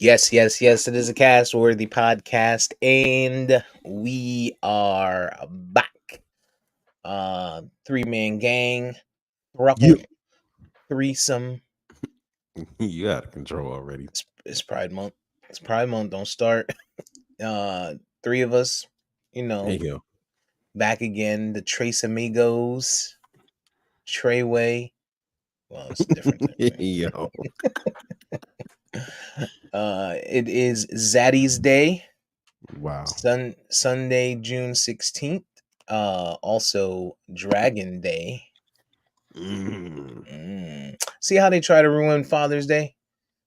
Yes. It is a cast-worthy podcast, and we are back. Three-man gang, thruple, You threesome. you out of control already. It's Pride Month. It's Pride Month. Don't start. Uh, Three of us, Hey yo. back again. The Trace Amigos, Treyway. Well, it's a different type of thing. Yo. It is Zaddy's Day. Wow. Sunday, June 16th. Also Dragon Day. See how they try to ruin Father's Day?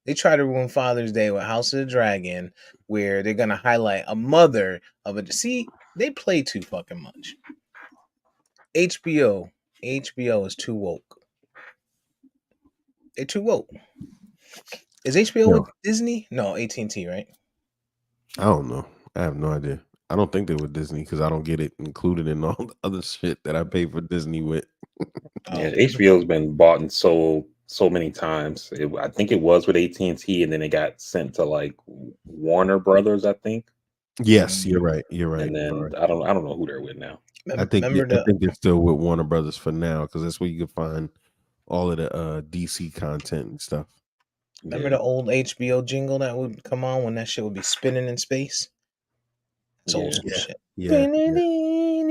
They try to ruin Father's Day with House of the Dragon, where they're gonna highlight a mother of a. See, they play too fucking much. HBO is too woke. They're too woke. Is HBO Yo. with Disney? No, AT&T, right? I don't know. I have no idea. I don't think they were Disney because I don't get it included in all the other shit that I pay for Disney with. Yeah, Oh, HBO's been bought and sold so many times. I think it was with AT&T, and then it got sent to like Warner Brothers, I think. Yes, you're right. You're right. And You then are right. I don't know who they're with now. remember I the think they're still with Warner Brothers for now because that's where you can find all of the DC content and stuff. remember Yeah, the old HBO jingle that would come on when that shit would be spinning in space? It's old yeah. school Yeah. shit. Yeah.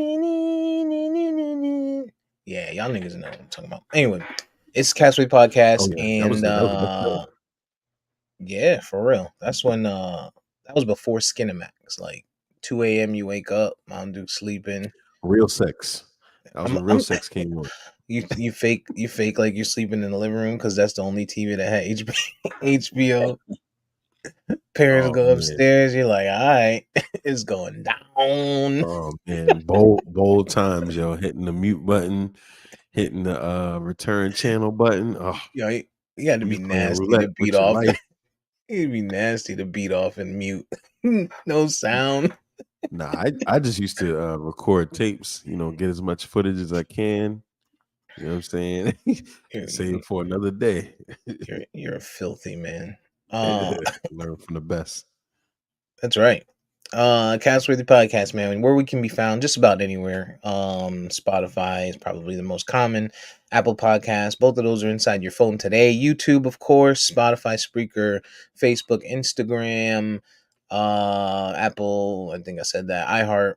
Yeah. Yeah, y'all niggas know what I'm talking about. Anyway, it's Castaway Podcast, Oh yeah. and That was a good show. yeah, for real. That's when that was before Skinemax. Like 2 a.m. you wake up, Mom Duke sleeping. Real sex. That was when Real I'm Sex came on. you fake like you're sleeping in the living room because that's the only TV that had HBO. Parents Oh go man. upstairs. You're like, all right, it's going down. Oh man, bold times, yo. Hitting the mute button, hitting the return channel button. Oh, You know, you had to be you playing nasty to roulette beat with your off. life. It'd be nasty to beat off and mute. No sound. Nah, I just used to record tapes, get as much footage as I can. You know what I'm saying? You're, And save for another day. you're a filthy man. Learn from the best. That's right. Castworthy Podcast, man, where we can be found just about anywhere. Spotify is probably the most common. Apple Podcasts, both of those are inside your phone today. YouTube, of course, Spotify, Spreaker, Facebook, Instagram, Apple, I think I said that, iHeart.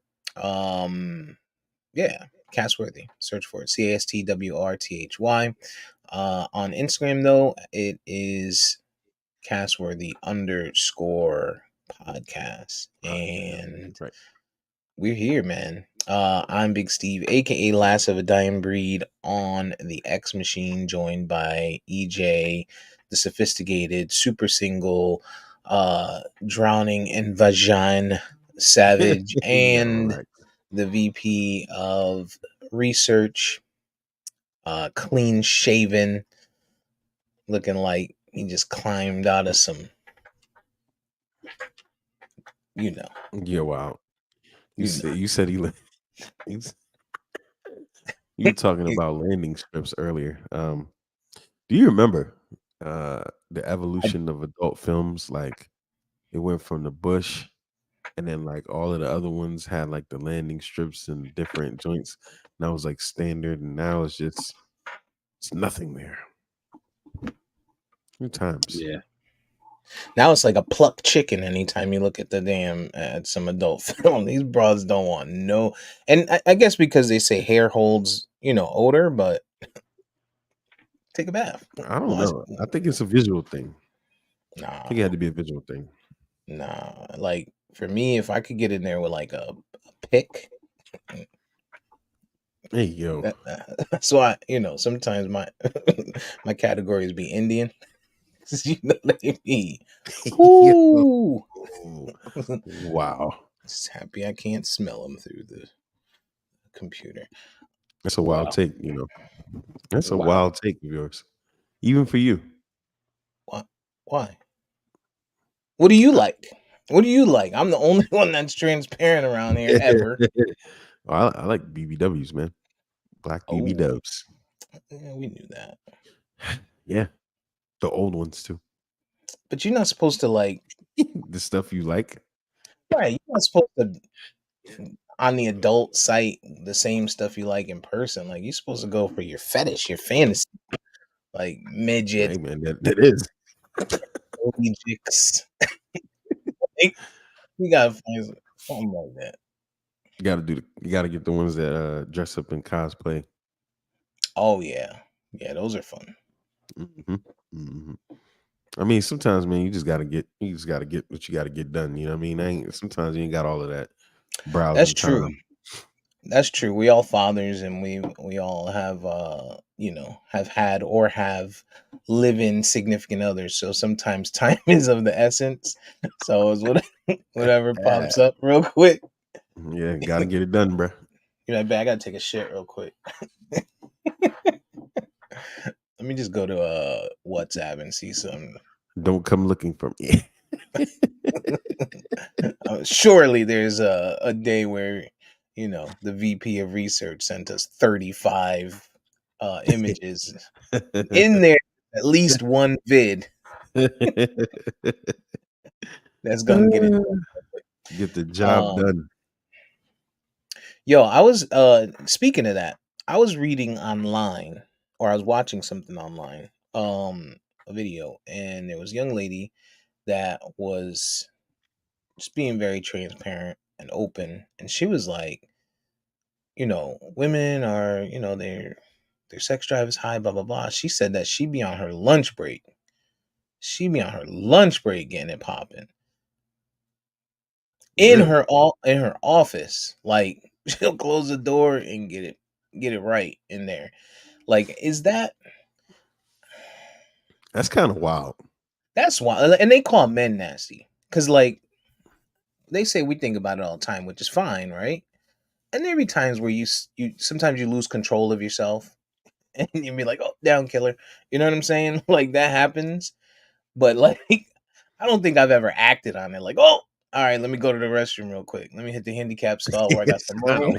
Yeah, Castworthy. Search for it. CASTWRTHY. On Instagram, though, it is Castworthy _ podcast. And Right. we're here, man. I'm Big Steve, aka Last of a Dying Breed, on the X Machine, joined by EJ, the sophisticated, super single, drowning in vagina savage, Yeah, and right. the VP of research, clean shaven, looking like he just climbed out of some, you know, Yeah, wow. You you know. said you were talking about landing strips earlier. Do you remember the evolution of adult films? Like it went from the Bush, and then like all of the other ones had like the landing strips and different joints. And that was like standard, and now it's nothing there. New times. Yeah. Now it's like a plucked chicken anytime you look at the damn at some adult film. These broads don't want no, and I guess because they say hair holds, odor, but take a bath. I don't Wash. know. I think it's a visual thing. I Nah, think it had to be a visual thing. nah. Like for me, if I could get in there with like a pick, Hey yo. that's why sometimes my my categories be Indian. They be. Yo. Ooh. Wow. Just happy I can't smell them through the computer. That's a wild Wow. take, That's a Wow. wild take of yours. Even for you. Why? What do you like? What do you like? I'm the only one that's transparent around here ever. Well, I like BBWs, man. Black Oh, BBWs. yeah, we knew that. Yeah. The old ones too. But you're not supposed to like The stuff you like. Right, you're not supposed to on the adult site the same stuff you like in person. Like you're supposed to go for your fetish, your fantasy, like midgets, Hey man, that is. jigs. Like, you gotta find something like that. You gotta get the ones that dress up in cosplay. Oh yeah, yeah, those are fun. Hmm. Hmm. I mean, sometimes, man, you just gotta get what you gotta get done. You know what I mean? Sometimes you ain't got all of that That's browsing true. time. That's true. We all fathers, and we all have have had or have live-in significant others. So sometimes time is of the essence. So it's whatever Yeah, pops up real quick. yeah, gotta get it done, bro. You know, I gotta take a shit real quick. Let me just go to WhatsApp and see some. Don't come looking for me. Surely there's a day where the VP of research sent us 35 images in there. At least one vid that's gonna get it. Get the job Um, done. yo, I was speaking of that. I was reading online, or I was watching something online, a video, and there was a young lady that was just being very transparent and open, and she was like, women are, their sex drive is high, blah blah blah. She said that she'd be on her lunch break. She'd be on her lunch break getting it popping Really? in her office. Like she'll close the door and get it right in there. Like, is That's kind of wild. that's why? And they call men nasty because like they say we think about it all the time, which is fine, right? And there be times where you sometimes you lose control of yourself and you be like, oh, down killer. You know what I'm saying? Like that happens. But like I don't think I've ever acted on it. Like, oh, all right, let me go to the restroom real quick. Let me hit the handicap stall where I got It's some kind room.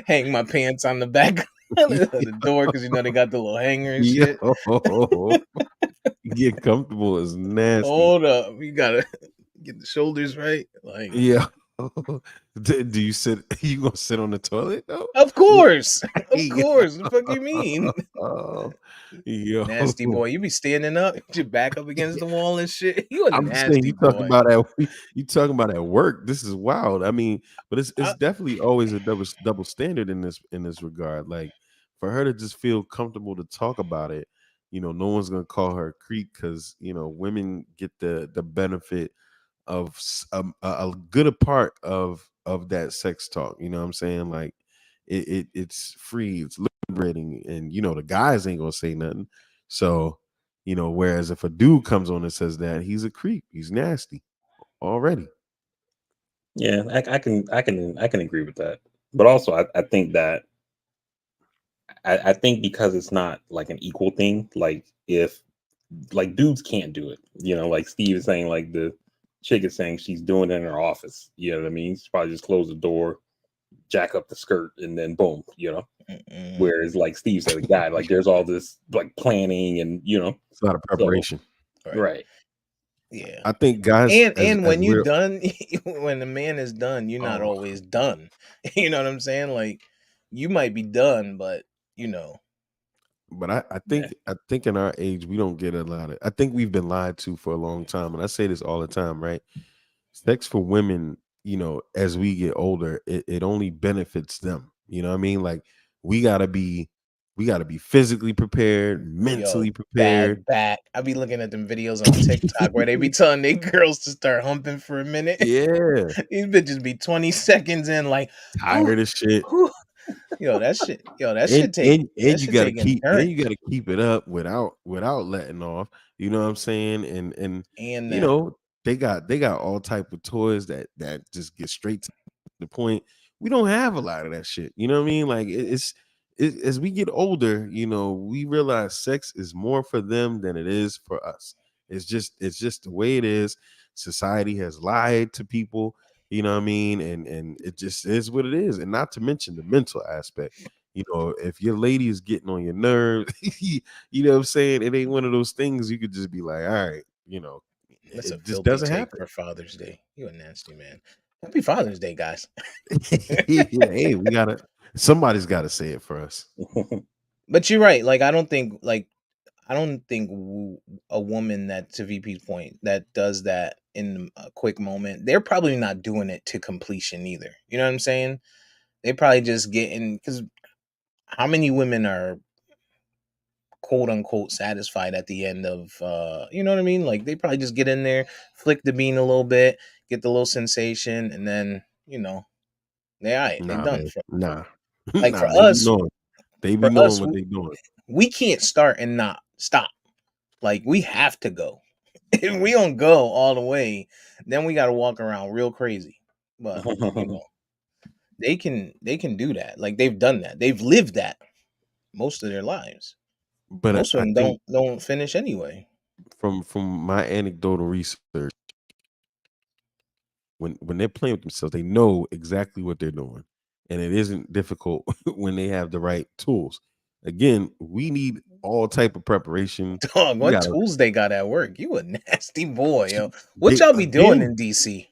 Hang my pants on the back of the door because they got the little hanger and shit. yo, get comfortable is nasty. Hold up, you gotta get the shoulders right. Like, Yeah. Do you sit? You gonna sit on the toilet though? of course, of Yeah. course. The fuck you mean? Oh, yo. Nasty boy, you be standing up, your back up against the wall and shit. You a I'm just saying, nasty boy. you talking about at work. This is wild. I mean, but it's I, definitely always a double standard in this regard. Like for her to just feel comfortable to talk about it, no one's gonna call her a creep because women get the benefit of a good a part of that sex talk. You know what I'm saying? Like it's free, it's liberating, and the guys ain't gonna say nothing. So whereas if a dude comes on and says that, he's a creep, he's nasty already. Yeah, I can agree with that. But also, I think that I think because it's not like an equal thing. Like if like dudes can't do it, like Steve is saying, like the chick is saying she's doing it in her office. You know what I mean? She's probably just close the door, jack up the skirt, and then boom. mm-mm. Whereas like Steve said, a guy like there's all this like planning and It's a lot of so preparation. Right. right. Yeah. I think guys And as when you're we're done, when the man is done, you're not oh always done. You know what I'm saying? Like you might be done, but you know, but Yeah. I think in our age we don't get a lot of I think we've been lied to for a long time. And I say this all the time, right? Sex for women, as we get older, it only benefits them. You know what I mean? Like we gotta be we gotta be physically prepared, yo, mentally prepared. bad back. I be looking at them videos on TikTok where they be telling they girls to start humping for a minute. Yeah. These bitches be 20 seconds in, like, whew, Tired of shit. whew. Yo, that And should take you endurance. gotta keep it up without letting off. You know what I'm saying? And And you that, know, they got all type of toys that just get straight to the point. We don't have a lot of that shit. You know what I mean? Like as we get older, we realize sex is more for them than it is for us. It's just the way it is. Society has lied to people, you know what I mean? And it just is what it is. And not to mention the mental aspect. If your lady is getting on your nerves, you know what I'm saying? It ain't one of those things you could just be like, all right, That's a It just filthy doesn't take happen. for Father's Day. You a nasty man. Happy Father's Day, guys. Hey, somebody's got to say it for us. But you're right. Like I don't think a woman that, to VP's point, that does that in a quick moment, they're probably not doing it to completion either. You know what I'm saying? They probably just getting, because how many women are quote unquote satisfied at the end of you know what I mean? Like they probably just get in there, flick the bean a little bit, get the little sensation, and then they all right, they Nah, done. man. Nah. Like Nah, they be knowing. They be for knowing us, what they doing. we can't start and not stop. Like we have to go. If we don't go all the way, then we got to walk around real crazy. But they can do that. Like they've done that. They've lived that most of their lives. But Most of I them think don't finish anyway. from my anecdotal research, when they're playing with themselves, they know exactly what they're doing, and it isn't difficult when they have the right tools. Again, we need all type of preparation. Dog, We what gotta tools they got at work? You a nasty boy, yo. What they y'all be doing again in DC?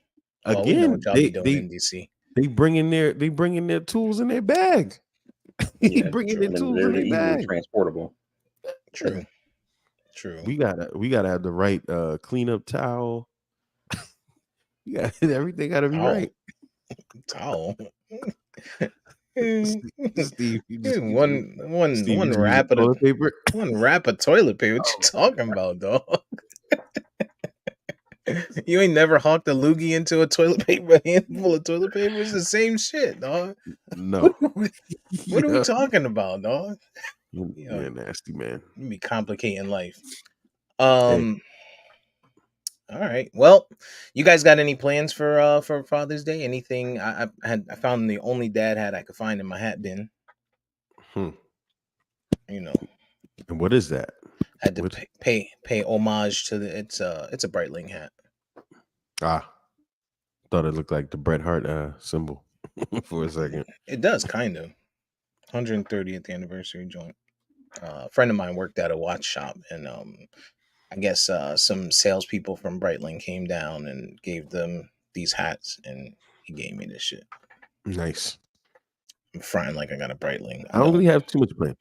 Oh, we know what again y'all be they doing they in DC. they bring in their tools in their bag. They Yeah, bring in their and then tools in they're their easily bag. transportable. True, true. We gotta have the right cleanup towel. Everything gotta be Towel, right. towel. Eh, Steve, one you just using wrap of toilet paper. one wrap of toilet paper. What you Oh, talking about, dog? You ain't never hawked a loogie into a toilet paper, a handful of toilet paper. It's the same shit, dog. no. What are we, what are we Yeah. talking about, dog? Yeah, You're a nasty man. you be complicating life. Hey, Um. All right. Well, you guys got any plans for Father's Day? Anything? I found the only dad hat I could find in my hat bin. hmm. You know, And what is that? had to What? pay homage to the. It's a Breitling hat. Ah, thought it looked like the Bret Hart symbol for a second. It does kind of 130th anniversary joint. A friend of mine worked at a watch shop, and I guess some salespeople from Breitling came down and gave them these hats, and he gave me this shit. Nice. I'm frying like I got a Breitling. I I don't don't. really have too much plan.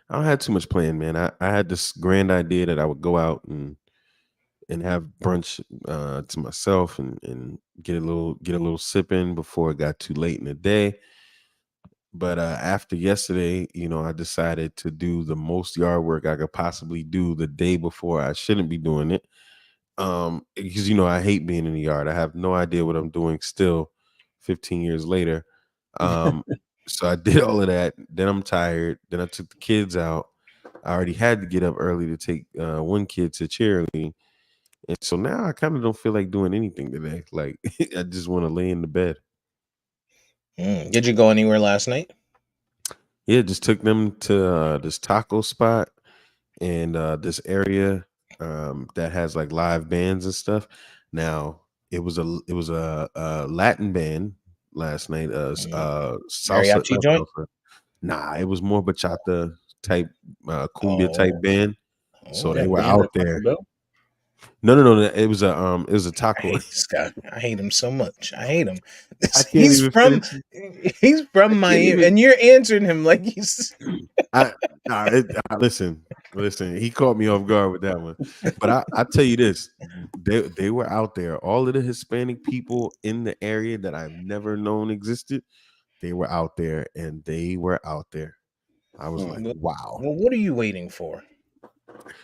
I don't have too much plan, man. I had this grand idea that I would go out and have brunch to myself and get a little sip in before it got too late in the day. But after yesterday, I decided to do the most yard work I could possibly do the day before I shouldn't be doing it. Because I hate being in the yard. I have no idea what I'm doing still 15 years later. Um, so I did all of that. Then I'm tired. Then I took the kids out. I already had to get up early to take one kid to cheerleading. And so now I kind of don't feel like doing anything today. Like I just want to lay in the bed. Did you go anywhere last night? Yeah, just took them to this taco spot and this area that has like live bands and stuff. Now it was a Latin band last night, Mm, salsa, mariachi not joint? salsa. Nah, it was more bachata type, cumbia type Oh, band. So they That oh. were band out at Taco there. Bell. No, no, no. It was a I taco. hate this guy. I hate him so much. I hate him. I can't He's even from finish. he's I from can't Miami, even. and you're answering him like he's I, listen. He caught me off guard with that one. But I tell you this, they were out there. All of the Hispanic people in the area that I've never known existed, they were out there, and they were out there. I was like, Hmm. well. wow. What are you waiting for?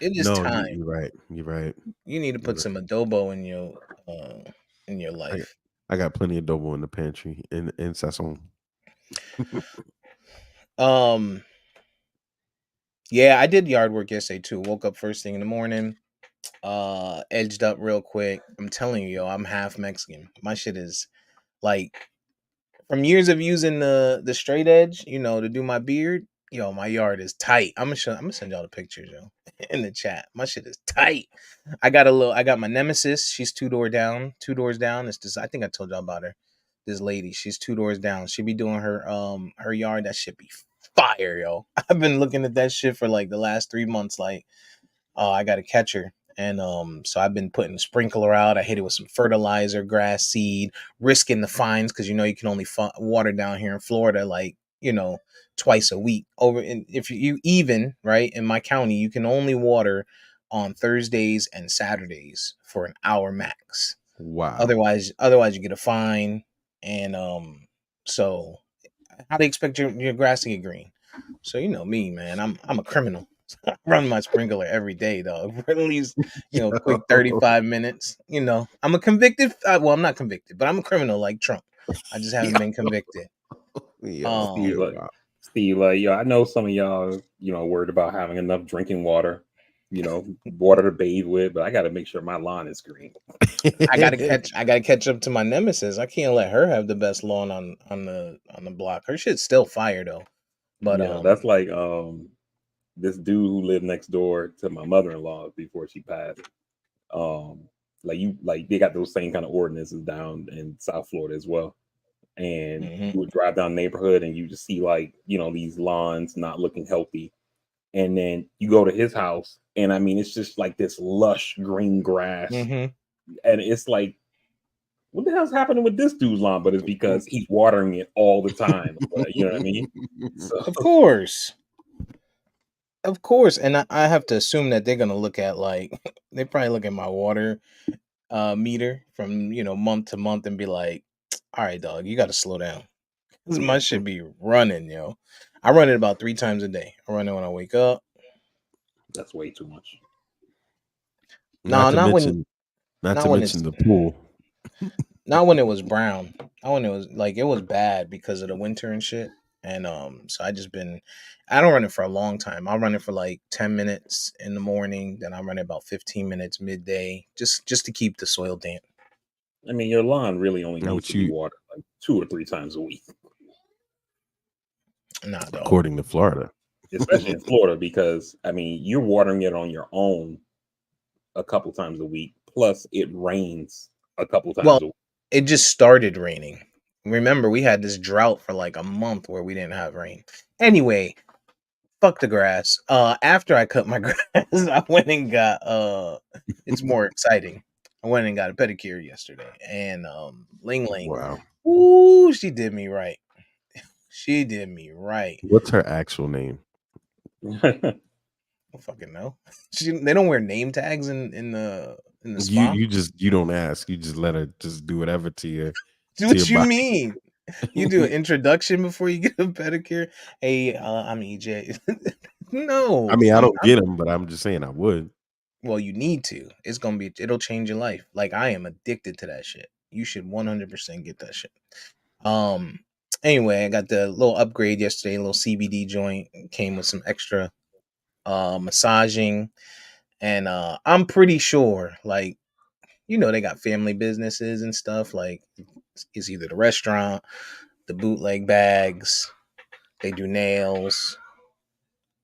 It is No, time. you're right. You're right. You need to You're put right. some adobo in your I, life. I got plenty of adobo in the pantry in Sasson. Um, yeah, I did yard work yesterday too. Woke up first thing in the morning. Edged up real quick. I'm telling you, yo, I'm half Mexican. My shit is like from years of using the straight edge, to do my beard. Yo, my yard is tight. I'm gonna send y'all the pictures, yo, in the chat. My shit is tight. I got my nemesis. She's two doors down. It's this. I think I told y'all about her. This lady. She's two doors down. She be doing her yard. That shit be fire, yo. I've been looking at that shit for like the last 3 months. Like, oh, I gotta catch her. And so I've been putting a sprinkler out. I hit it with some fertilizer, grass seed, risking the fines because you can only water down here in Florida like twice a week. Over in if you even right in my county, you can only water on Thursdays and Saturdays for an hour max. Wow. Otherwise you get a fine. And so how do you expect your grass to get green? So me, man, I'm a criminal. I run my sprinkler every day, though. For at least quick Yo, 35 minutes. I'm a convicted. Well, I'm not convicted, but I'm a criminal like Trump. I just haven't been convicted. yo, wow. Steve, I know some of y'all, worried about having enough drinking water, water to bathe with, but I got to make sure my lawn is green. I gotta catch up to my nemesis. I can't let her have the best lawn on the block. Her shit's still fire though. But Yeah, that's like this dude who lived next door to my mother-in-law before she passed. Like they got those same kind of ordinances down in South Florida as well. And mhm. you would drive down the neighborhood and you just see like these lawns not looking healthy, and then you go to his house and I mean it's just like this lush green grass, Mm-hmm. and it's like, what the hell's happening with this dude's lawn? But it's because he's watering it all the time. You know what I mean? So Of course. Of course. And I have to assume that they're gonna look at they probably look at my water meter from month to month and be like, all right, dog, you gotta slow down. 'Cause my shit be running, yo. I run it about 3 times a day. I run it when I wake up. that's way too much. No, Not to mention, not not to when mention it's the pool. not when it was brown. Not when it was it was bad because of the winter and shit. And so I don't run it for a long time. I'll run it for like 10 minutes in the morning, then I'll run it about 15 minutes midday, just to keep the soil damp. I mean, your lawn really only Now, needs what to be you, watered like 2 or 3 times a week, Nah, dog. according to Florida. especially in Florida, because I mean, you're watering it on your own a couple times a week. Plus, it rains a couple Well, times a week. it just started raining. Remember, we had this drought for like a month where we didn't have rain. Anyway, fuck the grass. After I cut my grass, I went and got it's more exciting. I went and got a pedicure yesterday, and Ling Ling, Wow. ooh, she did me right. She did me right. What's her actual name? I don't fucking know. They don't wear name tags in the You spa. you don't ask. You just let her just do whatever Do to your what you body. mean? You do an introduction before you get a pedicure. Hey, I'm EJ. I No, mean, I don't get them, but I'm just saying I would. well, you need to. It'll change your life. Like I am addicted to that shit. You should 100% get that shit. Um. Anyway, I got the little upgrade yesterday. A little CBD joint came with some extra massaging, and I'm pretty sure, like they got family businesses and stuff. Like it's either the restaurant, the bootleg bags, they do nails,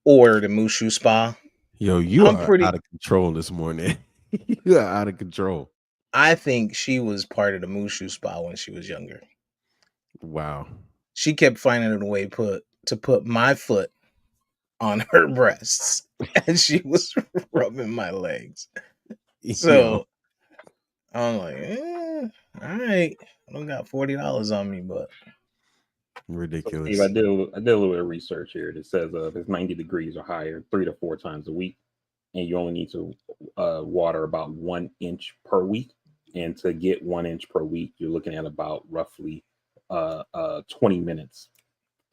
or the Mushu Spa. Yo, you I'm are out pretty. of control this morning. You are out of control. I think she was part of the Mushu Spa when she was younger. Wow. She kept finding a way to put my foot on her breasts, and she was rubbing my legs. Yo, So I'm like, all right, I don't got $40 on me, but So, Steve, I ridiculous. did I did a little bit of research here. That says if it's 90 degrees or higher, 3 to 4 times a week, and you only need to water about 1 inch per week. And to get 1 inch per week, you're looking at about roughly 20 minutes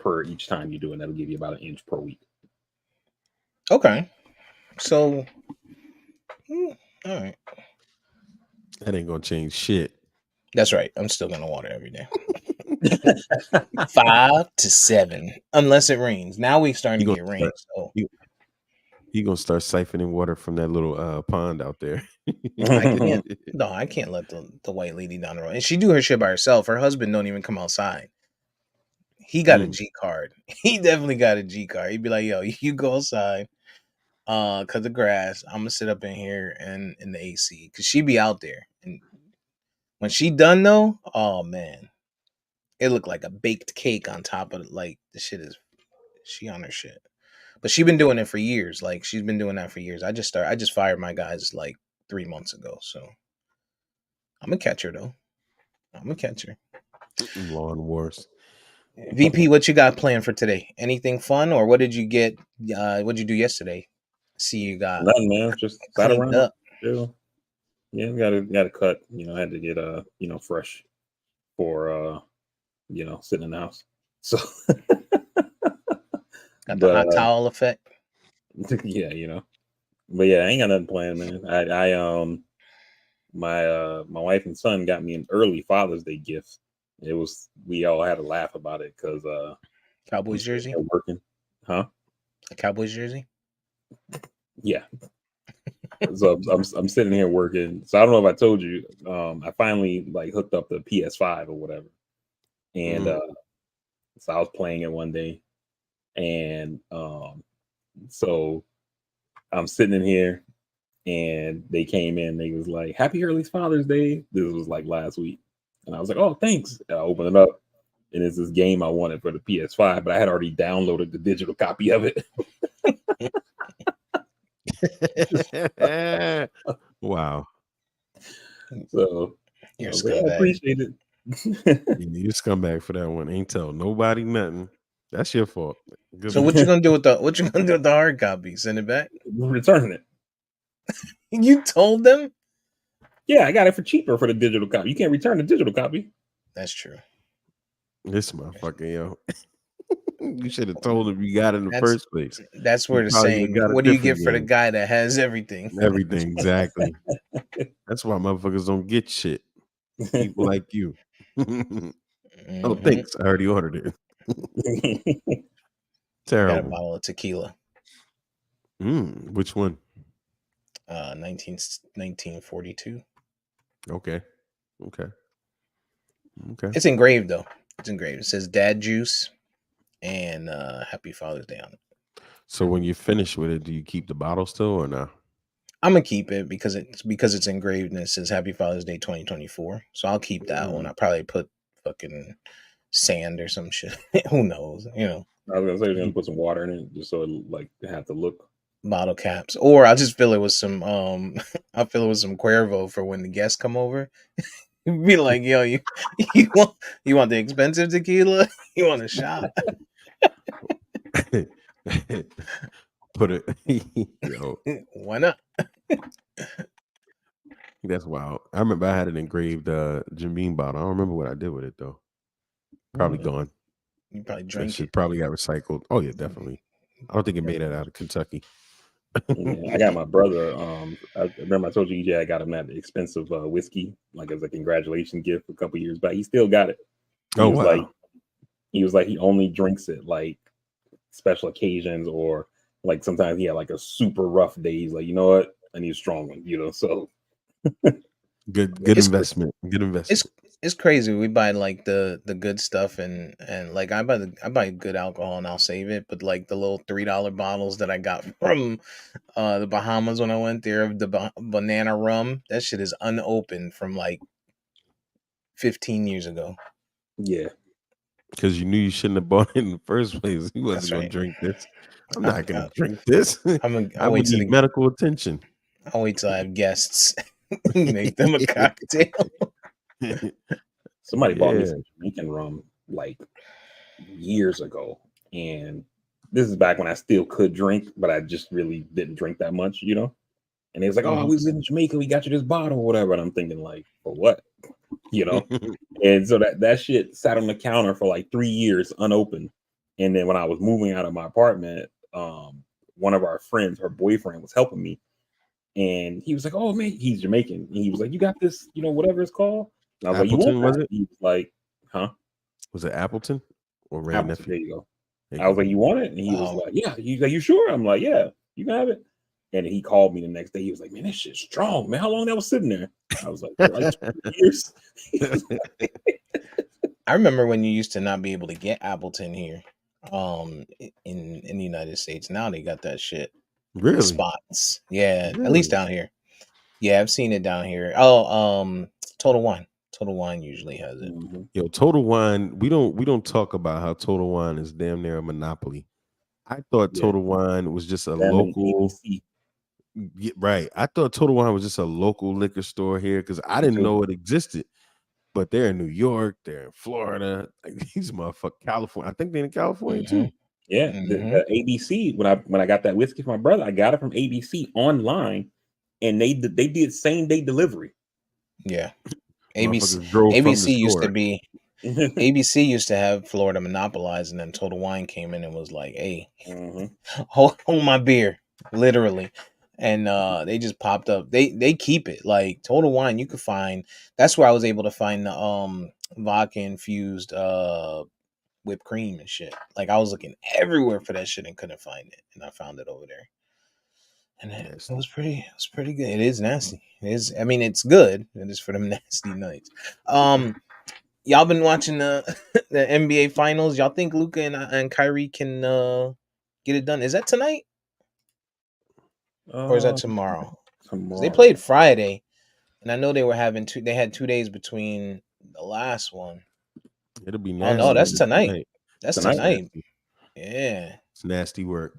per each time you do it. That'll give you about an inch per week. okay. So, all right, That ain't gonna change shit. that's right. I'm still gonna water every day. 5 to 7, unless it rains. Now we starting You to gonna get rain, start so you, you gonna start siphoning water from that little pond out there. I can't. No, I can't let the white lady down the road. And she do her shit by herself. Her husband don't even come outside. He got a Mm. G card. He definitely got a G card. He'd be like, "Yo, you go outside, cut the grass. I'm gonna sit up in here and in the AC, cause she be out there. And when she done though, oh man, it looked like a baked cake on top of it. Like the shit is, she on her shit. But she been doing it for years. Like she's been doing that for years. I just fired my guys like 3 months ago. So I'm a catcher though. I'm a catcher. Lawn Wars. VP, what you got planned for today? Anything fun, or what did you get? What did you do yesterday? See, you got Nothing, man. Just sat cleaned around. up. Chill. Yeah, gotta cut. I had to get fresh for sitting in the house. So, Got the but hot towel effect. yeah. But yeah, I ain't got nothing planned, man. My wife and son got me an early Father's Day gift. We all had a laugh about it because I'm Cowboys sitting jersey. here working, huh? A Cowboys jersey. Yeah. So I'm sitting here working. So I don't know if I told you. I finally like hooked up the PS5 or whatever, and so I was playing it one day, and so I'm sitting in here, and they came in. They was like, "Happy early Father's Day." This was like last week, and I was like, "Oh, thanks." And I opened it up, and it's this game I wanted for the PS5, but I had already downloaded the digital copy of it. Wow. So I You're a was like, I scumbag. appreciate it. You scumbag for that one. Ain't tell nobody nothing. That's your fault. Good So move. what you gonna do with the hard copy? Send it back? Returning it. You told them? Yeah, I got it for cheaper for the digital copy. You can't return the digital copy. That's true. This motherfucker, yo. You should have told him you got it in the That's first place. that's where You the probably would have saying, got a "What do you different get for the game. guy that has everything?" Everything, exactly. That's why motherfuckers don't get shit. People like you. Oh, Mhm. thanks. I already ordered it. Got a Terrible. bottle of tequila. Which one? 1942. Okay. It's engraved though. It's engraved. It says "Dad Juice" and "Happy Father's Day" on it. So when you finish with it, do you keep the bottle still or not? I'm gonna keep it because it's engraved and it says "Happy Father's Day 2024." So I'll keep that one. I'll probably put fucking sand or some shit. Who knows? I was gonna say you're gonna put some water in it just so it like have to look. Bottle caps, or I'll just fill it with some I'll fill it with some Cuervo for when the guests come over. Be like, yo, you want the expensive tequila? You want a shot? Put it. Yo, Why not? that's wild. I remember I had an engraved Jim Beam bottle. I don't remember what I did with it though. Probably gone. You probably That drank shit it. probably got recycled. Oh yeah, definitely. I don't think it made it out of Kentucky. Yeah, I got my brother. I remember I told you, EJ, I got him that expensive whiskey, like as a congratulation gift a couple years back. He still got it. He Oh was like, wow. he only drinks it like special occasions or like sometimes he had like a super rough day. He's like, you know what, I need a strong one. So Good It's investment. Good it's investment. it's crazy. We buy like the good stuff and like I buy good alcohol and I'll save it, but like the little $3 bottles that I got from the Bahamas when I went there of the banana rum, that shit is unopened from like 15 years ago. yeah, Because you knew you shouldn't have bought it in the first place. He That's wasn't gonna right. drink this. I'm I, not gonna I, drink this. I I'll wait would till need medical attention. I have guests. Make them a cocktail. somebody bought me Yeah. some Jamaican rum like years ago, and this is back when I still could drink, but I just really didn't drink that much. And he was like, "Oh, we was in Jamaica, we got you this bottle or whatever." And I'm thinking, like, for what? You know? And so that shit sat on the counter for like 3 years unopened. And then when I was moving out of my apartment, one of our friends, her boyfriend, was helping me. And he was like, "Oh man, he's Jamaican." And he was like, "You got this, whatever it's called." And I was like, "You want Appleton, was that?" it? He was like, "Huh? Was it Appleton or Ray Appleton, Nephew? there you go." There you I was go. like, "You want it?" And he was Oh, like, "Yeah." He's like, "You sure?" I'm like, "Yeah, you can have it." And he called me the next day. He was like, "Man, this shit's strong, man. How long that was sitting there?" I was like, "For like 2 years." I remember when you used to not be able to get Appleton here, in the United States. Now they got that shit in Really? spots. Yeah, at least Really? down here. Yeah, I've seen it down here. Oh, Total Wine. Total Wine usually has it. Mhm. Yo, Total Wine, we don't talk about how Total Wine is damn near a monopoly. I thought Yeah, Total Wine was just a them and local. ABC. Yeah, right. I thought Total Wine was just a local liquor store here because I didn't know it existed. But they're in New York, they're in Florida. Like, these motherfuckers, California. I think they're in California Mm-hmm. too. Yeah, Mm-hmm. the ABC. When I got that whiskey for my brother, I got it from ABC online, and they did same day delivery. Yeah. ABC Motherfuckers drove from the ABC used to store. be ABC used to have Florida monopolized, and then Total Wine came in and was like, "Hey, Mhm. hold my beer," literally, and they just popped up. They keep it like Total Wine. You could find that's where I was able to find the vodka infused whipped cream and shit. Like I was looking everywhere for that shit and couldn't find it, and I found it over there, and it Nasty. was pretty good. It is nasty. It is. I mean, it's good. It is for them nasty nights. Y'all been watching the the NBA finals. Y'all think Luca and Kyrie can get it done? Is that tonight or is that Uh, tomorrow? Because they tomorrow. played Friday, and I know they were having two. They had 2 days between the last one. It'll be Oh no, nasty Um, when that's it's tonight. tonight. That's It's tonight. tonight. nasty. Yeah, It's nasty work.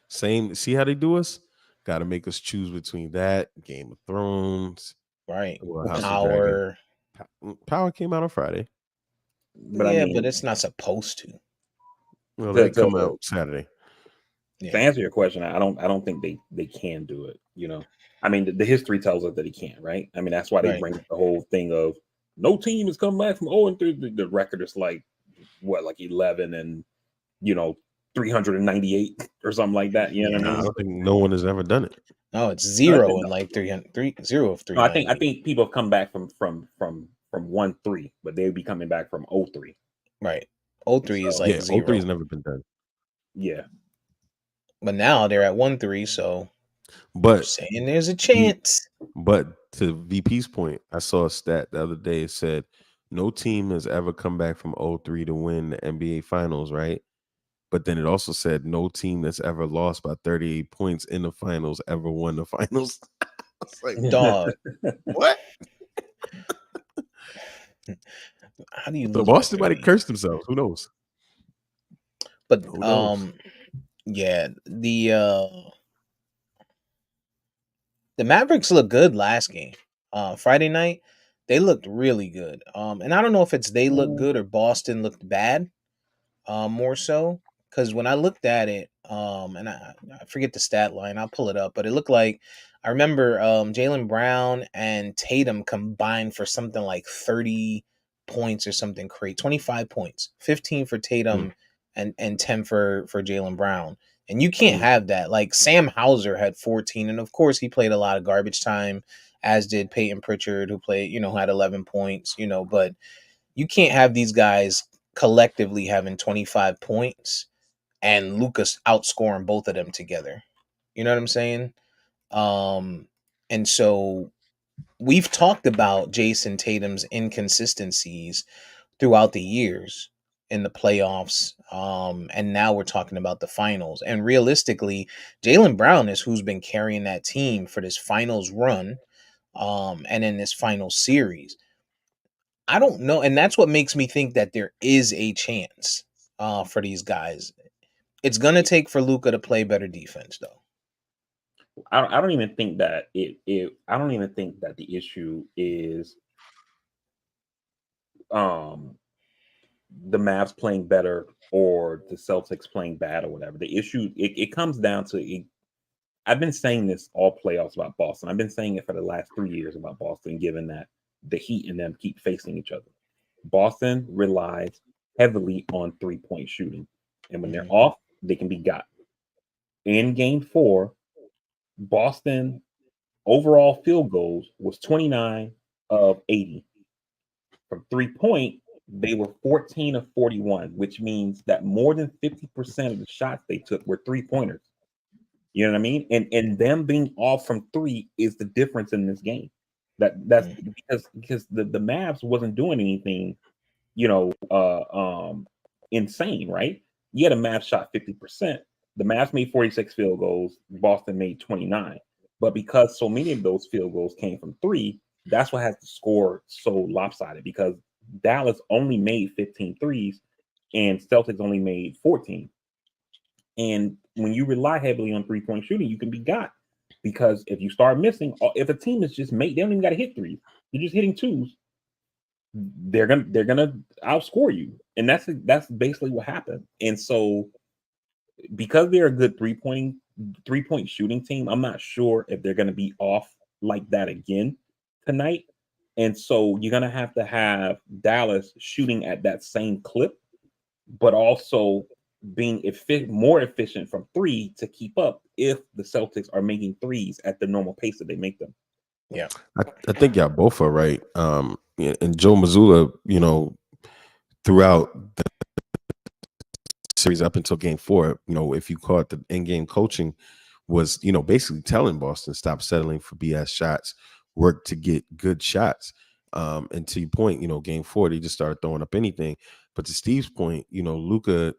Same. See how they do us? Got to make us choose between that Game of Thrones, right. well, House of Dragon. Power. Power came out on Friday. But I Yeah, but mean, it's not supposed to. Well, to they come to, out Saturday. to Yeah, answer your question, I don't think they can do it. I mean, the history tells us that he can't, right? I mean, that's why they right. bring up the whole thing of no team has come back from 0-3. The record is like what, like 11 and you know 398 or something like that. You know what I Nah, I mean? Yes. don't think no one has ever done it. No, it's No, zero and like 300, 0 of no, I 398. think people have come back from 1-3, but they would be coming back from 0-3. Right. 03 is So like Yeah, 03 zero. has never been done. yeah, But now they're at 1-3, so they're But saying there's a the chance. but to VP's point, I saw a stat the other day. It said no team has ever come back from 03 to win the NBA Finals, right? But then it also said no team that's ever lost by 38 points in the finals ever won the finals. It's like, Dog, what? how do you So lose by Boston might have 38? cursed themselves. Who knows? But Who knows? yeah, the Mavericks look good last game. Friday night, they looked really good. And I don't know if it's they look good or Boston looked bad. More so because when I looked at it, and I forget the stat line, I'll pull it up, but it looked like I remember Jalen Brown and Tatum combined for something like 30 points or something crazy, 25 points, 15 for Mm, Tatum and 10 for Jalen Brown. And you can't mm. have that. Like Sam Hauser had 14, and of course he played a lot of garbage time, as did Peyton Pritchard, who played, who had 11 points, but you can't have these guys collectively having 25 points and Lucas outscoring both of them together. You know what I'm saying? Um, and so we've talked about Jason Tatum's inconsistencies throughout the years in the playoffs. And now we're talking about the finals. And realistically, Jalen Brown is who's been carrying that team for this finals run, and in this final series. I don't know, and that's what makes me think that there is a chance for these guys. It's gonna take for Luca to play better defense, though. I don't even think that I don't even think that the issue is um the Mavs playing better or the Celtics playing bad or whatever. The issue it comes down to it. I've been saying this all playoffs about Boston. I've been saying it for the last 3 years about Boston, given that the Heat and them keep facing each other. Boston relies heavily on 3-point shooting. And when they're Mhm. off, they can be got. In game 4, Boston overall field goals was 29 of 80. From 3-point, they were 14 of 41, which means that more than 50% of the shots they took were 3-pointers. You know what I mean? And them being off from 3 is the difference in this game. That's Mhm. because the Mavs wasn't doing anything, you know, insane, right? You had a Mavs shot 50%. The Mavs made 46 field goals. Boston made 29. But because so many of those field goals came from 3, that's what has the score so lopsided because Dallas only made 15 threes and Celtics only made 14. And when you rely heavily on 3-point shooting, you can be got. Because if you start missing, if a team is just made, they don't even got to hit threes. They're just hitting twos. They're gonna outscore you, and that's basically what happened. And so, because they're a good three point shooting team, I'm not sure if they're gonna be off like that again tonight. And so you're gonna have Dallas shooting at that same clip, but also being more efficient from three to keep up if the Celtics are making threes at the normal pace that they make them. Yeah. I think y'all both are right. And Joe Mazzulla, throughout the series up until game 4, if you caught the in-game coaching, was, basically telling Boston, stop settling for BS shots, work to get good shots. And to your point, game 4, they just started throwing up anything. But to Steve's point, Luka,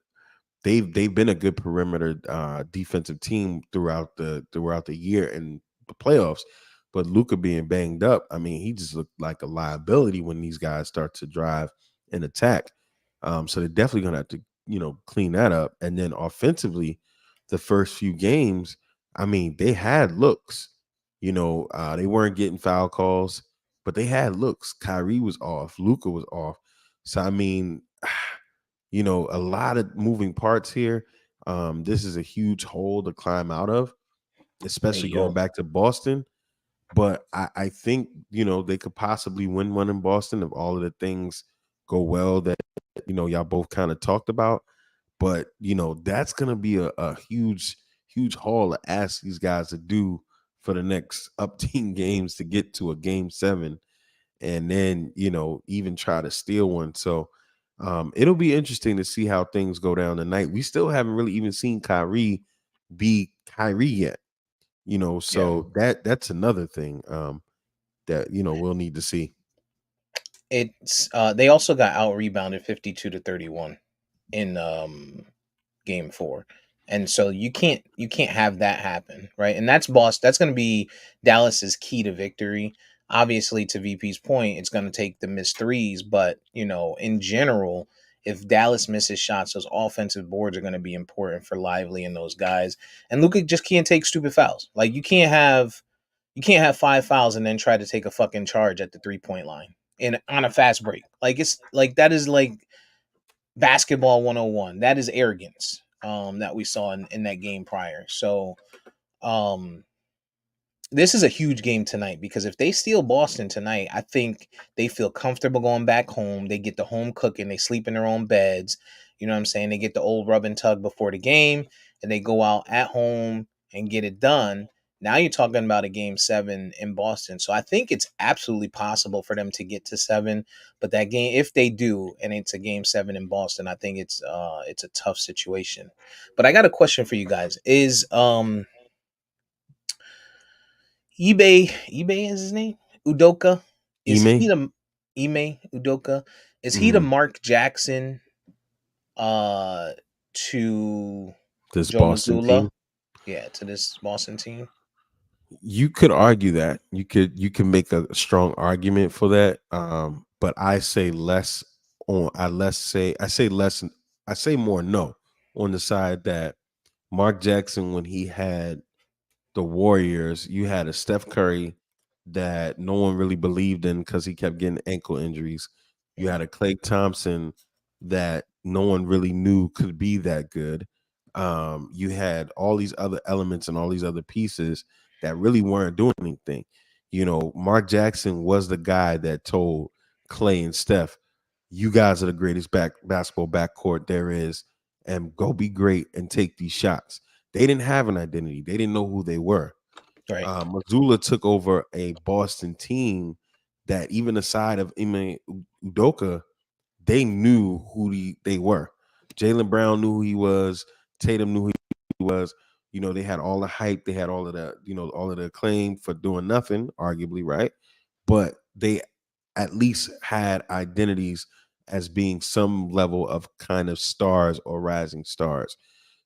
they've been a good perimeter defensive team throughout the year and the playoffs. But Luka being banged up, I mean, he just looked like a liability when these guys start to drive and attack. So they're definitely gonna have to, clean that up. And then offensively, the first few games, I mean, they had looks. They weren't getting foul calls, but they had looks. Kyrie was off, Luka was off. So I mean, a lot of moving parts here. This is a huge hole to climb out of, Hey, especially going yo. back to Boston. But I think, they could possibly win one in Boston if all of the things go well that, y'all both kind of talked about. But, that's going to be a huge, huge haul to ask these guys to do for the next up team games to get to a game 7 and then, even try to steal one. So it'll be interesting to see how things go down tonight. We still haven't really even seen Kyrie be Kyrie yet, Yeah. so that's another thing that, we'll need to see. It's they also got out rebounded 52-31 in game 4. And so you can't have that happen, right? And that's going to be Dallas's key to victory. Obviously, to VP's point, it's going to take the missed threes, but in general, if Dallas misses shots, those offensive boards are going to be important for Lively and those guys. And Luka just can't take stupid fouls. Like you can't have 5 fouls and then try to take a fucking charge at the 3-point line in on a fast break. Like it's like that is like basketball 101. That is arrogance that we saw in that game prior. So um this is a huge game tonight because if they steal Boston tonight, I think they feel comfortable going back home. They get the home cooking, they sleep in their own beds. You know what I'm saying? They get the old rub and tug before the game and they go out at home and get it done. Now you're talking about a game 7 in Boston. So I think it's absolutely possible for them to get to 7, but that game, if they do and it's a game 7 in Boston, I think it's a tough situation. But I got a question for you guys. Is eBay is his name? Udoka? Is he Ime, the Ime Udoka? Is he the mhm, Mark Jackson uh to this Joe Boston Mazzulla? team, Yeah, to this Boston team. you could argue that you can make a strong argument for that. But I say less on I say less I say more no on the side that Mark Jackson, when he had the Warriors, you had a Steph Curry that no one really believed in because he kept getting ankle injuries. You Mm, had a Clay Thompson that no one really knew could be that good. You had all these other elements and all these other pieces that really weren't doing anything. Mark Jackson was the guy that told Clay and Steph, "You guys are the greatest basketball backcourt there is, and go be great and take these shots." They didn't have an identity. They didn't know who they were. right, Mazzulla took over a Boston team that, even aside of Ime Udoka, they knew who they were. Jaylen Brown knew who he was. Tatum knew who he was. They had all the hype. They had all of the acclaim for doing nothing, arguably, right? But they at least had identities as being some level of kind of stars or rising stars.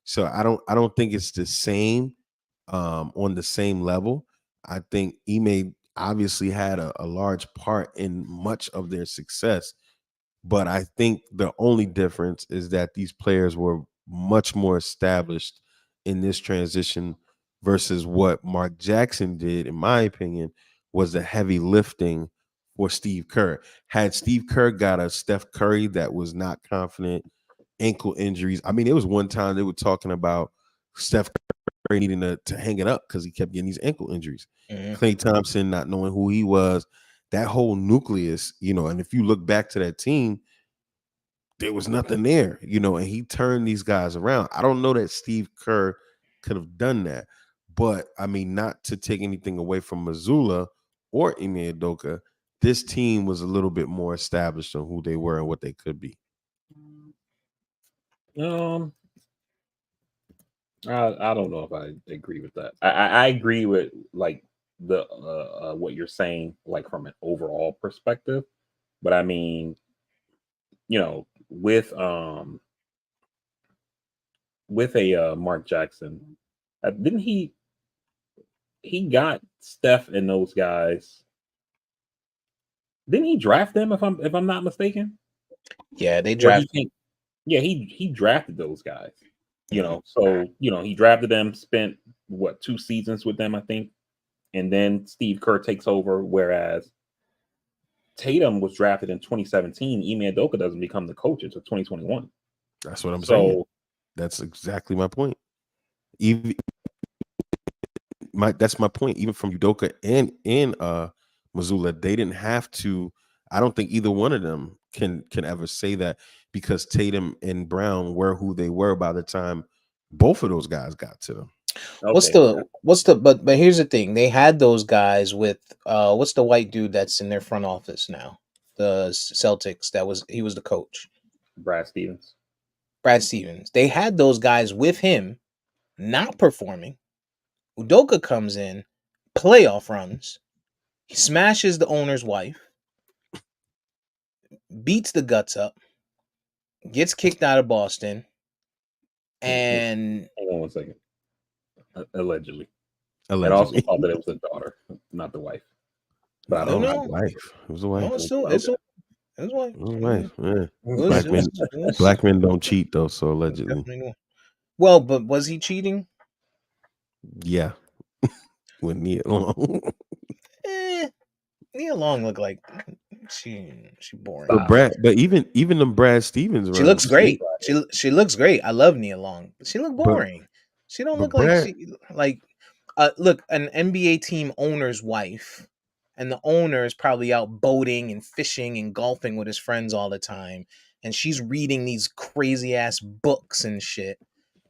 So I don't think it's the same on the same level. I think Ime obviously had a large part in much of their success, but I think the only difference is that these players were much more established in this transition versus what Mark Jackson did, in my opinion, was the heavy lifting for Steve Kerr. Had Steve Kerr got a Steph Curry that was not confident, ankle injuries. I mean, it was one time they were talking about Steph Curry needing to hang it up because he kept getting these ankle injuries. Mhm. Klay Thompson not knowing who he was, that whole nucleus, and if you look back to that team, there was nothing there, and he turned these guys around. I don't know that Steve Kerr could have done that, but I mean, not to take anything away from Missoula or Ime Udoka, this team was a little bit more established on who they were and what they could be. I don't know if I agree with that. I agree with like the what you're saying, like from an overall perspective. But I mean, with a Mark Jackson, didn't he got Steph and those guys? Didn't he draft them if I'm not mistaken? Yeah, they Or he draft. came, yeah, he drafted those guys. Mhm. So he drafted them, spent what 2 seasons with them, I think, and then Steve Kerr takes over. Whereas Tatum was drafted in 2017, Ime Udoka doesn't become the coach until 2021. That's what I'm saying. So That's exactly my point. Even that's my point. Even from Udoka and Missoula, they didn't have to. I don't think either one of them can ever say that because Tatum and Brown were who they were by the time both of those guys got to them. okay, But here's the thing. They had those guys with what's the white dude that's in their front office now? The Celtics, he was the coach. Brad Stevens. Brad Stevens. They had those guys with him not performing. Udoka comes in, playoff runs, he smashes the owner's wife, beats the guts up, gets kicked out of Boston, and Hang on one second. Allegedly, and also Allegedly, thought that it was the daughter, not the wife. But I no, don't. it was I a no, wife. It was a no, wife. it's still okay. it was white. It was a wife. Yeah. Okay. Black men, It was black men don't cheat though. So allegedly, definitely not. Well, but was he cheating? yeah, with Nia Long. Eh, Nia Long looked like she boring. But Stop. even them Brad Stevens She looks runs, great. She looks great. I love Nia Long, but she look but boring. She don't but look like Brad, she like. Look, an NBA team owner's wife, and the owner is probably out boating and fishing and golfing with his friends all the time, and she's reading these crazy ass books and shit.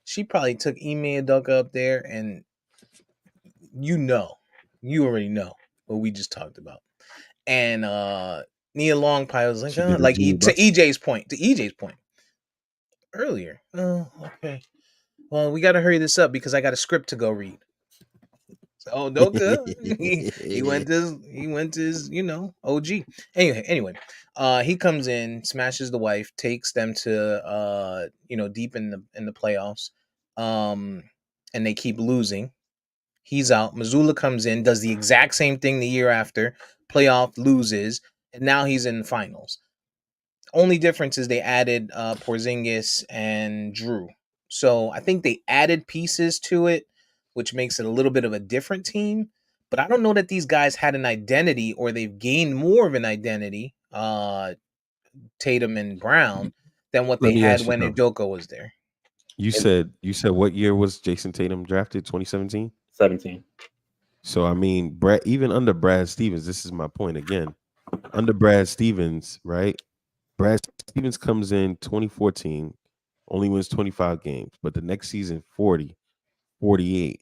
She probably took Ime Udoka up there, and you already know what we just talked about. And Nia Long probably was like, she did a Jeannie To Buss. EJ's point earlier. Oh, okay. Well, we got to hurry this up because I got a script to go read. So Doka, he went to his, OG. Anyway, he comes in, smashes the wife, takes them to deep in the playoffs. And they keep losing. He's out. Missoula comes in, does the exact same thing the year after, playoff loses, and now he's in finals. Only difference is they added Porzingis and Drew. So I think they added pieces to it, which makes it a little bit of a different team. But I don't know that these guys had an identity or they've gained more of an identity, Tatum and Brown, than what they Let me had ask you when something. Udoka was there. And You said what year was Jason Tatum drafted? 2017. 17. So I mean, Brad, even under Brad Stevens, this is my point again. Under Brad Stevens, right? Brad Stevens comes in 2014, only wins 25 games, but the next season 40, 48,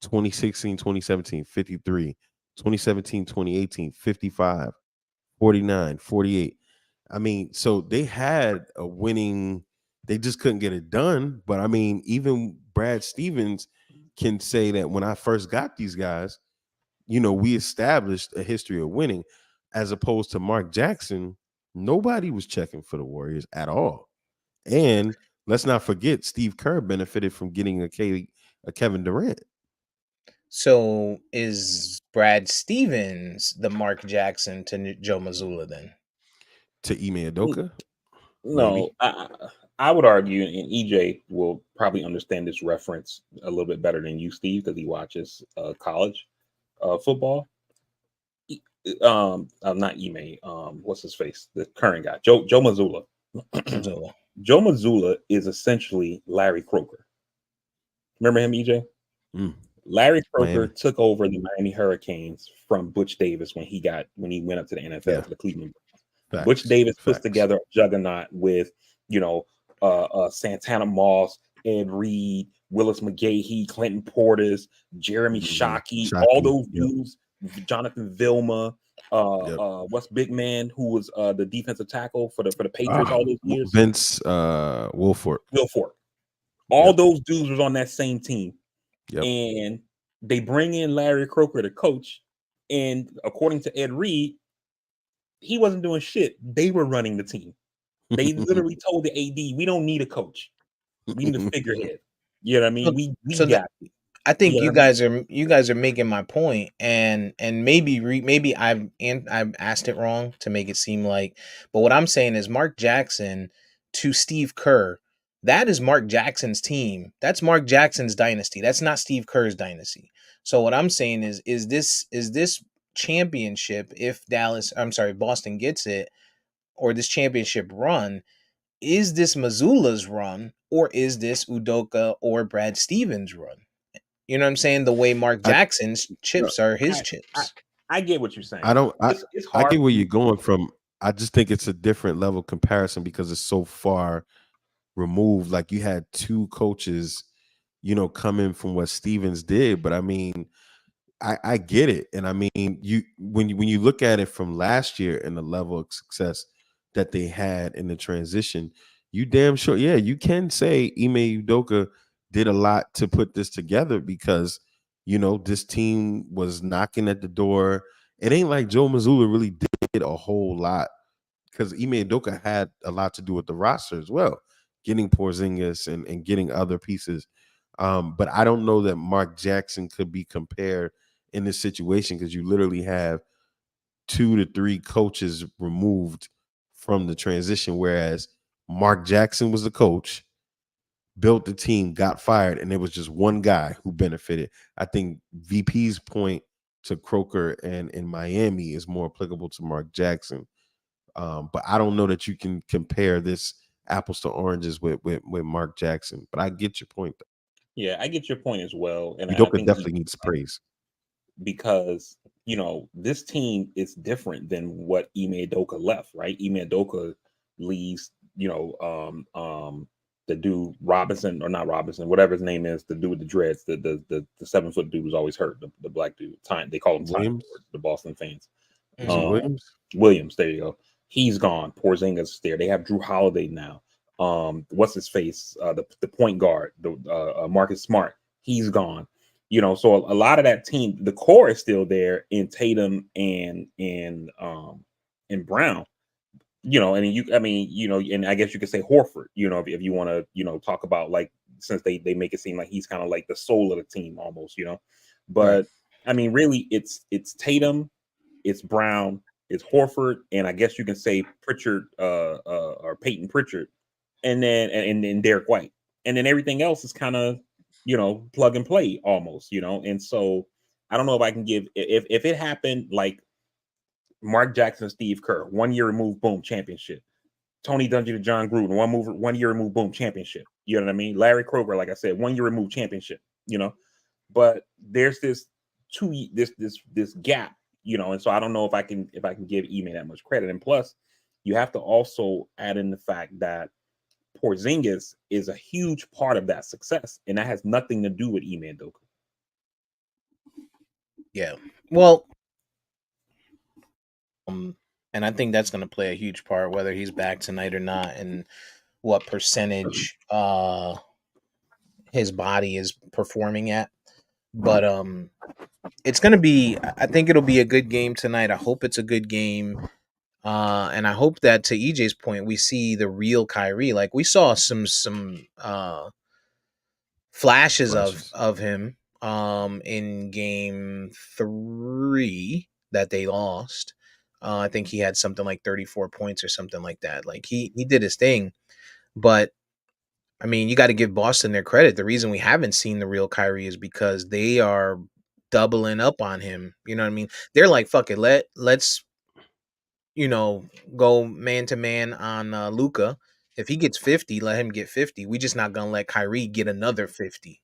2016, 2017, 53, 2017, 2018, 55, 49, 48. I mean, so they had a winning, they just couldn't get it done. But I mean, even Brad Stevens can say that when I first got these guys, we established a history of winning, as opposed to Mark Jackson. Nobody was checking for the Warriors at all. And let's not forget, Steve Kerr benefited from getting a Kevin Durant. So is Brad Stevens the Mark Jackson to Joe Mazzulla then? To Ime Udoka, No, maybe. I would argue, and EJ will probably understand this reference a little bit better than you, Steve, because he watches college football. Not Ime. What's his face? The current guy, Joe Mazzulla. Missoula. Joe Mazzulla is essentially Larry Croker. Remember him, EJ? Mm, Larry Croker Miami. took over the Miami Hurricanes from Butch Davis when he went up to the NFL Yeah. to the Cleveland Browns. Butch Facts. Davis puts Facts. together a juggernaut with you know Santana Moss, Ed Reed, Willis McGahee, Clinton Portis, Jeremy Shockey, all Shockey. those Yep. dudes, Jonathan Vilma, Yep. what's big man who was the defensive tackle for the Patriots Ah, all those years, Vince Wilfork. Will Fork. All Yep. those dudes was on that same team, Yep. and they bring in Larry Croker to coach. And according to Ed Reed, he wasn't doing shit. They were running the team. They literally told the AD, "We don't need a coach. We need a figurehead." You know what I mean? So, We so that got it. I You think know what I mean? you guys are making my point, and maybe I've asked it wrong to make it seem like, but what I'm saying is Mark Jackson to Steve Kerr, that is Mark Jackson's team. That's Mark Jackson's dynasty. That's not Steve Kerr's dynasty. So what I'm saying is this championship, if Boston gets it, or this championship run, is this Missoula's run, or is this Udoka or Brad Stevens' run? You know what I'm saying? The way Mark I Jackson's no, chips are his I, I chips. I get what you're I saying. don't It's I hard get for where me. you're going from. I just think it's a different level comparison because it's so far removed. Like you had two coaches, come in from what Stevens did. But I mean, I get it. And I mean, when you look at it from last year and the level of success that they had in the transition, you damn sure, yeah, you can say Ime Udoka did a lot to put this together because this team was knocking at the door. It ain't like Joe Mazzulla really did a whole lot because Ime Udoka had a lot to do with the roster as well, getting Porzingis and getting other pieces. But I don't know that Mark Jackson could be compared in this situation because you literally have 2 to 3 coaches removed from the transition, whereas Mark Jackson was the coach, built the team, got fired, and it was just one guy who benefited. I think VP's point to Croker and in Miami is more applicable to Mark Jackson. But I don't know that you can compare this apples to oranges with Mark Jackson. But I get your point. Yeah, I get your point as well, and I Udoka think definitely needs praise. because this team is different than what Ime Udoka left, right? Ime Udoka leaves, the dude Robinson or not Robinson, whatever his name is, the dude with the dreads, the 7 foot dude was always hurt, the black dude. Time they call him Time Williams? Lord, the Boston fans. Was it Mhm. Williams? Williams, there you go. He's gone. Porzingis is there. They have Drew Holiday now. What's his face? The point guard, the Marcus Smart. He's gone. So a lot of that team, the core is still there in Tatum and Brown. And and I guess you could say Horford. If you want to, talk about like since they make it seem like he's kind of like the soul of the team almost. Right. But I mean, really, it's Tatum, it's Brown, it's Horford, and I guess you can say Pritchard, or Peyton Pritchard, and then Derek White, and then everything else is kind of plug and play almost, and so I don't know if I can give if it happened like Mark Jackson, Steve Kerr, 1 year removed, boom, championship. Tony Dungy to John Gruden, 1 year removed, boom, championship. You know what I mean? Larry Kroger, like I said, 1 year removed, championship. But there's this gap, and so I don't know if I can give Ime that much credit. And plus, you have to also add in the fact that Porzingis is a huge part of that success, and that has nothing to do with Ime Udoka. Yeah. Well, and I think that's going to play a huge part whether he's back tonight or not, and what percentage his body is performing at. But it's going to be. I think it'll be a good game tonight. I hope it's a good game. And I hope that, to EJ's point, we see the real Kyrie. Like we saw some flashes of Flashes. of him in game 3 that they lost. I think he had something like 34 points or something like that. Like he did his thing, but I mean, you got to give Boston their credit. The reason we haven't seen the real Kyrie is because they are doubling up on him. You know what I mean? They're like, fuck it, let's go man to man on Luca. If he gets 50, let him get 50. We just not gonna let Kyrie get another 50,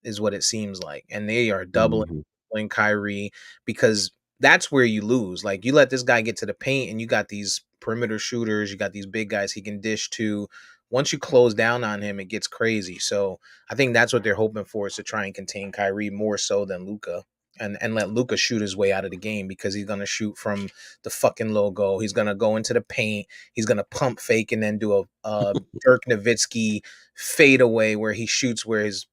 is what it seems like. And they are Mhm. doubling Kyrie because that's where you lose. Like, you let this guy get to the paint and you got these perimeter shooters, you got these big guys he can dish to. Once you close down on him, it gets crazy. So I think that's what they're hoping for, is to try and contain Kyrie more so than Luca. And let Luca shoot his way out of the game, because he's gonna shoot from the fucking logo. He's gonna go into the paint. He's gonna pump fake and then do a Dirk Nowitzki fadeaway where he shoots where his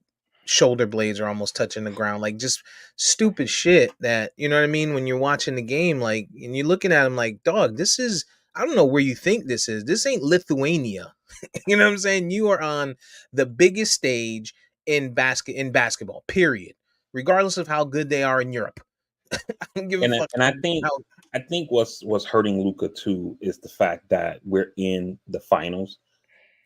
shoulder blades are almost touching the ground. Like, just stupid shit that, you know what I mean, when you're watching the game, like, and you're looking at him like, dog, this is, I don't know where you think this is. This ain't Lithuania. You know what I'm saying? You are on the biggest stage in basketball, period. Regardless of how good they are in Europe. I don't give a And fuck I how. think what's hurting Luca too is the fact that we're in the finals.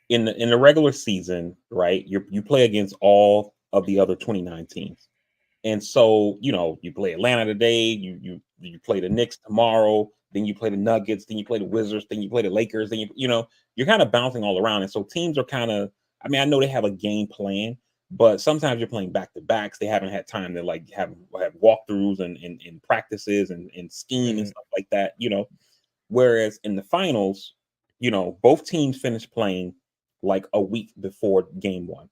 In the regular season, right? You play against all of the other 29 teams. And so, you play Atlanta today, you play the Knicks tomorrow, then you play the Nuggets, then you play the Wizards, then you play the Lakers, then you're kind of bouncing all around. And so teams are kind of, I mean, I know they have a game plan, but sometimes you're playing back to backs. They haven't had time to like have walkthroughs and practices and scheme and Mhm. stuff like that. Whereas in the finals, both teams finish playing like a week before game one,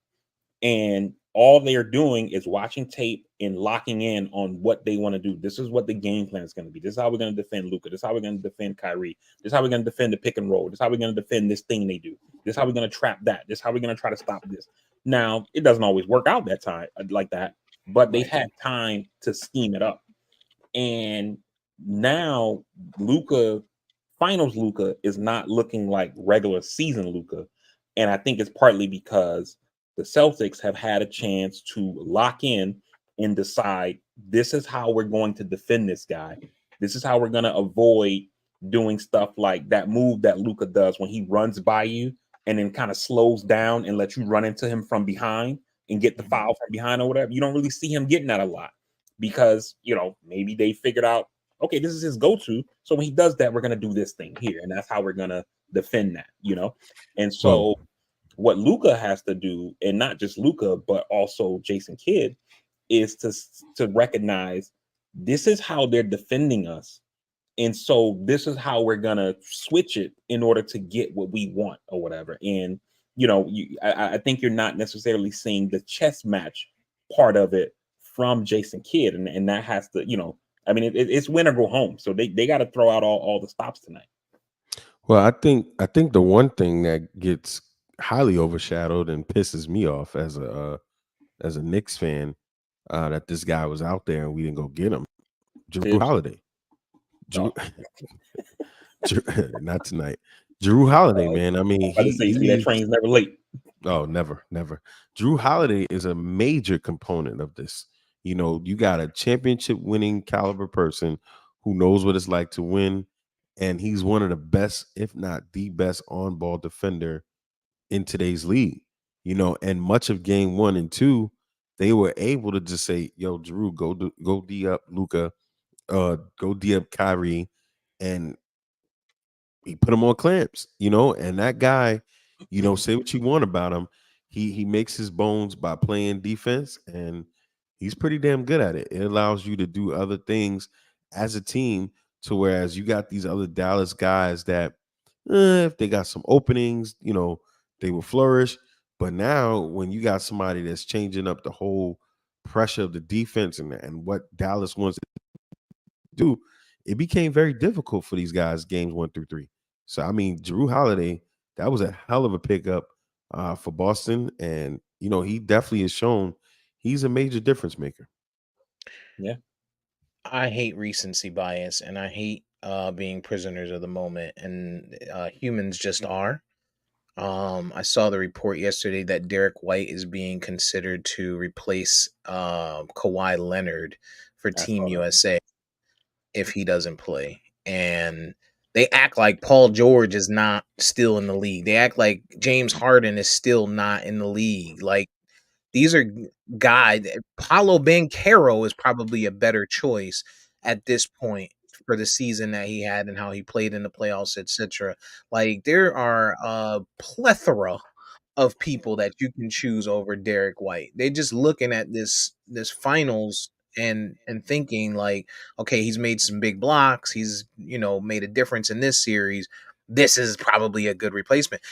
and all they're doing is watching tape and locking in on what they want to do. This is what the game plan is going to be. This is how we're going to defend Luca. This is how we're going to defend Kyrie. This is how we're going to defend the pick and roll. This is how we're going to defend this thing they do. This is how we're going to trap that. This is how we're going to try to stop this. Now, it doesn't always work out that time like that, but they've Right. had time to scheme it up. And now Luca, finals Luca, is not looking like regular season Luca. And I think it's partly because the Celtics have had a chance to lock in and decide, this is how we're going to defend this guy. This is how we're going to avoid doing stuff like that move that Luca does when he runs by you and then kind of slows down and let you run into him from behind and get the Mhm. foul from behind or whatever. You don't really see him getting that a lot because, maybe they figured out, okay, this is his go-to. So when he does that, we're going to do this thing here. And that's how we're going to defend that. And Well, so what Luca has to do, and not just Luca, but also Jason Kidd, is to recognize, this is how they're defending us. And so this is how we're going to switch it in order to get what we want or whatever. And, I think you're not necessarily seeing the chess match part of it from Jason Kidd. And that has to, I mean, it's win or go home. So they got to throw out all the stops tonight. well, I think the one thing that gets highly overshadowed and pisses me off as a Knicks fan, that this guy was out there and we didn't go get him. Drew Tibbs. Holiday. Drew, Oh, Drew not tonight. Drew Holiday, I'm man. I mean, about to say, see, that train's never late. oh, never, never. Drew Holiday is a major component of this. You got a championship winning caliber person who knows what it's like to win, and he's one of the best, if not the best, on ball defender in today's league. And much of game one and two, they were able to just say, "Yo, Drew, go D up Luca, go D up Kyrie," and he put him on clamps, and that guy, say what you want about him. He makes his bones by playing defense, and he's pretty damn good at it. It allows you to do other things as a team, to whereas you got these other Dallas guys that, if they got some openings, they will flourish. But now when you got somebody that's changing up the whole pressure of the defense and what Dallas wants do, it became very difficult for these guys games 1 through 3. So I mean, Drew Holiday, that was a hell of a pickup for Boston, and he definitely has shown he's a major difference maker. Yeah. I hate recency bias, and I hate being prisoners of the moment, and humans just are. I saw the report yesterday that Derek White is being considered to replace Kawhi Leonard for I Team saw that. USA if he doesn't play. And They act like Paul George is not still in the league. They act like James Harden is still not in the league. Like these are guys. Paulo Banchero is probably a better choice at this point for the season that he had and how he played in the playoffs, etc. Like there are a plethora of people that you can choose over Derek White. They're just looking at this finals and thinking like, okay, he's made some big blocks. He's made a difference in this series. This is probably a good replacement.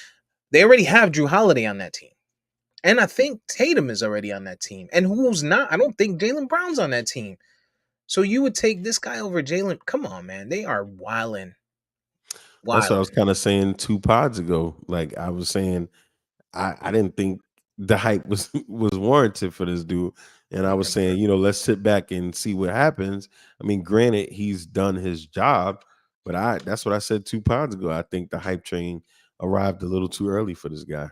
They already have Drew Holiday on that team. And I think Tatum is already on that team. And who's not? I don't think Jaylen Brown's on that team. So you would take this guy over Jaylen? Come on, man. They are wilding. That's what I was Wilding. kind of saying 2 pods ago. Like I was saying, I didn't think the hype was was warranted for this dude. And I was saying, let's sit back and see what happens. I mean, granted, he's done his job, but that's what I said 2 pods ago. I think the hype train arrived a little too early for this guy.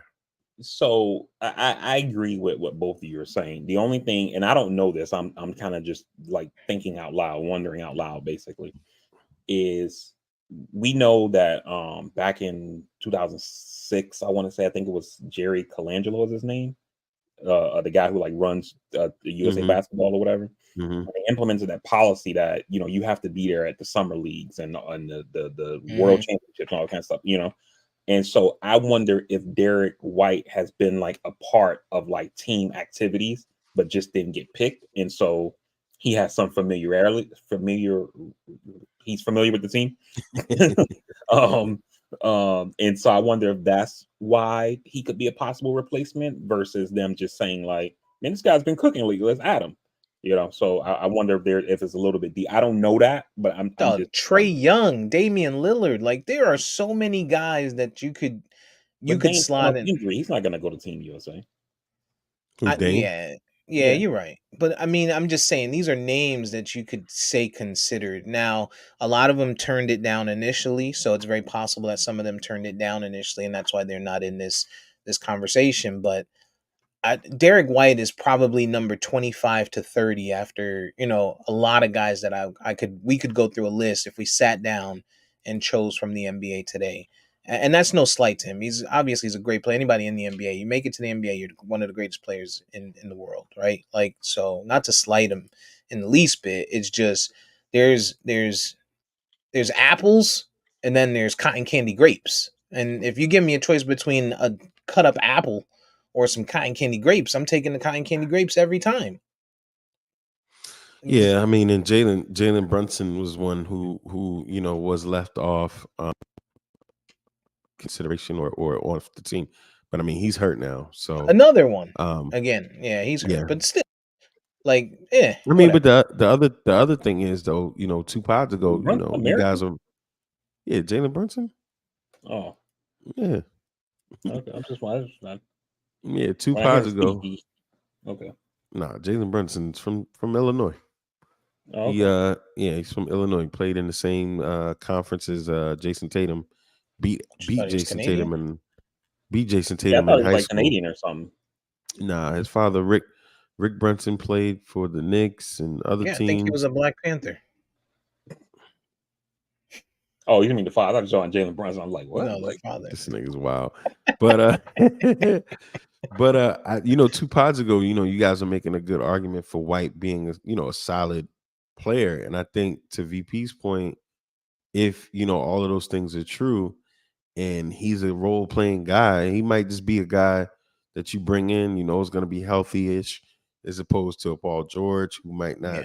So I agree with what both of you are saying. The only thing, and I don't know this, I'm kind of just like thinking out loud, wondering out loud, basically, is we know that back in 2006, I want to say, I think it was Jerry Colangelo is his name, the guy who like runs the USA basketball or whatever. Mm-hmm. They implemented that policy that you have to be there at the summer leagues and the world championships and all that kind of stuff. And so I wonder if Derek White has been like a part of like team activities, but just didn't get picked. And so he has some he's familiar with the team. And so I wonder if that's why he could be a possible replacement versus them just saying like, man, this guy's been cooking lately, let's add him. So I wonder if it's a little bit deep. I don't know that, but I'm just Trey Young, Damian Lillard. Like there are so many guys that you could slot in. Injury. He's not going to go to Team USA. Yeah, you're right. But I mean, I'm just saying these are names that you could say considered. Now, a lot of them turned it down initially, so it's very possible that some of them turned it down initially, and that's why they're not in this conversation. But Derek White is probably number 25 to 30 after a lot of guys that we could go through a list if we sat down and chose from the NBA today. And that's no slight to him. He's a great player. Anybody in the NBA, you make it to the NBA, you're one of the greatest players in the world, right? Like, so not to slight him in the least bit. It's just there's apples and then there's cotton candy grapes. And if you give me a choice between a cut up apple or some cotton candy grapes, I'm taking the cotton candy grapes every time. Yeah, I mean, and Jalen Brunson was one who was left off consideration or off the team, but I mean he's hurt now. So another one, again, yeah, he's hurt, but still, like, I mean, whatever. but the other thing is though, 2 pods ago, you guys are, Jalen Brunson. Oh, yeah. Okay, I'm just wondering. Yeah, 2 pods ago. Okay. Nah, Jalen Brunson's from Illinois. Oh, okay. He's from Illinois. Played in the same conference as Jason Tatum. Beat Jason Tatum in high like school. Canadian or something. Nah, his father Rick Brunson played for the Knicks and other teams. I think he was a Black Panther. Oh, you mean the father? I was on Jalen Brunson. I'm like, what? No, like, the father. This nigga's wild. But 2 pods ago, you guys are making a good argument for White being a solid player. And I think to VP's point, if all of those things are true and he's a role playing guy, he might just be a guy that you bring in, is going to be healthy-ish, as opposed to a Paul George who might not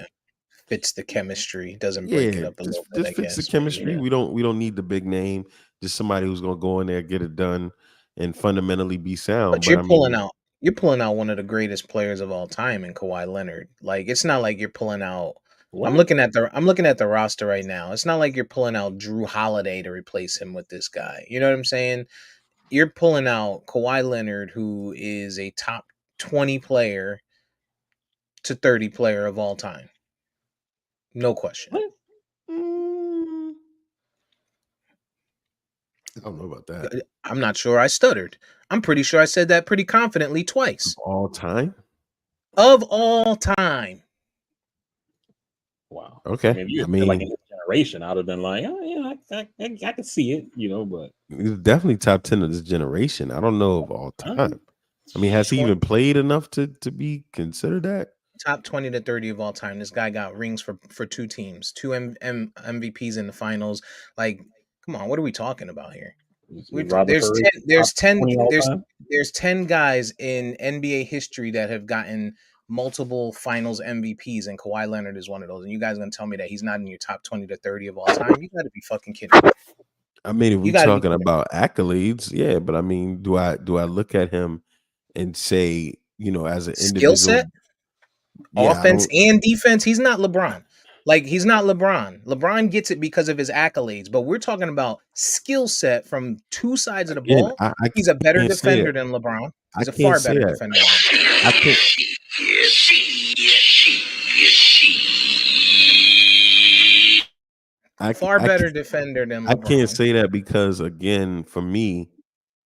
fits the chemistry, doesn't break it up a little bit. Just fits the chemistry. We don't need the big name, just somebody who's going to go in there, get it done, and fundamentally be sound. But you're pulling out one of the greatest players of all time in Kawhi Leonard. Like, it's not like you're pulling out. What? I'm looking at the roster right now. It's not like you're pulling out Drew Holiday to replace him with this guy. You know what I'm saying? You're pulling out Kawhi Leonard, who is a top 20 player to 30 player of all time. No question. I don't know about that. I'm not sure. I stuttered. I'm pretty sure I said that pretty confidently twice. All time? Of all time. Wow. Okay. I mean, like in his generation, I'd have been like, oh yeah, I can see it, but He's definitely top 10 of this generation. I don't know of all time. I mean, has he even played enough to be considered that? Top 20 to 30 of all time. This guy got rings for two teams, two MVPs in the finals. Like, come on, what are we talking about here? Robert Curry, top 20 all time? There's 10 guys in NBA history that have gotten multiple finals MVPs, and Kawhi Leonard is one of those. And you guys are gonna tell me that he's not in your top 20 to 30 of all time? You gotta be fucking kidding me. I mean, if we're talking about accolades, yeah, but I mean, do I look at him and say, as an skill individual, set, offense and defense? He's not LeBron. Like, he's not LeBron. LeBron gets it because of his accolades, but we're talking about skill set from two sides of the ball. He's a better defender than LeBron. He's a far better defender. I can't. Better defender than LeBron. I can't say that because, again, for me,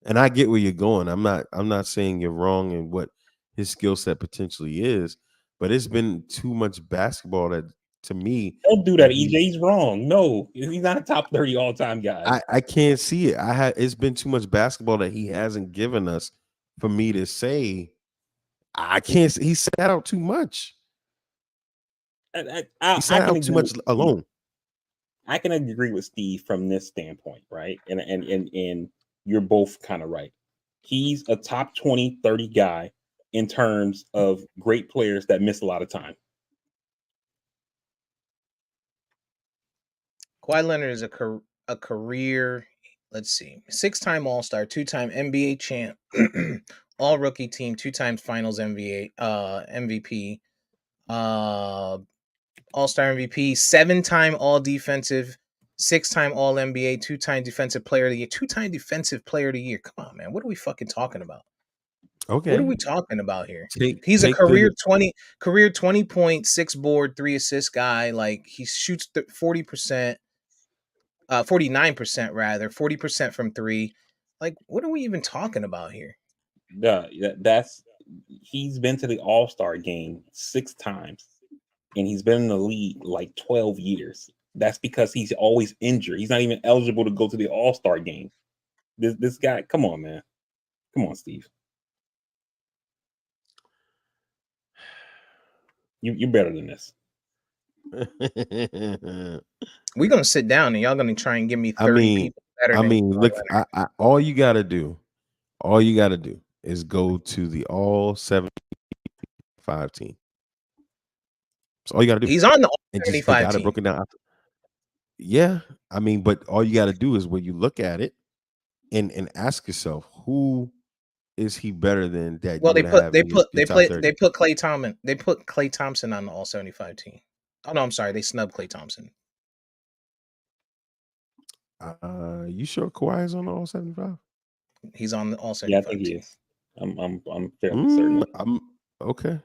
and I get where you're going. I'm not saying you're wrong in what his skill set potentially is, but it's been too much basketball that, to me, don't do that. EJ, he's wrong. No, he's not a top 30 all time guy. I can't see it. It's been too much basketball that he hasn't given us for me to say. I can't. He sat out too much. He sat out too much alone. I can agree with Steve from this standpoint, right? And you're both kind of right. He's a top 20, 30 guy in terms of great players that miss a lot of time. Kawhi Leonard is a career, let's see, 6-time All-Star, 2-time NBA champ, all-rookie team, 2 times Finals MVP, All-Star MVP, 7-time All-Defensive, 6-time All-NBA, 2-time Defensive Player of the Year, 2-time Defensive Player of the Year. Come on, man. What are we fucking talking about? Okay. What are we talking about here? He's a career 20 point, 6 board, 3 assist guy. Like, he shoots 40%, 49% rather, 40% from 3. Like, what are we even talking about here? He's been to the All-Star game 6 times. And he's been in the league like 12 years. That's because he's always injured. He's not even eligible to go to the All-Star game. This guy, come on, man. Come on, Steve. You're better than this. We're gonna sit down and y'all gonna try and give me 30 people better. Look, all you gotta do is go to the all 75 team. That's all you gotta do. He's on the all 75 team. Broken down. Yeah, I mean, but all you gotta do is when you look at it and ask yourself, who is he better than that? Well, they put Klay Thompson. They put Klay Thompson on the all 75 team. Oh no, I'm sorry, they snubbed Klay Thompson. You sure Kawhi is on the all 75? He's on the all 75. Yeah, I think he is. I'm fairly certain. Okay.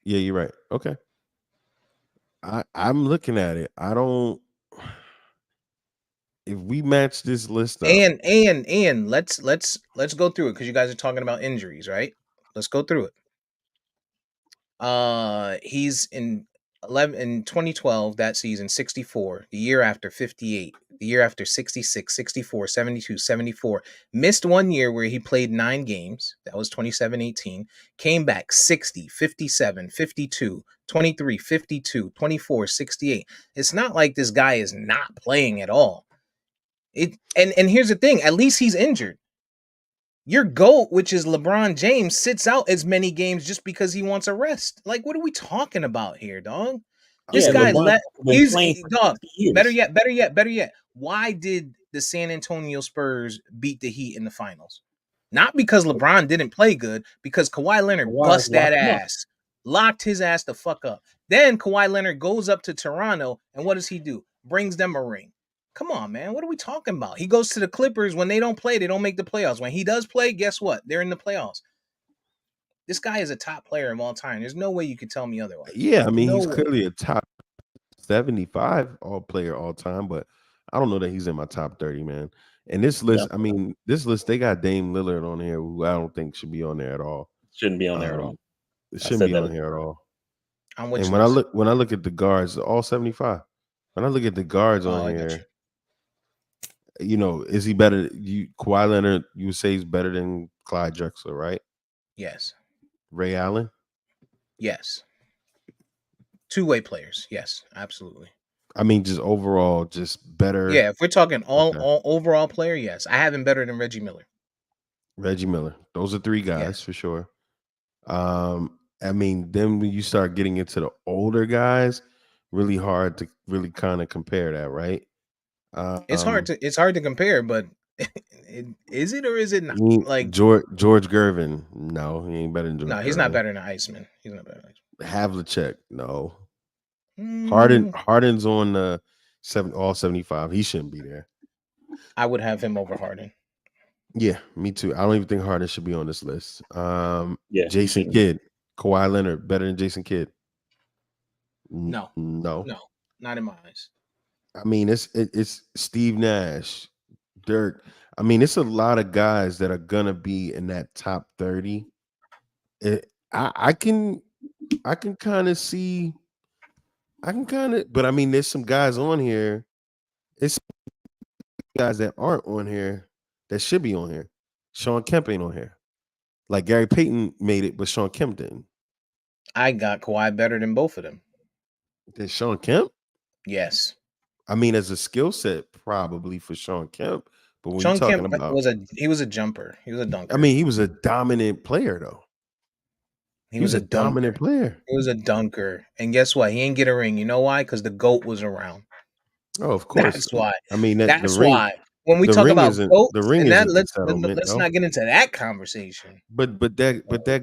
Yeah, you're right. Okay. I'm looking at it. I don't. If we match this list up, and let's go through it because you guys are talking about injuries, right? Let's go through it. He's in 2012, that season, 64. The year after, 58. The year after, 66, 64, 72, 74. Missed 1 year where he played 9 games. That was 27-18. Came back 60, 57, 52, 23, 52, 24, 68. It's not like this guy is not playing at all. And here's the thing, at least he's injured. Your GOAT, which is LeBron James, sits out as many games just because he wants a rest. Like, what are we talking about here, dog? This guy better yet. Why did the San Antonio Spurs beat the Heat in the finals? Not because LeBron didn't play good, because Kawhi Leonard bust that ass. Locked his ass the fuck up. Then Kawhi Leonard goes up to Toronto, and what does he do? Brings them a ring. Come on, man. What are we talking about? He goes to the Clippers. When they don't play, they don't make the playoffs. When he does play, guess what? They're in the playoffs. This guy is a top player of all time. There's no way you could tell me otherwise. Yeah, I mean, he's clearly a top 75 all player all time, but I don't know that he's in my top 30, man. And this list, I mean, they got Dame Lillard on here, who I don't think should be on there at all. Shouldn't be on there at all. It shouldn't be on here at all. On which and when I look at the guards, all 75. when I look at the guards on Oh, I got here, is he better? Kawhi Leonard, you would say he's better than Clyde Drexler, right? Yes. Ray Allen. Yes. Two-way players. Yes, absolutely. I mean, just overall, just better. Yeah, if we're talking all Okay. overall player, yes. I have him better than Reggie Miller. Reggie Miller. Those are three guys Yes. for sure. I mean, then when you start getting into the older guys, really hard to really kind of compare that, right? It's hard to compare, but is it or is it not? Like, George Gervin, no, he ain't better than George no, he's not Gervin. better than Iceman. He's not better than Iceman. Havlicek, no. Mm, Harden's on the all 75. He shouldn't be there. I would have him over Harden. Yeah, me too. I don't even think Harden should be on this list. Yeah, Jason Kidd, Kawhi Leonard, better than Jason Kidd. No, no, not in my eyes. I mean, it's Steve Nash, Dirk. I mean, it's a lot of guys that are gonna be in that top 30. I can kind of see. But I mean, there's some guys on here. It's guys that aren't on here that should be on here. Sean Kemp ain't on here. Like Gary Payton made it, but Sean Kemp didn't. I got Kawhi better than both of them. Did Sean Kemp? Yes. I mean, as a skill set, probably for Sean Kemp. But when Sean you're talking Kemp about, he was a jumper. He was a dunker. I mean, he was a dominant player, though. He was a dominant player. He was a dunker. And guess what? He ain't get a ring. You know why? Because the GOAT was around. Oh, of course. That's why. I mean, that's why. When we talk about GOATs, the ring and that, isn't let's the settlement, let's not get into that conversation. But that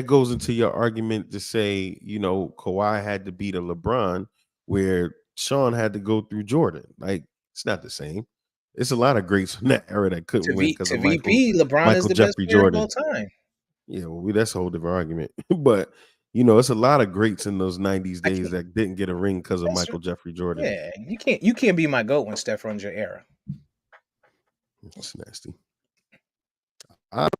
goes into your argument to say, Kawhi had to beat a LeBron where Sean had to go through Jordan. Like, it's not the same. It's a lot of greats in that era that couldn't win because of VP, LeBron is the Jeffrey best player Jordan of all time. Yeah, well, that's a whole different argument. But it's a lot of greats in those 90s days that didn't get a ring because of Michael Jeffrey Jordan. Yeah, you can't be my GOAT when Steph runs your era. It's nasty. I'm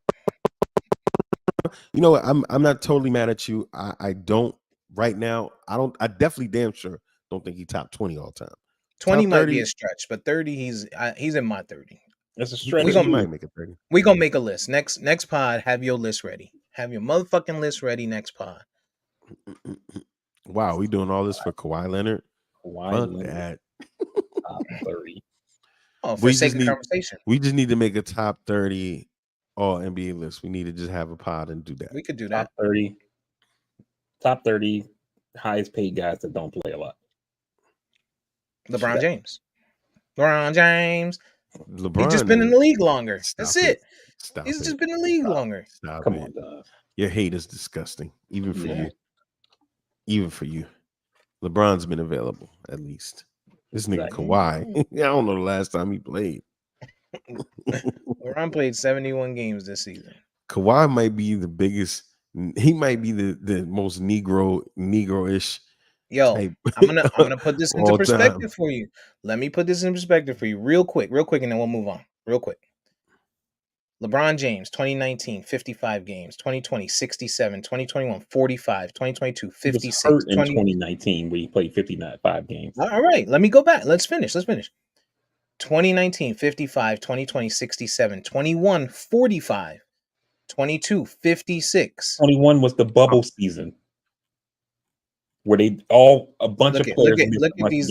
not totally mad at you. I don't right now. I definitely damn sure don't think he top 20 all time. 20 might be a stretch, but 30 he's in my 30. That's a stretch. We might make it 30. We're gonna make a list. Next pod, have your list ready. Have your motherfucking list ready next pod. Wow, we doing all this for Kawhi Leonard? Fuck that. Top 30. Oh, for sake of conversation. We just need to make a top 30 all NBA list. We need to just have a pod and do that. We could do that. Top 30 highest paid guys that don't play a lot. LeBron James. LeBron. He's just been in the league longer. That's it. Stop He's it. just been in the league longer. Stop Come it. on, dog. Your hate is disgusting. Even for you. Even for you. LeBron's been available, at least. This nigga Kawhi. I don't know the last time he played. LeBron played 71 games this season. Kawhi might be the biggest. He might be the most Negro-ish. Yo, type I'm gonna put this into perspective time. for you. Let me put this in perspective for you real quick, and then we'll move on. Real quick. LeBron James, 2019, 55 games. 2020, 67. 2021, 45. 2022, 56. He was hurt in 2019 where he played 55 games. All right, let me go back. Let's finish. 2019, 55. 2020, 67. 21, 45. 22, 56. 21 was the bubble season where a bunch of players look at these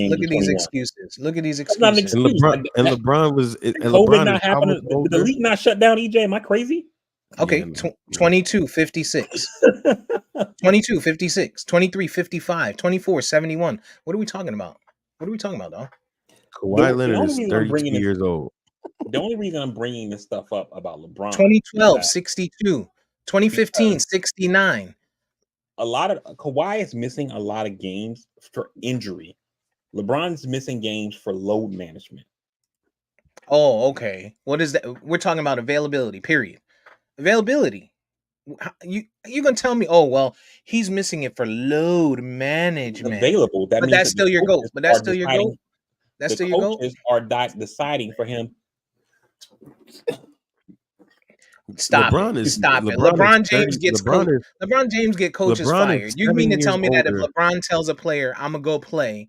excuses. Look at these excuses. Not an excuse. LeBron was COVID not happening. Did the league not shut down? EJ, am I crazy? Okay, 22, 56. 22, 56. 23, 55. 24, 71. What are we talking about? Dog? Kawhi Leonard is 32 years old. The only reason I'm bringing this stuff up about LeBron. 2012, 62. 2015, 69. A lot of Kawhi is missing a lot of games for injury. LeBron's missing games for load management. Oh, okay. What is that? We're talking about availability, period. Availability. You're gonna tell me, oh well, he's missing it for load management. It's available. But that's still your goal. That's still your goal. That's still your goal. Coaches are deciding for him. Stop it. Stop it. LeBron James gets LeBron James get coaches fired. You mean to tell me that if LeBron tells a player, I'm gonna go play,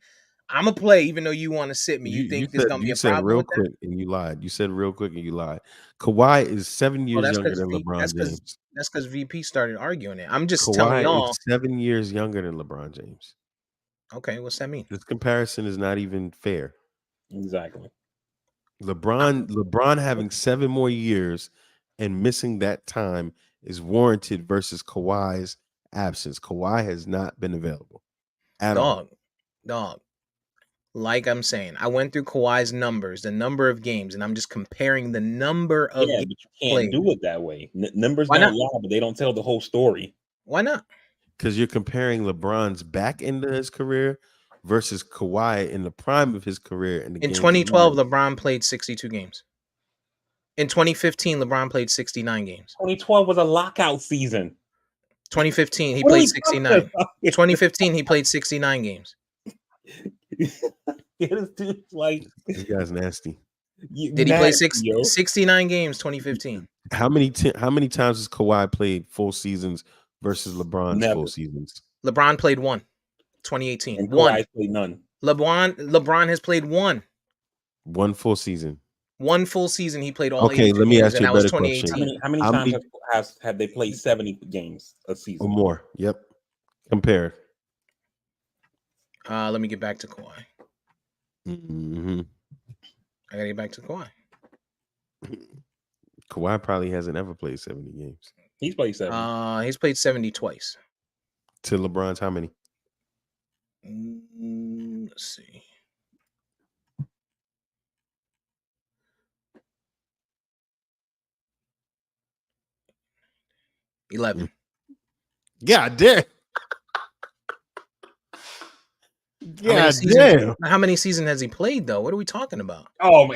I'm gonna play even though you want to sit me, you think there's gonna be a problem with that? You said real quick and you lied. You said real quick and you lied. Kawhi is 7 years that's younger because than LeBron James. That's because VP started arguing it. I'm just telling Kawhi y'all. is 7 years younger than LeBron James. Okay, what's that mean? This comparison is not even fair. Exactly. LeBron having 7 more years and missing that time is warranted versus Kawhi's absence. Kawhi has not been available at all. Dog. Like I'm saying, I went through Kawhi's numbers, the number of games, and I'm just comparing the number of games but you can't do it that way. Numbers Why don't not? lie, but they don't tell the whole story. Why not? Because you're comparing LeBron's back end of his career versus Kawhi in the prime of his career. In 2012, LeBron played 62 games. In 2015, LeBron played 69 games. 2012 was a lockout season. 2015, he played 69. 2015, he played 69 games. This dude's like, this guy's nasty. Did he play 69 games 2015? How many times has Kawhi played full seasons versus LeBron's full seasons? LeBron played 1. 2018. And Kawhi played none. LeBron has played 1. 1 full season. 1 full season he played all. Okay, let me ask you a better question. How many times have they played 70 games a season or more? Yep. Compare. Let me get back to Kawhi. Mm-hmm. I gotta get back to Kawhi. Kawhi probably hasn't ever played 70 games. He's played 70. He's played 70 twice. To LeBron's how many? Let's see. $11. God damn. How many seasons has he played though? What are we talking about? Oh my!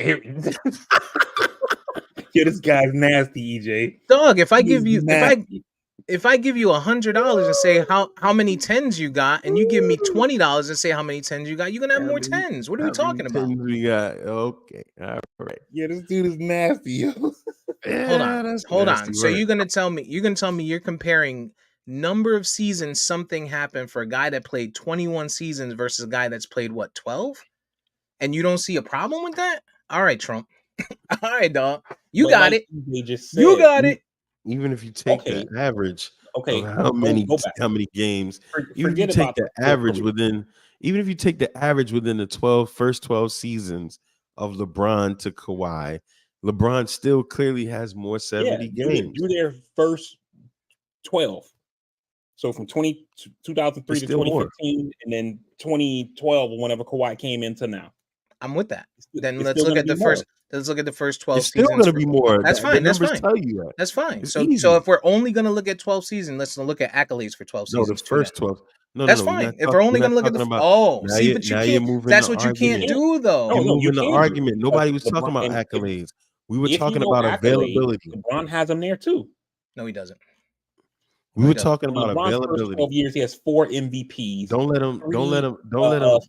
Yeah, this guy's nasty, EJ. Dog, if I give you $100 and say how many tens you got, and you give me $20 and say how many tens you got, you're gonna have more tens. What are we talking about? We got okay, all right. Yeah, this dude is nasty. Hold on. So you're gonna tell me you're comparing number of seasons something happened for a guy that played 21 seasons versus a guy that's played 12, and you don't see a problem with that? All right, Trump. All right, dog. You got it. You got it. Even if you take the average, of how many games, even if you take the average within the first 12 seasons of LeBron to Kawhi, LeBron still clearly has more 70 games. Do their first 12. So from 2003 to 2015, and then 2012, whenever Kawhi came into now. I'm with that. Then let's look at the first 12 it's still going to be more. That's fine. That's fine. Tell you that. That's fine. So if we're only going to look at 12 seasons, let's look at accolades for 12 seasons. No, the first 12. No, that's fine. If we're only going to look at that's what you can't do though. You're moving the argument. Nobody was talking about accolades. We were talking about availability. LeBron has them there too. No, he doesn't. We were talking about availability. First 12 years, he has 4 MVPs. Don't let him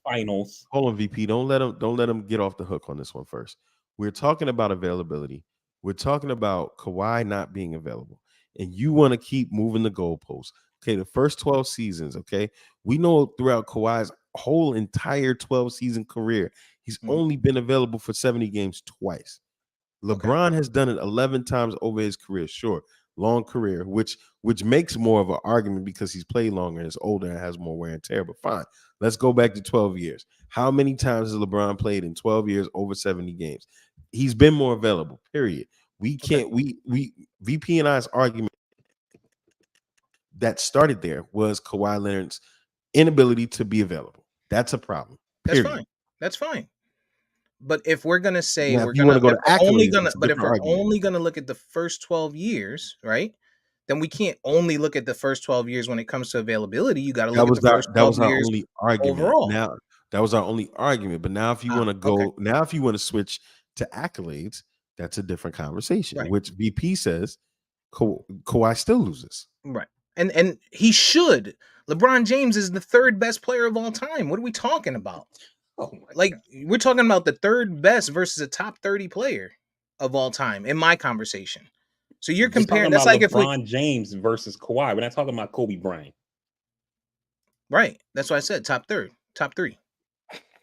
finals. Hold on, VP. Don't let him get off the hook on this one first. We're talking about availability. We're talking about Kawhi not being available. And you want to keep moving the goalposts. Okay, the first 12 seasons, okay? We know throughout Kawhi's whole entire 12-season career, he's only been available for 70 games twice. LeBron has done it 11 times over his career. Sure, long career, which makes more of an argument because he's played longer and is older and has more wear and tear. But fine, let's go back to 12 years. How many times has LeBron played in 12 years over 70 games? He's been more available, period. We can't, VP and I's argument that started there was Kawhi Leonard's inability to be available. That's a problem. Period. That's fine. But if we're gonna say now, if we're only gonna look at the first 12 years, right? Then we can't only look at the first 12 years when it comes to availability. You got to look at the first 12 years only argument. Overall. Now that was our only argument. But now if you want to go, now if you want to switch to accolades, that's a different conversation. Right. Which VP says Kawhi still loses. Right. And he should. LeBron James is the 3rd best player of all time. What are we talking about? We're talking about the 3rd best versus a top 30 player of all time in my conversation. So you're Just talking comparing. That's about like if we LeBron James versus Kawhi. We're not talking about Kobe Bryant. right. That's why I said top third, top three.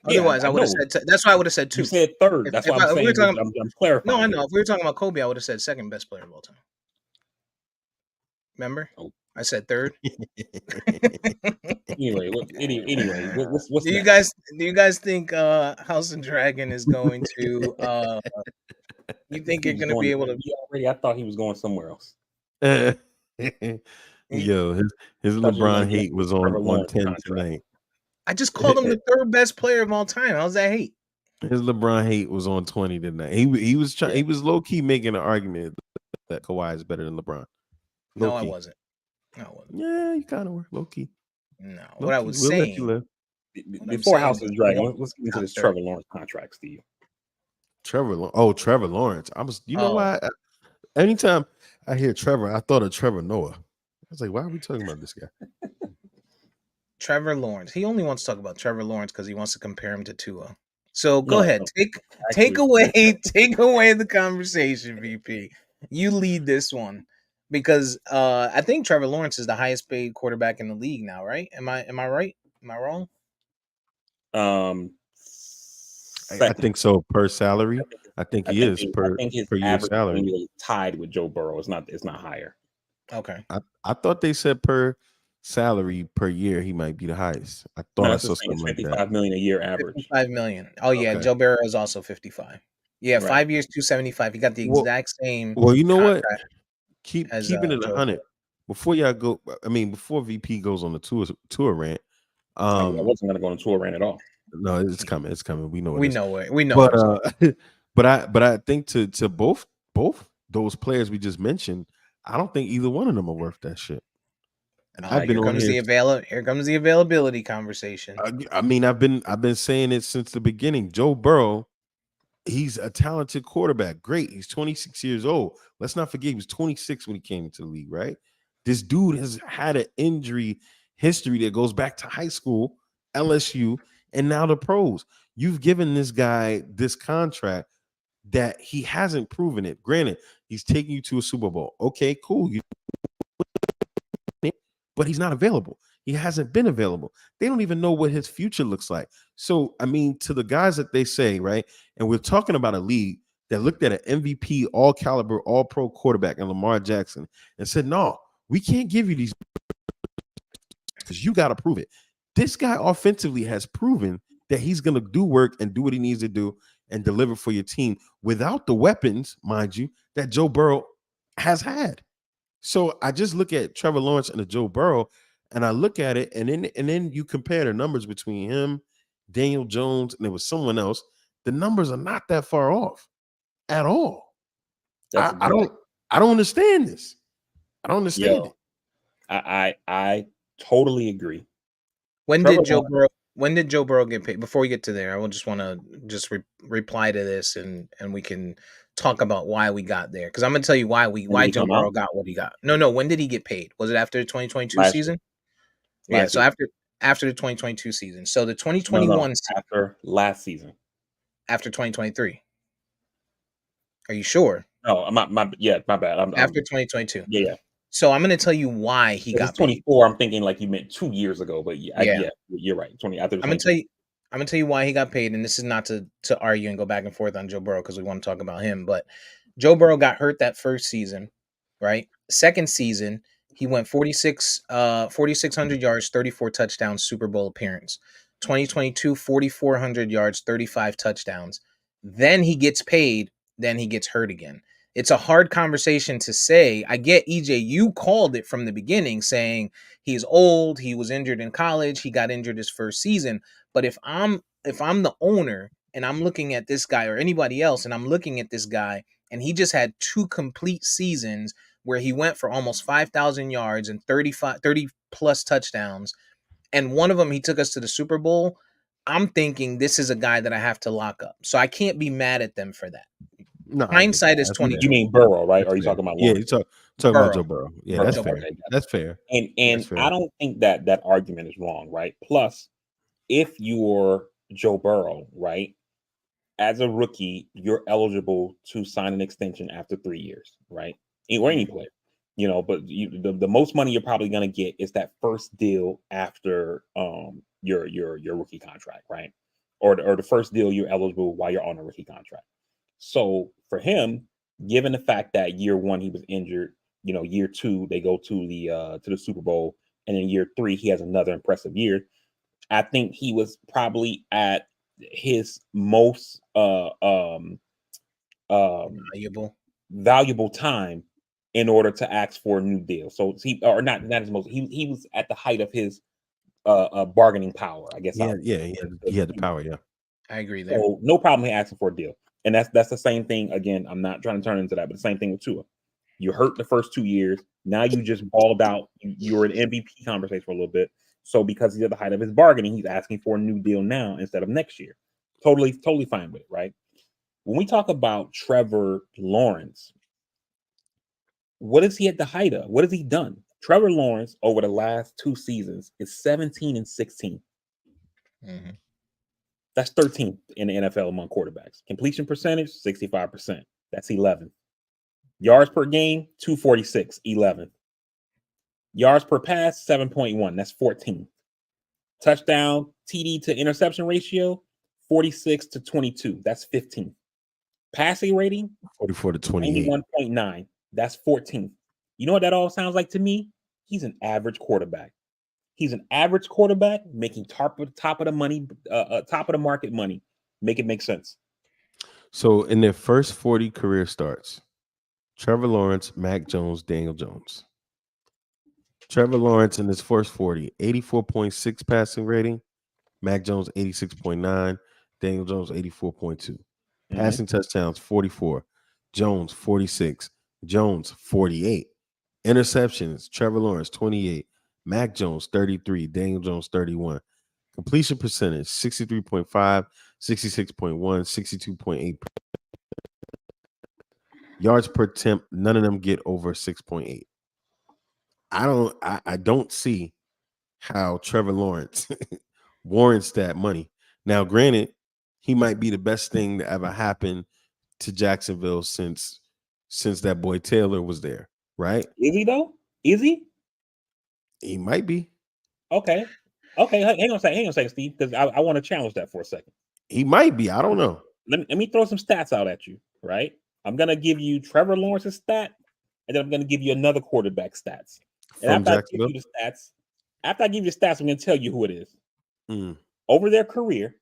Yeah, Otherwise, I I would have know. said. That's why I would have said You two. said third. If That's if, why I'm if we were saying. talking, I'm no, I clarifying know. here. If we were talking about Kobe, I would have said second best player of all time. Remember, Oh. I said third. Anyway, what's Do you next? guys think House and Dragon is going to you think He you're was gonna going be to able to NBA already. I thought he was going somewhere else. Yo, his Thought you were going LeBron to get hate was Trevor on Lawrence 10 contract. tonight. I just called him the third best player of all time. How's that hate? His LeBron hate was on 20 tonight. He was trying. Yeah. He was low key making an argument that Kawhi is better than LeBron. Low No, I key. wasn't. No, I wasn't. Yeah, you kind of were low key. No, Low what I key. was We'll let you saying. live. Before House is of Dragon, Lawrence let's get into top this 30. Trevor Lawrence contract, Steve. Trevor Lawrence. I was. You know Oh. why? Anytime I hear Trevor, I thought of Trevor Noah. I was like, why are we talking about this guy? Trevor Lawrence. He only wants to talk about Trevor Lawrence because he wants to compare him to Tua. So go No, ahead, no, take away the conversation, VP. You lead this one because I think Trevor Lawrence is the highest paid quarterback in the league now, right? Am I right? Am I wrong? I think so per salary. I think he is I per think his year average salary. annual tied with Joe Burrow. It's not higher. Okay. I thought they said per salary per year he might be the highest. I thought No, I that's the saw same. It's something like that. 55 million a year average. 55 million. Oh yeah, Okay. Joe Burrow is also 55. Yeah, Right. 5 years, 275. He got the exact same. Well, you know what? contract as Keeping it Joe 100 Burrow. before y'all go. I mean, before VP goes on the tour rant. I wasn't going to go on a tour rant at all. No, it's coming. It's coming. We know it We is. know it. We know But it. but I think to both those players we just mentioned, I don't think either one of them are worth that shit. And I've been Here on comes here. here comes the availability conversation. I mean, I've been saying it since the beginning. Joe Burrow, he's a talented quarterback. Great. He's 26 years old. Let's not forget he was 26 when he came into the league, right? This dude has had an injury history that goes back to high school, LSU, and now the pros. You've given this guy this contract that he hasn't proven it. Granted, he's taking you to a Super Bowl. Okay, cool. But he's not available. He hasn't been available. They don't even know what his future looks like. So, I mean, to the guys that they say, right? And we're talking about a league that looked at an MVP, all caliber, all pro quarterback and Lamar Jackson and said, no, we can't give you these because you got to prove it. This guy offensively has proven that he's going to do work and do what he needs to do and deliver for your team without the weapons, mind you, that Joe Burrow has had. So I just look at Trevor Lawrence and the Joe Burrow, and I look at it, and then you compare the numbers between him, Daniel Jones, and there was someone else. The numbers are not that far off at all. I don't understand this. I don't understand it. I totally agree. When did Joe Burrow get paid? Before we get to there, I will just want to reply to this and we can talk about why we got there. Because I'm gonna tell you why Joe Burrow got what he got. No, when did he get paid? Was it after the 2022 season? Yeah, so after the 2022 season. So the 2021 after last season. After 2023. Are you sure? No, my bad. After 2022. Yeah. So I'm going to tell you why he got 24. I'm thinking like you meant 2 years ago, but yeah, you're right. 20 after. I'm going to tell you why he got paid, and this is not to argue and go back and forth on Joe Burrow because we want to talk about him. But Joe Burrow got hurt that first season, right? Second season, he went 4,600 yards, 34 touchdowns, Super Bowl appearance. 2022, 4,400 yards, 35 touchdowns. Then he gets paid. Then he gets hurt again. It's a hard conversation to say. I get EJ, you called it from the beginning saying he's old, he was injured in college, he got injured his first season. But if I'm the owner and I'm looking at this guy or anybody else and I'm looking at this guy and he just had 2 complete seasons where he went for almost 5,000 yards and 30 plus touchdowns, and one of them he took us to the Super Bowl, I'm thinking this is a guy that I have to lock up. So I can't be mad at them for that. No, hindsight is 20. You mean Burrow, right? Or are you talking about Lawrence? Yeah, you're talking about Joe Burrow. Yeah, Burrow. that's fair. Okay, that's fair. And that's fair. I don't think that argument is wrong, right? Plus, if you're Joe Burrow, right, as a rookie, you're eligible to sign an extension after 3 years, right? or any player. But the most money you're probably going to get is that first deal after your rookie contract, right? Or the first deal you're eligible while you're on a rookie contract. So for him, given the fact that year one he was injured, year two they go to the Super Bowl, and in year three he has another impressive year. I think he was probably at his most Valuable. valuable time in order to ask for a new deal. So not his most, he was at the height of his bargaining power, I guess. Yeah, he had the power. Yeah. I agree there. So no problem in asking for a deal. And that's the same thing. Again, I'm not trying to turn into that, but the same thing with Tua. You hurt the first 2 years. Now you just balled out. You were in MVP conversation for a little bit. So because he's at the height of his bargaining, he's asking for a new deal now instead of next year. Totally fine with it, right? When we talk about Trevor Lawrence, what is he at the height of? What has he done? Trevor Lawrence over the last 2 seasons is 17 and 16. Mm-hmm. That's 13th in the NFL among quarterbacks. Completion percentage, 65%. That's 11th. Yards per game, 246, 11th. Yards per pass, 7.1. That's 14th. Touchdown, TD to interception ratio, 46 to 22. That's 15th. Passing rating, 44 to 28. 91.9. That's 14th. You know what that all sounds like to me? He's an average quarterback. He's an average quarterback making top of the money, top of the market money. Make it make sense. So in their first 40 career starts, Trevor Lawrence, Mac Jones, Daniel Jones. Trevor Lawrence in his first 40, 84.6 passing rating. Mac Jones, 86.9. Daniel Jones, 84.2. Passing touchdowns, 44. Jones, 46. Jones, 48. Interceptions, Trevor Lawrence, 28. Mac Jones, 33. Daniel Jones, 31. Completion percentage, 63.5, 66.1, 62.8. Yards per attempt, none of them get over 6.8. I don't see how Trevor Lawrence warrants that money. Now, granted, he might be the best thing that ever happened to Jacksonville since that boy Taylor was there, right? Is he though? Is he? He might be. Okay. Hang on a second, Steve, because I want to challenge that for a second. He might be. I don't know. Let me throw some stats out at you, right? I'm gonna give you Trevor Lawrence's stat, and then I'm gonna give you another quarterback stats. And From Jacksonville. After I give you the stats, I'm gonna tell you who it is. Mm. Over their career,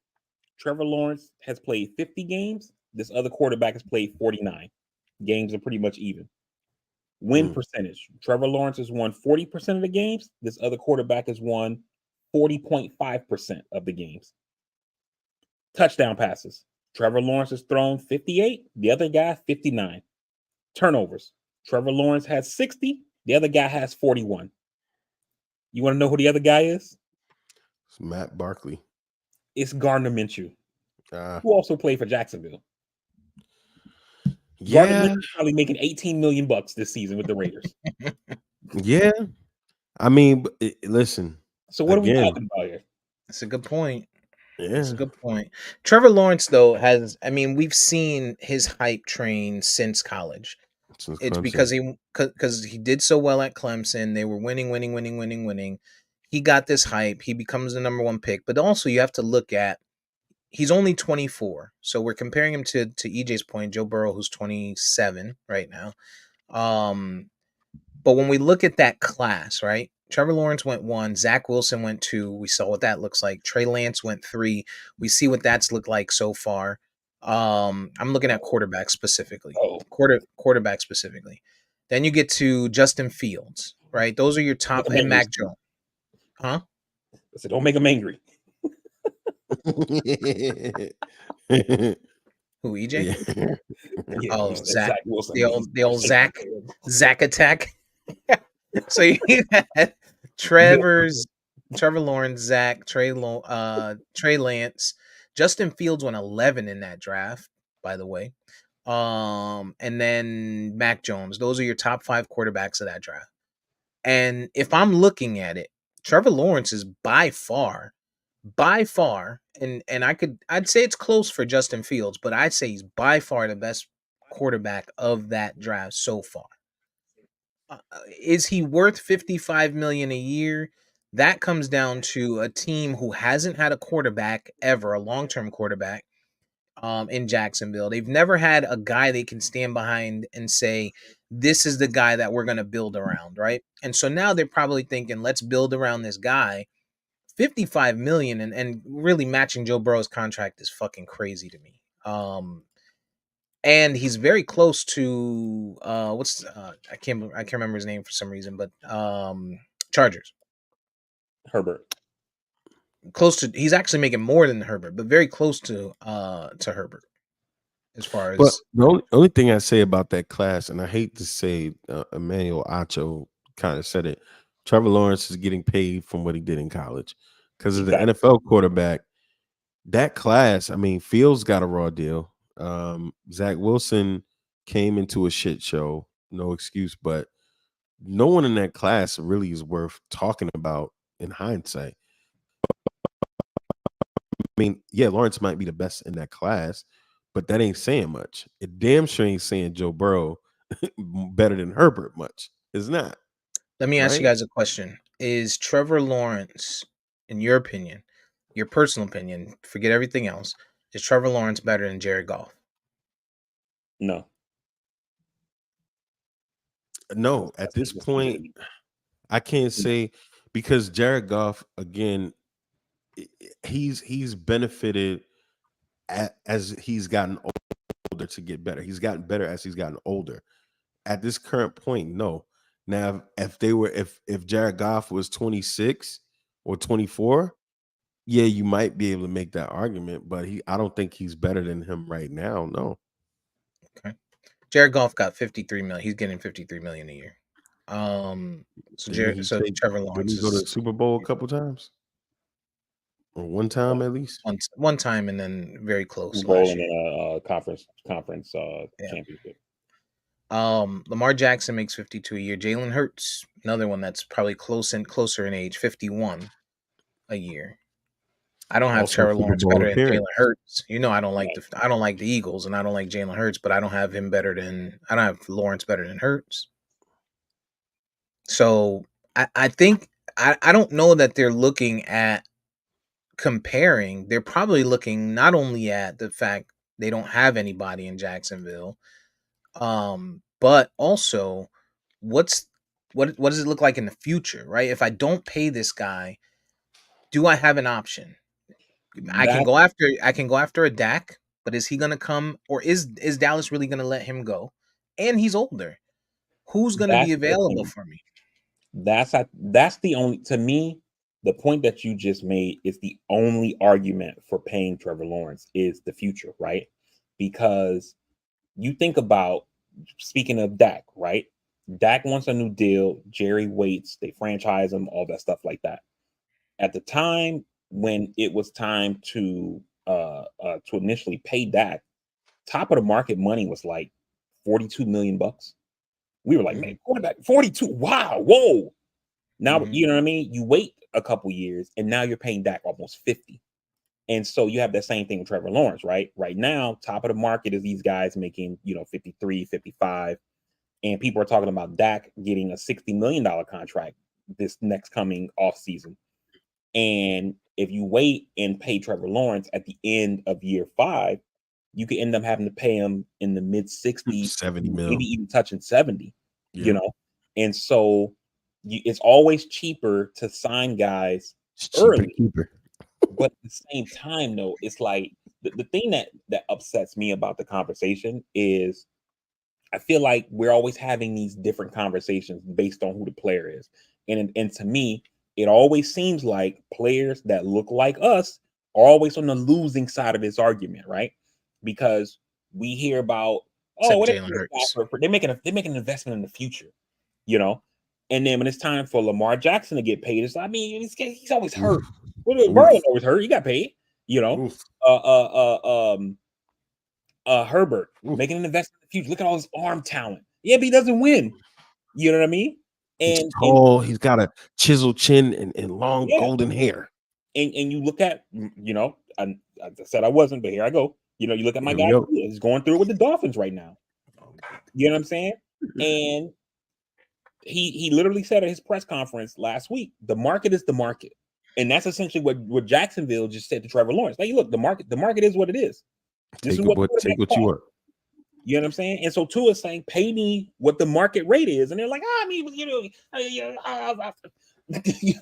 Trevor Lawrence has played 50 games. This other quarterback has played 49. Games are pretty much even. Win percentage. Trevor Lawrence has won 40% of the games. This other quarterback has won 40.5% of the games. Touchdown passes. Trevor Lawrence has thrown 58. The other guy, 59. Turnovers. Trevor Lawrence has 60. The other guy has 41. You want to know who the other guy is? It's Matt Barkley. It's Gardner Minshew, who also played for Jacksonville. Yeah. Gardner Minshew's probably making $18 million this season with the Raiders. Yeah. I mean, listen. So what are we talking about here? That's a good point. Yeah. That's a good point. Trevor Lawrence, though, we've seen his hype train since college. It's because he did so well at Clemson. They were winning. He got this hype. He becomes the number one pick. But also you have to look at, he's only 24. So we're comparing him to EJ's point, Joe Burrow, who's 27 right now. But when we look at that class, right? Trevor Lawrence went 1, Zach Wilson went 2. We saw what that looks like. Trey Lance went 3. We see what that's looked like so far. I'm looking at quarterback specifically. Quarterback specifically. Then you get to Justin Fields, right? Those are your top, and Mac Jones. Huh? I said, don't make him angry. Who, EJ? Yeah. Oh, Zach Wilson. The old Zach attack. So you had Trevor Lawrence, Zach, Trey Lance. Justin Fields went 11 in that draft, by the way. And then Mac Jones. Those are your top 5 quarterbacks of that draft. And if I'm looking at it, Trevor Lawrence is by far, and I'd say it's close for Justin Fields, but I'd say he's by far the best quarterback of that draft so far. Is he worth 55 million a year? That comes down to a team who hasn't had a quarterback ever, a long-term quarterback, in Jacksonville. They've never had a guy they can stand behind and say, this is the guy that we're going to build around, right? And so now they're probably thinking, let's build around this guy. 55 million and really matching Joe Burrow's contract is fucking crazy to me. And he's very close to I can't remember his name for some reason, but Chargers. Herbert. Close to he's actually making more than Herbert, but very close to Herbert as far But as the only thing I say about that class, and I hate to say Emmanuel Acho kind of said it, Trevor Lawrence is getting paid from what he did in college. Because as the Exactly. NFL quarterback, that class, I mean, Fields got a raw deal. Zach Wilson came into a shit show, no excuse, but no one in that class really is worth talking about in hindsight. I mean, yeah, Lawrence might be the best in that class, but that ain't saying much. It damn sure ain't saying Joe Burrow better than Herbert much. It's not, let me ask you right? guys a question. Is Trevor Lawrence, in your opinion, your personal opinion, forget everything else, is Trevor Lawrence better than Jared Goff? No. No, at this point, I can't say because Jared Goff, again, he's benefited as he's gotten older to get better. He's gotten better as he's gotten older. At this current point, no. Now, if Jared Goff was 26 or 24, yeah, you might be able to make that argument, but I don't think he's better than him right now. No. Okay. Jared Goff got 53 million. He's getting 53 million a year. So Trevor Didn't Lawrence he go to is the Super Bowl a couple times? Or one time at least? one time and then very close Bowl last and year. then a conference Yeah. championship. Lamar Jackson makes 52 a year. Jalen Hurts, another one that's probably closer in age, 51 a year. I don't have Also Trevor Super Lawrence Bowl better than Jalen appearance. Hurts. You know I don't like the Eagles and I don't like Jalen Hurts, but I don't have Lawrence better than Hurts. So I think I don't know that they're looking at comparing. They're probably looking not only at the fact they don't have anybody in Jacksonville, but also what does it look like in the future, right? If I don't pay this guy, do I have an option? I can That go after a Dak, but is he gonna come or is Dallas really gonna let him go? And he's older. Who's gonna be that's the available thing. for me? That's the only, to me, the point that you just made is the only argument for paying Trevor Lawrence is the future, right? Because you think about, speaking of Dak, right? Dak wants a new deal. Jerry waits. They franchise him, all that stuff like that. At the time when it was time to initially pay Dak, top of the market money was like 42 million bucks. We were like, Mhm. man, quarterback 42. Wow, whoa. Now, Mhm. you know what I mean? You wait a couple years and now you're paying Dak almost 50. And so you have that same thing with Trevor Lawrence, right? Right now, top of the market is these guys making, 53, 55. And people are talking about Dak getting a $60 million contract this next coming off season. And if you wait and pay Trevor Lawrence at the end of year 5, you could end up having to pay him in the mid 60s, 70 mil. maybe even touching 70, Yeah. And so it's always cheaper to sign guys It's cheaper to early. keep her. But at the same time, though, it's like the thing that upsets me about the conversation is I feel like we're always having these different conversations based on who the player is. And to me, it always seems like players that look like us are always on the losing side of this argument, right? Because we hear about, oh, Except what Jalen Hurts. they're making an investment in the future, you know. And then when it's time for Lamar Jackson to get paid, he's always hurt. Oof. Well, Burrow's Oof. always hurt. He got paid, you know. Oof. Uh, uh, uh, um, Herbert Oof. making an investment in the future. Look at all his arm talent. Yeah, but he doesn't win. You know what I mean? He's And tall. He's got a chiseled chin and long yeah, golden hair. and you look at, I said I wasn't, but here I go. You look at my Here we guy. go. He's going through it with the Dolphins right now. You know what I'm saying? And he literally said at his press conference last week, the market is the market. And that's essentially what Jacksonville just said to Trevor Lawrence. Like, look, the market is what it is. This is what take what you want. You know what I'm saying? And so Tua is saying, pay me what the market rate is. And they're like, I mean, you know, you know what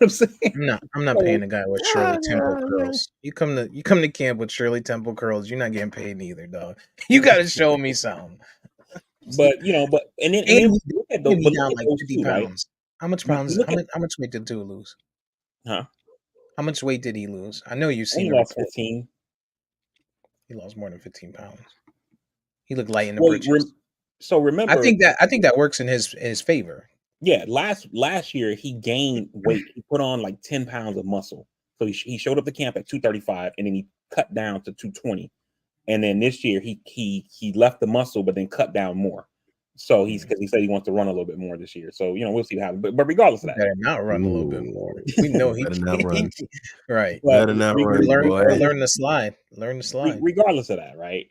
I'm saying? I'm not paying a guy with Shirley Temple curls. You come to camp with Shirley Temple curls, you're not getting paid either, dog. You got to show me something. But you know, and then look at those, down like 50 pounds. Right? How much weight did Tua lose? Huh? How much weight did he lose? I know you've seen he lost 15. He lost more than 15 pounds. He looked light in the britches. So remember, I think that works in his favor. Yeah, last year he gained weight. He put on like 10 pounds of muscle. So he showed up to camp at 235 and then he cut down to 220. And then this year he left the muscle but then cut down more. So because he said he wants to run a little bit more this year. So we'll see what happens. But regardless of that, better not run a little bit more. We know he better not run. Right. Better not run. Learn the slide. Learn the slide. Regardless of that, right?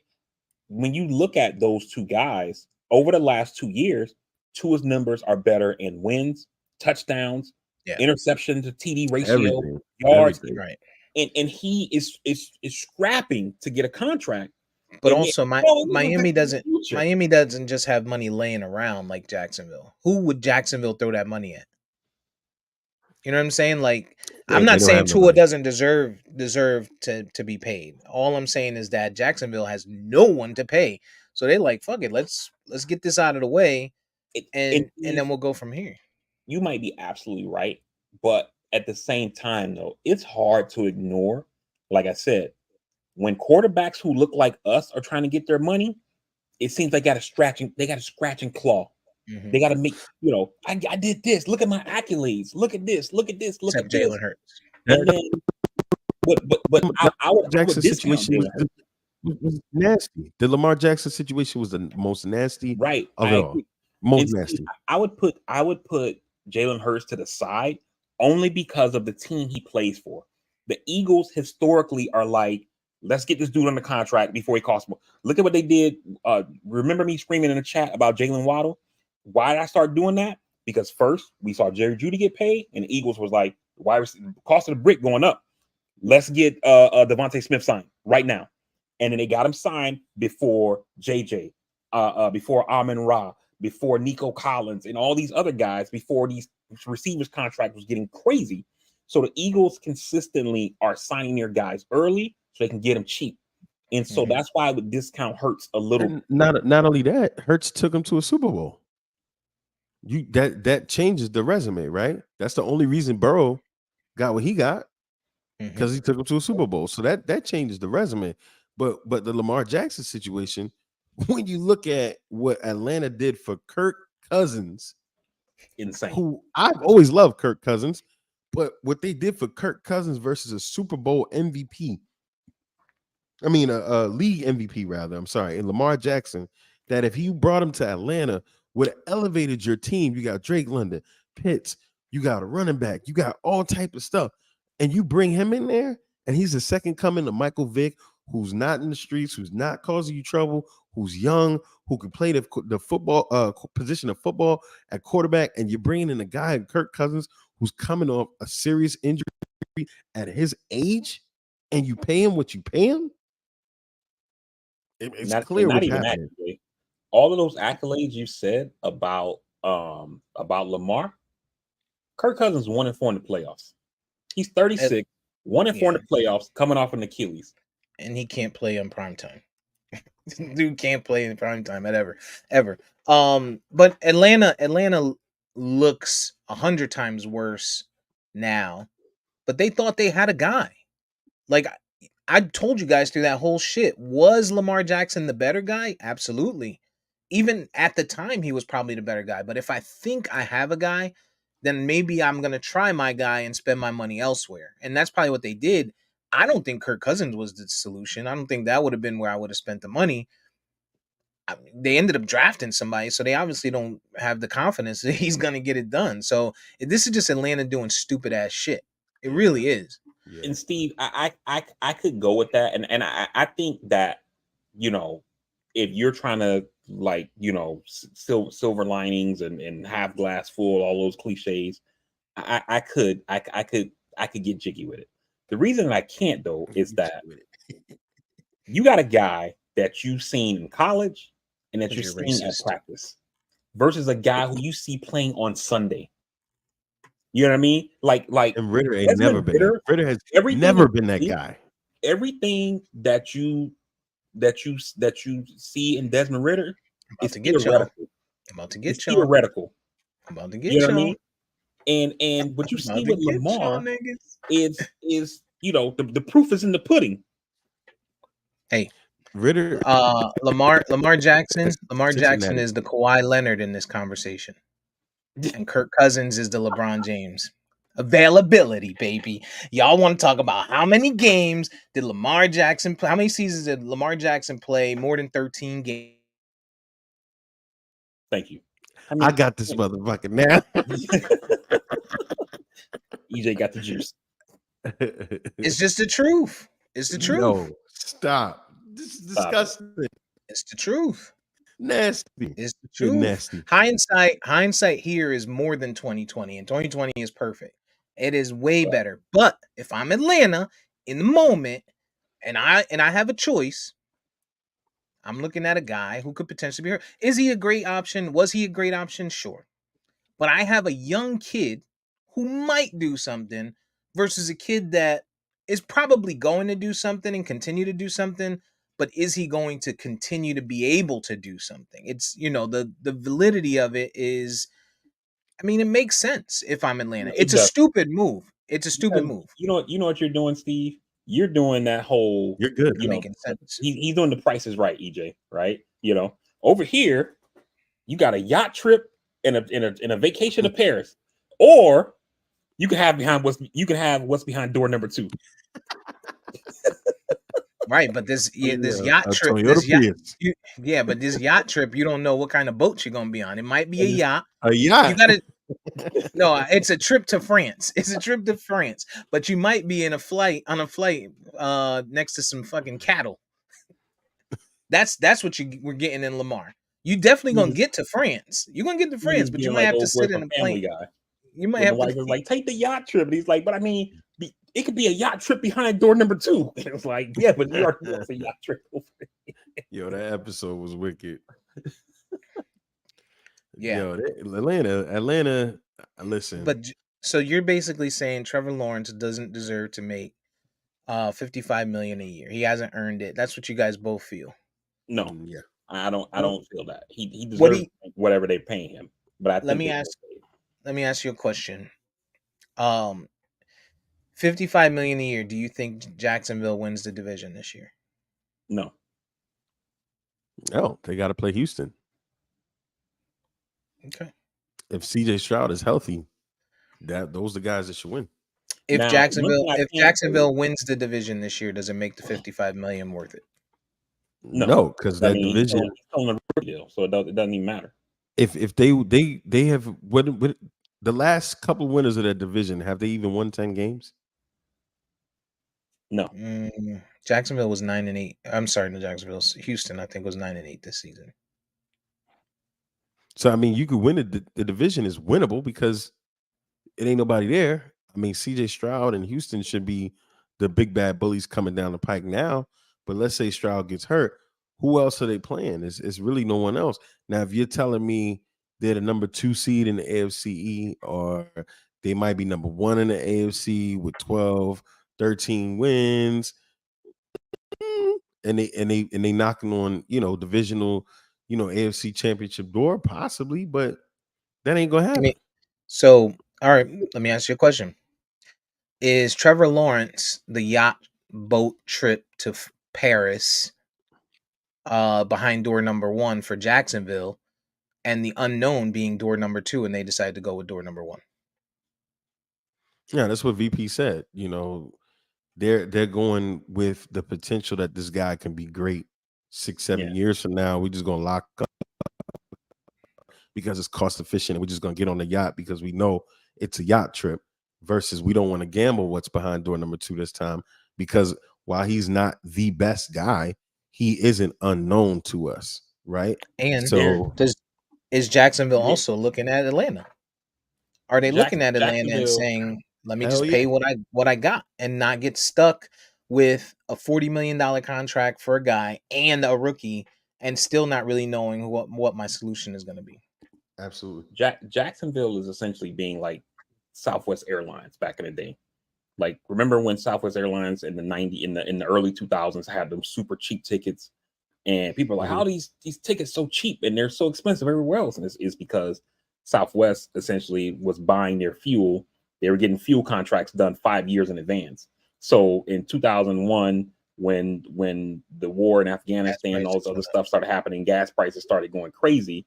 When you look at those two guys over the last 2 years, Tua's numbers are better in wins, touchdowns, interception to TD ratio, yards, right? And he is scrapping to get a contract. But also, Miami doesn't just have money laying around like Jacksonville. Who would Jacksonville throw that money at? You know what I'm saying? Like, I'm not saying Tua doesn't deserve to be paid. All I'm saying is that Jacksonville has no one to pay, so they're like, "Fuck it, let's get this out of the way, and then we'll go from here." You might be absolutely right, but at the same time, though, it's hard to ignore. Like I said, when quarterbacks who look like us are trying to get their money, it seems they got to scratch and claw. Mm-hmm. They got to make, I did this. Look at my accolades. Look at this. Look at this. Look at this. Jalen Hurts. And then, but I would situation was nasty. The Lamar Jackson situation was the most nasty of it all. Most nasty. I would put Jalen Hurts to the side only because of the team he plays for. The Eagles historically are like, let's get this dude on the contract before he costs more. Look at what they did. Remember me screaming in the chat about Jalen Waddle? Why did I start doing that? Because first we saw Jerry Jeudy get paid, and the Eagles was like, why was the cost of the brick going up? Let's get Devontae Smith signed right now. And then they got him signed before JJ, before Amon-Ra, before Nico Collins, and all these other guys, before these receivers' contract was getting crazy. So the Eagles consistently are signing their guys early so they can get them cheap. And so that's why the discount Hurts a little. And not only that, Hurts took him to a Super Bowl. That changes the resume, right? That's the only reason Burrow got what he got, because he took him to a Super Bowl. So that changes the resume. But the Lamar Jackson situation, when you look at what Atlanta did for Kirk Cousins, insane. Who I've always loved Kirk Cousins, but what they did for Kirk Cousins versus a Super Bowl MVP, I mean a league MVP rather, I'm sorry, and Lamar Jackson, that if you brought him to Atlanta, would have elevated your team. You got Drake London, Pitts, you got a running back, you got all type of stuff, and you bring him in there, and he's the second coming to Michael Vick, who's not in the streets, who's not causing you trouble, who's young, who can play the football position of football at quarterback, and you're bringing in a guy, Kirk Cousins, who's coming off a serious injury at his age, and you pay him what you pay him. It's clear what's happening. All of those accolades you said about Lamar, Kirk Cousins 1-4 in the playoffs. He's 36, 1-4 in the playoffs, coming off an Achilles, and he can't play in prime time. Dude can't play in prime time ever. But Atlanta looks 100 times worse now. But they thought they had a guy. Like I told you guys through that whole shit, was Lamar Jackson the better guy? Absolutely. Even at the time, he was probably the better guy. But if I think I have a guy, then maybe I'm going to try my guy and spend my money elsewhere. And that's probably what they did. I don't think Kirk Cousins was the solution. I don't think that would have been where I would have spent the money. They ended up drafting somebody, so they obviously don't have the confidence that he's going to get it done. So this is just Atlanta doing stupid ass shit. It really is. Yeah. And Steve, I could go with that, and I think that if you're trying to like silver linings and half glass full, all those cliches, I could get jiggy with it. The reason I can't though is that you got a guy that you've seen in college and that Because you're you're seeing at racist. practice versus a guy who you see playing on Sunday. You know what I mean? Like And Ritter ain't never Desmond been that. Ritter, Ritter has everything never that been that you see, guy. everything that you see in Desmond Ritter I'm about is to get y'all. theoretical. I'm about to It's get y'all. theoretical. I'm about to You know get what I y'all. mean? And what you I'm about see to with get y'all Lamar niggas. is the proof is in the pudding. Hey, Ritter Lamar Jackson. Lamar Jackson Cincinnati. is the Kawhi Leonard in this conversation, and Kirk Cousins is the LeBron James. Availability, baby. Y'all want to talk about how many games did Lamar Jackson play? How many seasons did Lamar Jackson play? More than 13 games. Thank you. I I mean, got this motherfucker now. EJ got the juice. It's just the truth. It's the truth. No, stop. This is Stop it. disgusting. It's the truth. Nasty. It's the You're truth. nasty. Hindsight here is more than 2020, and 2020 is perfect. It is way better. But if I'm Atlanta in the moment and I have a choice, I'm looking at a guy who could potentially be hurt. Is he a great option? Was he a great option? Sure. But I have a young kid who might do something versus a kid that is probably going to do something and continue to do something, but is he going to continue to be able to do something? It's the validity of it is, I mean, it makes sense if I'm Atlanta. It It's a does stupid move. It's a stupid because move. you know what you're doing, Steve. You're doing that whole You're good. Not making sense. he's doing the prices right, EJ. Right? Over here you got a yacht trip and a vacation to Paris, or you can have what's behind door number 2. Right, but this this Yeah, yacht a trip, Toyota Prius. yeah, but this yacht trip, you don't know what kind of boat you're gonna be on. It might be a And this, yacht. A You yacht. gotta No, it's a trip to France. It's a trip to France, but you might be in a flight next to some fucking cattle. That's what we're getting in Lamar. You definitely he gonna just get to France. You're gonna get to he France, just but you being might like have to old boy sit in from a Family plane. Guy, You might when the have to. wife is like, "Take the yacht trip," and he's like, "But I mean, it could be a yacht trip behind door number 2." And it was like, "Yeah, but you already have a yacht trip." Yo, that episode was wicked. Yeah, Yo, Atlanta. Listen, but so you're basically saying Trevor Lawrence doesn't deserve to make 55 million a year. He hasn't earned it. That's what you guys both feel. No, yeah. I don't feel that he What do deserves you, whatever they're paying him, but I let think me they ask overpaid. let me ask you a question. Um 55 million a year. Do you think Jacksonville wins the division this year? No, Oh, they got to play Houston. Okay. If CJ Stroud is healthy, those are the guys that should win. now one thing I If can say, Jacksonville wins the division this year, does it make the 55 million worth it? no, No, because I that mean division. he's still on the rookie deal, so it doesn't even matter. If they have what the last couple winners of that division, have they even won 10 games? No, Jacksonville was 9-8. I'm sorry, no, Houston, I think, was 9-8 this season. So I mean, you could win the division is winnable because it ain't nobody there. I mean, CJ Stroud and Houston should be the big bad bullies coming down the pike now. But let's say Stroud gets hurt, who else are they playing? It's really no one else. Now, if you're telling me they're the number 2 seed in the AFC, or they might be number 1 in the AFC with 12, 13 wins, and they knocking on divisional, AFC championship door, possibly, but that ain't gonna I mean, happen. so all right, let me ask you a question. Is Trevor Lawrence the yacht boat trip to Paris behind door number 1 for Jacksonville, and the unknown being door number 2, and they decide to go with door number 1? Yeah, that's what VP said. They're going with the potential that this guy can be great 6-7 yeah, years from now. We're just gonna lock up because it's cost efficient, and we're just gonna get on the yacht because we know it's a yacht trip. Versus, we don't want to gamble what's behind door number 2 this time, because while he's not the best guy, he isn't unknown to us, right? And There, So is Jacksonville yeah, also looking at Atlanta? Are they looking at Atlanta and Jacksonville. saying, "Let me hell just yeah, pay what I got and not get stuck with a $40 million contract for a guy and a rookie and still not really knowing what my solution is going to be?" absolutely. Jacksonville is essentially being like Southwest Airlines back in the day. Like, remember when Southwest Airlines in the 90 in the early 2000s had them super cheap tickets, and people are like, Mhm. "How are these tickets so cheap and they're so expensive everywhere else?" And it's because Southwest essentially was buying their fuel. They were getting fuel contracts done 5 years in advance. So in 2001, when the war in Gas Afghanistan and all this prices other went up. stuff started happening, gas prices started going crazy.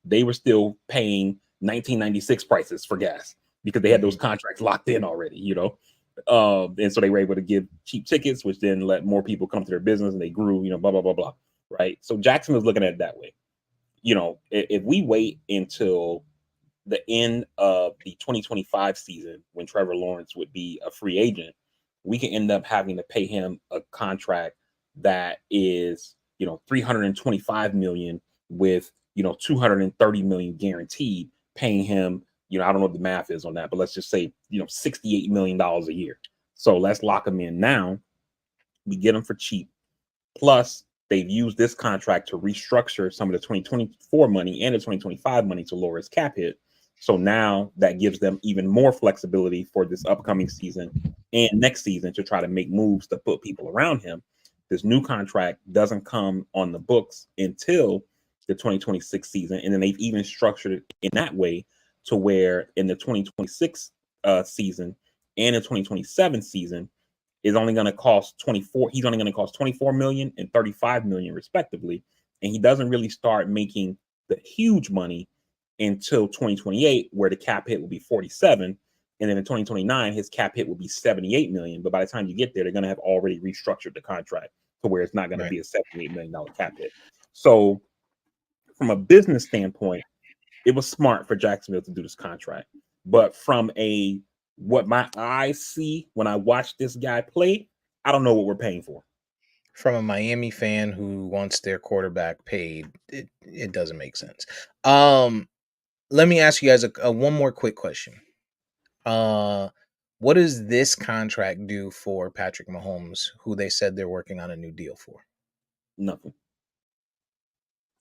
They were still paying 1996 prices for gas because they had those Mhm. contracts locked in already. And so they were able to give cheap tickets, which then let more people come to their business, and they grew. Blah blah blah blah. Right. So Jackson was looking at it that way. If we wait until the end of the 2025 season when Trevor Lawrence would be a free agent, we can end up having to pay him a contract that is 325 million with 230 million guaranteed, paying him, I don't know what the math is on that, but let's just say 68 million dollars a year. So let's lock him in now. We get him for cheap. Plus, they've used this contract to restructure some of the 2024 money and the 2025 money to lower his cap hit. So now that gives them even more flexibility for this upcoming season and next season to try to make moves to put people around him. This new contract doesn't come on the books until the 2026 season. And then they've even structured it in that way to where in the 2026 season and the 2027 season, is only going to cost 24. He's only going to cost 24 million and 35 million respectively. And he doesn't really start making the huge money until 2028, where the cap hit will be 47. And then in 2029, his cap hit will be 78 million. But by the time you get there, they're going to have already restructured the contract to where it's not going to Right. be a $78 million cap hit. So from a business standpoint, it was smart for Jacksonville to do this contract. But from a what my eyes see when I watch this guy play, I don't know what we're paying for. From a Miami fan who wants their quarterback paid, it doesn't make sense. Um, Let me ask you guys a one more quick question. Uh, what does this contract do for Patrick Mahomes, who they said they're working on a new deal for? Nothing.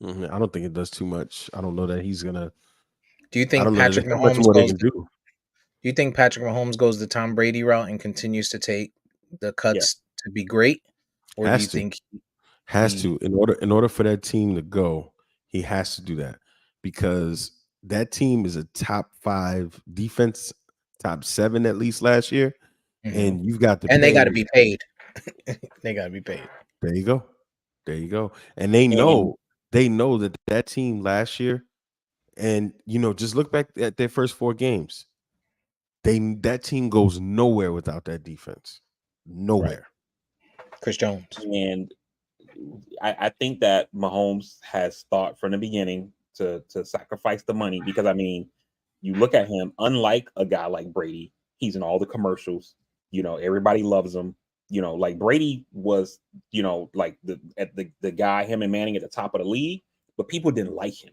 I don't think it does too much. I don't know that he's gonna. Do you I think don't know that Patrick there's much Mahomes more they goes can to do. Do you think Patrick Mahomes goes the Tom Brady route and continues to take the Yeah. cuts to be great? Or do you Has to, think has he to. In order for that team to go, he has to do that because that team is a top 5 defense, top 7 at least last year, Mhm. and you've got the And they gotta players. be paid. They gotta be paid. There you go. There you go. And they And know that that team last year, and just look back at their first 4 games. That team goes nowhere without that defense. Right. Nowhere. Chris Jones. and I think that Mahomes has thought from the beginning to sacrifice the money because I mean, you look at him, unlike a guy like Brady, he's in all the commercials. Everybody loves him. Like Brady was, like the guy, him and Manning at the top of the league, but people didn't like him.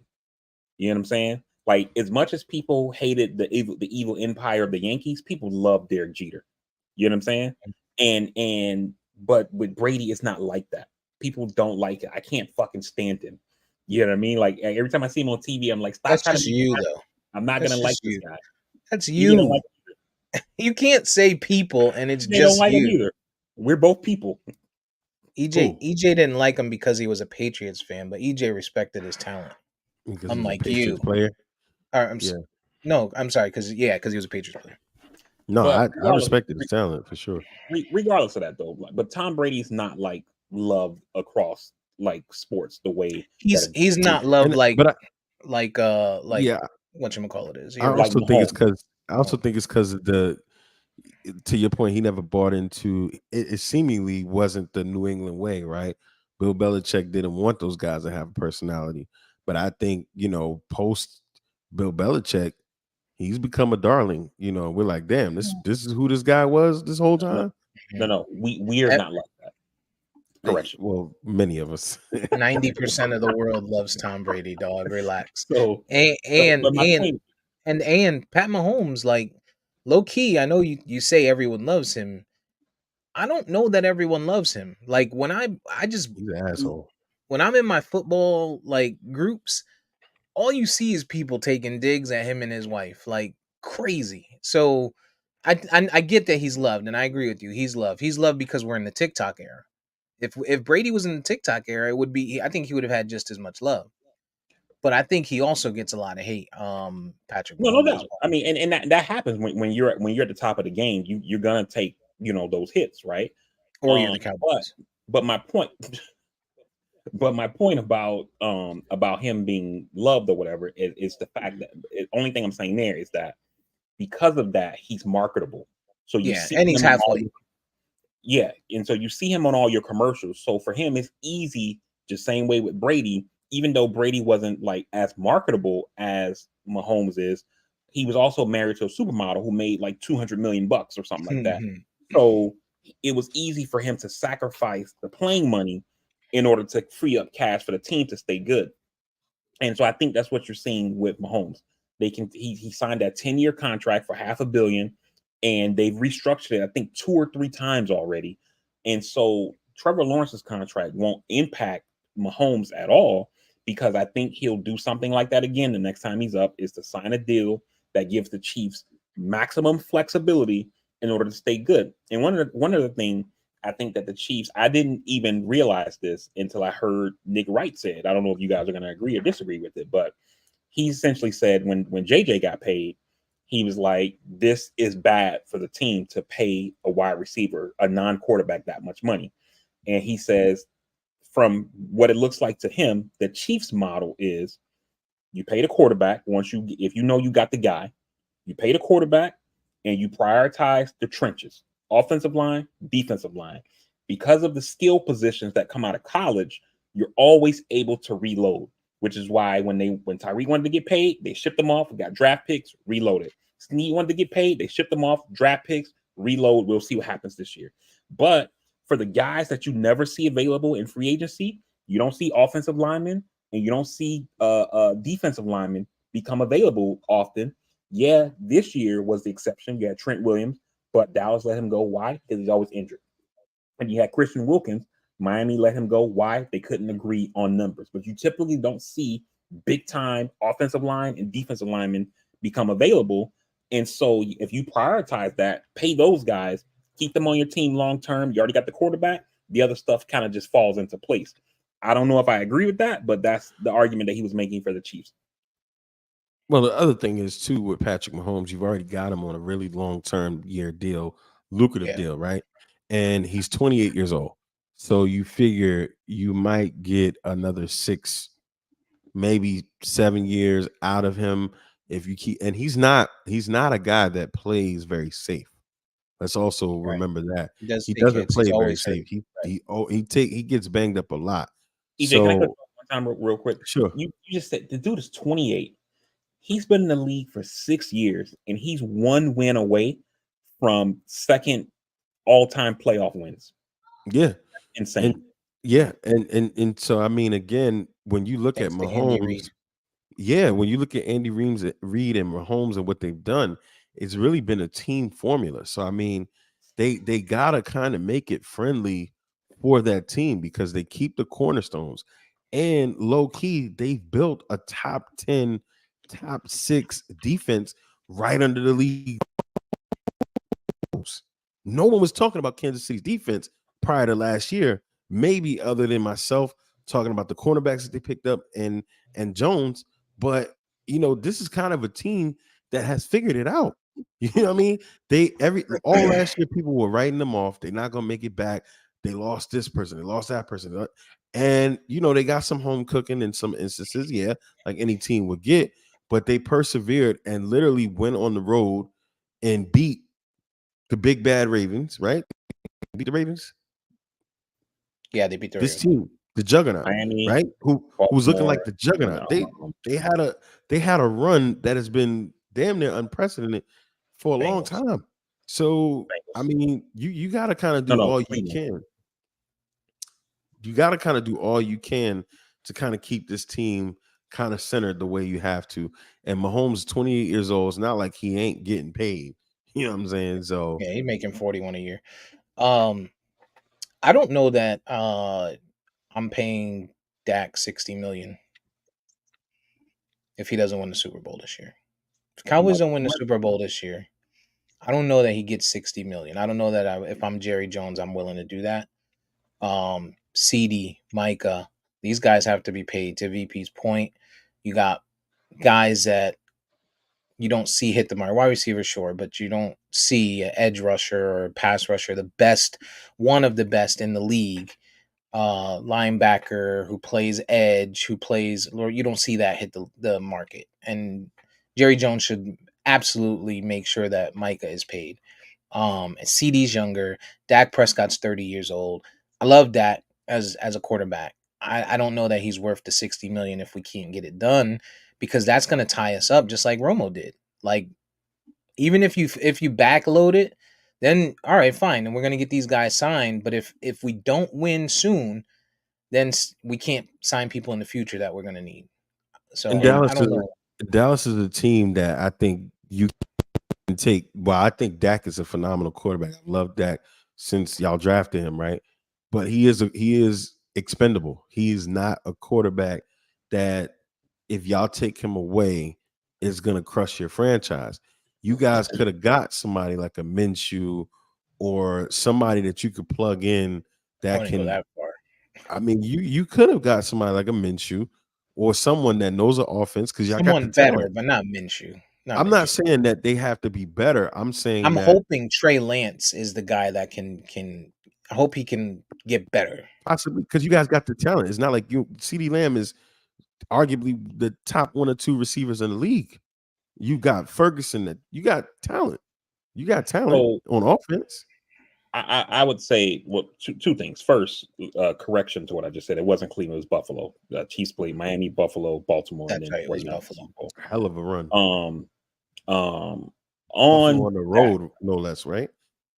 You know what I'm saying? Like as much as people hated the evil empire of the Yankees, people loved Derek Jeter. You know what I'm saying? But with Brady, it's not like that. People don't like it. I can't fucking stand him. You know what I mean? Like every time I see him on TV, I'm like, stop That's trying to just be you smart. though. I'm not That's gonna like just this you. guy. That's EJ don't like you. You can't say people and it's EJ don't just like him you. either. We're both people. EJ Who? EJ didn't like him because he was a Patriots fan, but EJ respected his talent. Because he was a Unlike you. Patriots player. Or, Yeah. no, I'm sorry, because he was a Patriots player. No, But I respected his talent for sure. regardless of that though, but Tom Brady's not like loved across like sports the way that a He's Brady not loved And but like yeah, whatchamacallit is. I You're right. like also think it's Mahomes. because of the to your point, he never bought into it. It seemingly wasn't the New England way, right? Bill Belichick didn't want those guys to have a personality, but I think post Bill Belichick, he's become a darling. We're like, damn, this is who this guy was this whole No, time. no, Mhm. no. We are E- not like that. Correction. Well, many of us. 90% of the world loves Tom Brady, dog. Relax. So, And and but my and point, and Pat Mahomes, like low key, I know you say everyone loves him. I don't know that everyone loves him. Like when I just He's an asshole. when I'm in my football like groups, all you see is people taking digs at him and his wife, like crazy. So I get that he's loved, and I agree with you. He's loved. He's loved because we're in the TikTok era. If Brady was in the TikTok era, it would be. I think he would have had just as much love. But I think he also gets a lot of hate. Patrick no Mahomes as doubt. well, I mean, and that happens when you're at the top of the game. You're gonna take those hits, right? or you're the But Cowboys. but my point, but my point about him being loved or whatever is the fact that only thing I'm saying there is that because of that he's marketable. So you Yeah, see and he's him on half all white. and so you see him on all your commercials. So for him, it's easy. Just same way with Brady, even though Brady wasn't like as marketable as Mahomes is, he was also married to a supermodel who made like 200 million bucks or something like that. So it was easy for him to sacrifice the playing money in order to free up cash for the team to stay good. And so I think that's what you're seeing with Mahomes. He signed that 10-year contract for $500 million, and they've restructured it, I think, 2 or 3 times already. And so Trevor Lawrence's contract won't impact Mahomes at all because I think he'll do something like that again the next time he's up, is to sign a deal that gives the Chiefs maximum flexibility in order to stay good. And one of the things I think that the Chiefs, I didn't even realize this until I heard Nick Wright say it. I don't know if you guys are going to agree or disagree with it, but he essentially said when JJ got paid, he was like, this is bad for the team to pay a wide receiver, a non-quarterback, that much money. And he says, from what it looks like to him, the Chiefs model is you pay the quarterback if you know you got the guy, you pay the quarterback and you prioritize the trenches, offensive line, defensive line. Because of the skill positions that come out of college, you're always able to reload, which is why when Tyreek wanted to get paid, they shipped them off, got draft picks, reloaded. Snead wanted to get paid, they shipped them off, draft picks, reload. We'll see what happens this year. But for the guys that you never see available in free agency, you don't see offensive linemen and you don't see defensive linemen become available often. Yeah, this year was the exception. You had Trent Williams, but Dallas let him go. Why? Because he's always injured. And you had Christian Wilkins. Miami let him go. Why? They couldn't agree on numbers. But you typically don't see big time offensive line and defensive linemen become available. And so if you prioritize that, pay those guys, keep them on your team long term. You already got the quarterback. The other stuff kind of just falls into place. I don't know if I agree with that, but that's the argument that he was making for the Chiefs. Well, the other thing is too with Patrick Mahomes, you've already got him on a really long-term year deal, lucrative Yeah, deal, right? And he's 28 years old. So you figure you might get another 6, maybe 7 years out of him if you keep, and he's not a guy that plays very safe. Let's also right. remember that. He does He take doesn't hits. He's play very always hurt. safe. He Right. he gets banged up a lot. EJ, can I cut So you off one time real quick? sure. You just said the dude is 28. He's been in the league for 6 years, and he's 1 win away from second all-time playoff wins. Yeah. And Insane. yeah, and so I mean, again, when you look at Thanks to Andy Mahomes, Reid. yeah, when you look at Andy Reid and Mahomes and what they've done, it's really been a team formula. So I mean, they gotta kind of make it friendly for that team because they keep the cornerstones, and low key they've built a top 10, top 6 defense right under the league. No one was talking about Kansas City's defense prior to last year, maybe other than myself talking about the cornerbacks that they picked up and Jones. But this is kind of a team that has figured it out. You know what I mean? All last year people were writing them off. They're not gonna make it back. They lost this person, they lost that person. And they got some home cooking in some instances, yeah, like any team would get, but they persevered and literally went on the road and beat the big bad Ravens, right? Beat the Ravens. Yeah, they beat the This Ravens. team, the juggernaut, Miami, right? Who was looking Baltimore, like the and juggernaut. They had a run that has been damn near unprecedented for a long Bengals. time. So I Bengals. mean, you got to kind of No, do no, all you Cleveland. can. you got to kind of do all you can to kind of keep this team kind of centered the way you have to. And Mahomes is 28 years old. It's not like he ain't getting paid. You know what I'm saying? So Yeah, he's making 41 a year. I don't know that I'm paying Dak 60 million if he doesn't win the Super Bowl this year. If Cowboys don't win the Super Bowl this year, I don't know that he gets 60 million. I don't know that if I'm Jerry Jones, I'm willing to do that. CD, Micah, these guys have to be paid. To VP's point, you got guys that you don't see hit the mark. Wide receiver, sure, but you don't see an edge rusher or pass rusher, the best, one of the best in the league, linebacker who plays edge, who plays, or you don't see that hit the market. And Jerry Jones should absolutely make sure that Micah is paid. And CD's younger. Dak Prescott's 30 years old. I love Dak as a quarterback. I don't know that he's worth the 60 million if we can't get it done, because that's going to tie us up just like Romo did. Like, even if you backload it, then all right, fine, and we're going to get these guys signed. But if we don't win soon, then we can't sign people in the future that we're going to need. So and I don't know. Dallas is a team that I think you can take. Well, I think Dak is a phenomenal quarterback. I love Dak since y'all drafted him, right? But he is expendable. He is not a quarterback that if y'all take him away is gonna crush your franchise. You guys could have got somebody like a Minshew or somebody that you could plug in I that wouldn't go can. that far. I mean, you could have got somebody like a Minshew or someone that knows the offense because y'all got the Someone better, talent. but not Minshew. Not I'm not Minshew. saying that they have to be better. I'm saying I'm that hoping Trey Lance is the guy that can. I hope he can get better. possibly because you guys got the talent. It's not like CD Lamb is arguably the top 1 or 2 receivers in the league. You got Ferguson. That you got talent. You got talent So on offense. I would say, well, two things. First, correction to what I just said. It wasn't Cleveland, it was Buffalo. Chiefs played Miami, Buffalo, Baltimore, and That's then right. It was 49ers Buffalo. Super Bowl. Hell of a run. Buffalo On on the that, road, no less, right?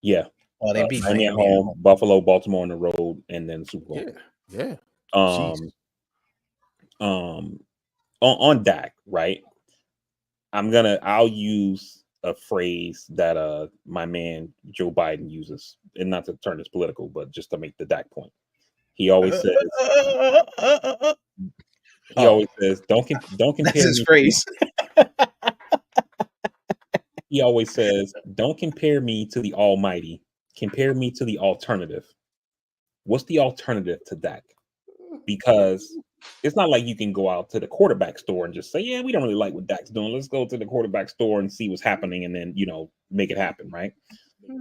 yeah. Well, they beat Miami at Miami at home, home. Buffalo, Baltimore on the road, and then Super Bowl. Yeah. Jeez. Um, on Dak, right? I'll use a phrase that my man Joe Biden uses, and not to turn this political, but just to make the Dak point. He always says, Oh, don't that's compare his me. phrase. He always says, don't compare me to the almighty. Compare me to the alternative. What's the alternative to Dak? Because it's not like you can go out to the quarterback store and just say, yeah, we don't really like what Dak's doing. Let's go to the quarterback store and see what's happening and then, make it happen, right?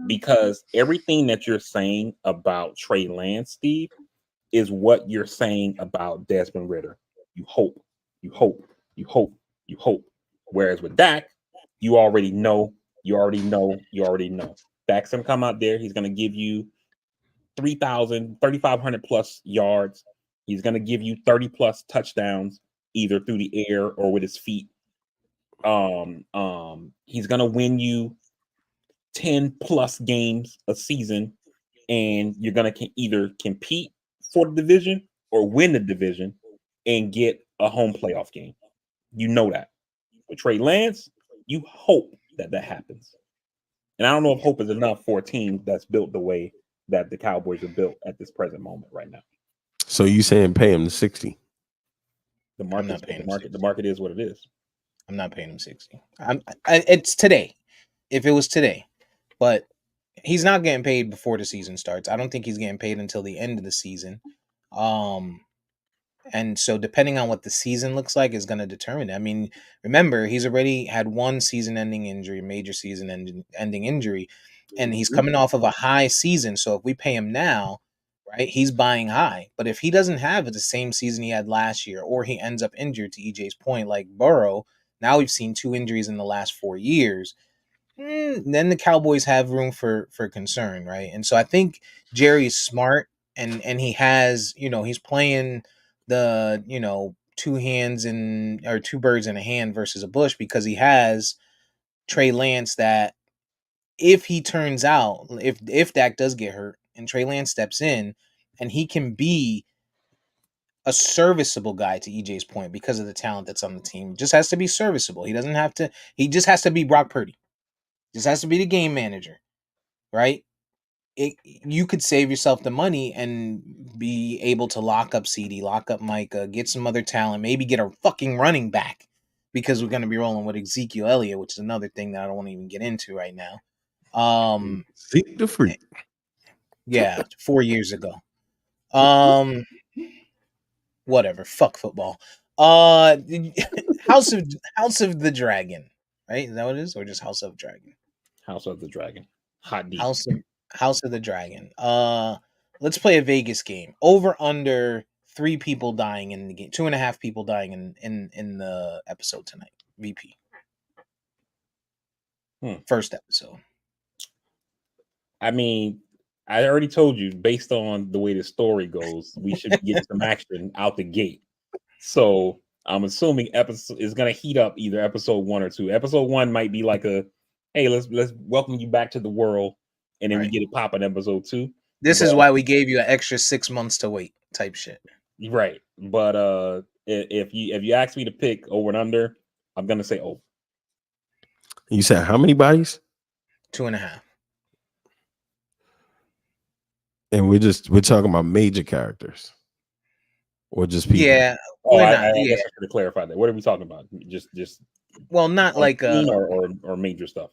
Because everything that you're saying about Trey Lance, Steve, is what you're saying about Desmond Ritter. You hope, you hope, you hope, you hope. Whereas with Dak, you already know, you already know, you already know. Dak's gonna come out there, he's gonna give you 3,000, 3,500 plus yards. He's gonna give you 30 plus touchdowns, either through the air or with his feet. He's gonna win you 10 plus games a season, and you're gonna either compete for the division or win the division and get a home playoff game. You know that. With Trey Lance, you hope that happens. And I don't know if hope is enough for a team that's built the way that the Cowboys are built at this present moment right now. So you saying pay him the 60? The I'm market's not paying the him market. 60. The market is what it is. I'm not paying him 60. It's today. If it was today, but he's not getting paid before the season starts. I don't think he's getting paid until the end of the season. And so depending on what the season looks like is going to determine it. I mean, remember, he's already had one season-ending injury, major season-ending injury, and he's coming off of a high season. So if we pay him now, right, he's buying high. But if he doesn't have the same season he had last year, or he ends up injured, to EJ's point, like Burrow, now we've seen 2 injuries in the last 4 years. Then the Cowboys have room for concern, right? And so I think Jerry's smart, and he has, he's playing the, 2 birds in a hand versus a bush, because he has Trey Lance that if he turns out, if Dak does get hurt and Trey Lance steps in and he can be a serviceable guy, to EJ's point, because of the talent that's on the team. Just has to be serviceable. He doesn't have to. He just has to be Brock Purdy. Just has to be the game manager, right? You could save yourself the money and be able to lock up CD, lock up Micah, get some other talent, maybe get a fucking running back, because we're going to be rolling with Ezekiel Elliott, which is another thing that I don't want to even get into right now. Zeke the Freak. Yeah, 4 years ago. Whatever. Fuck football. House of the Dragon, right? Is that what it is, or just House of Dragon? House of the Dragon. Hot D. House of the Dragon. Let's play a Vegas game. Over under 3 people dying in the game. 2.5 people dying in the episode tonight. VP. First episode. I mean, I already told you, based on the way the story goes, we should get some action out the gate. So I'm assuming episode is gonna heat up either episode 1 or 2. Episode 1 might be like a, hey, let's welcome you back to the world, and then we get it popping episode 2. This is why we gave you an extra 6 months to wait, type shit. Right. But if you ask me to pick over and under, I'm gonna say over. You said how many bodies? 2.5. And we're talking about major characters, or just people. Yeah. I guess I should have clarified that. What are we talking about? Just well, not like or major stuff.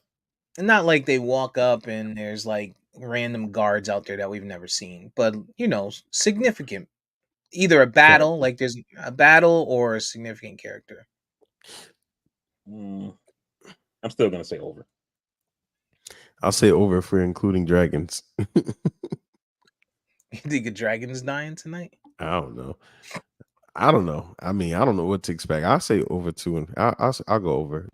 Not like they walk up and there's like random guards out there that we've never seen, but significant. Either a battle, like there's a battle, or a significant character. I'm still gonna say over. I'll say over if we're including dragons. You think a dragon's dying tonight? I don't know. I mean, I don't know what to expect. I'll say over 2, and I'll go over.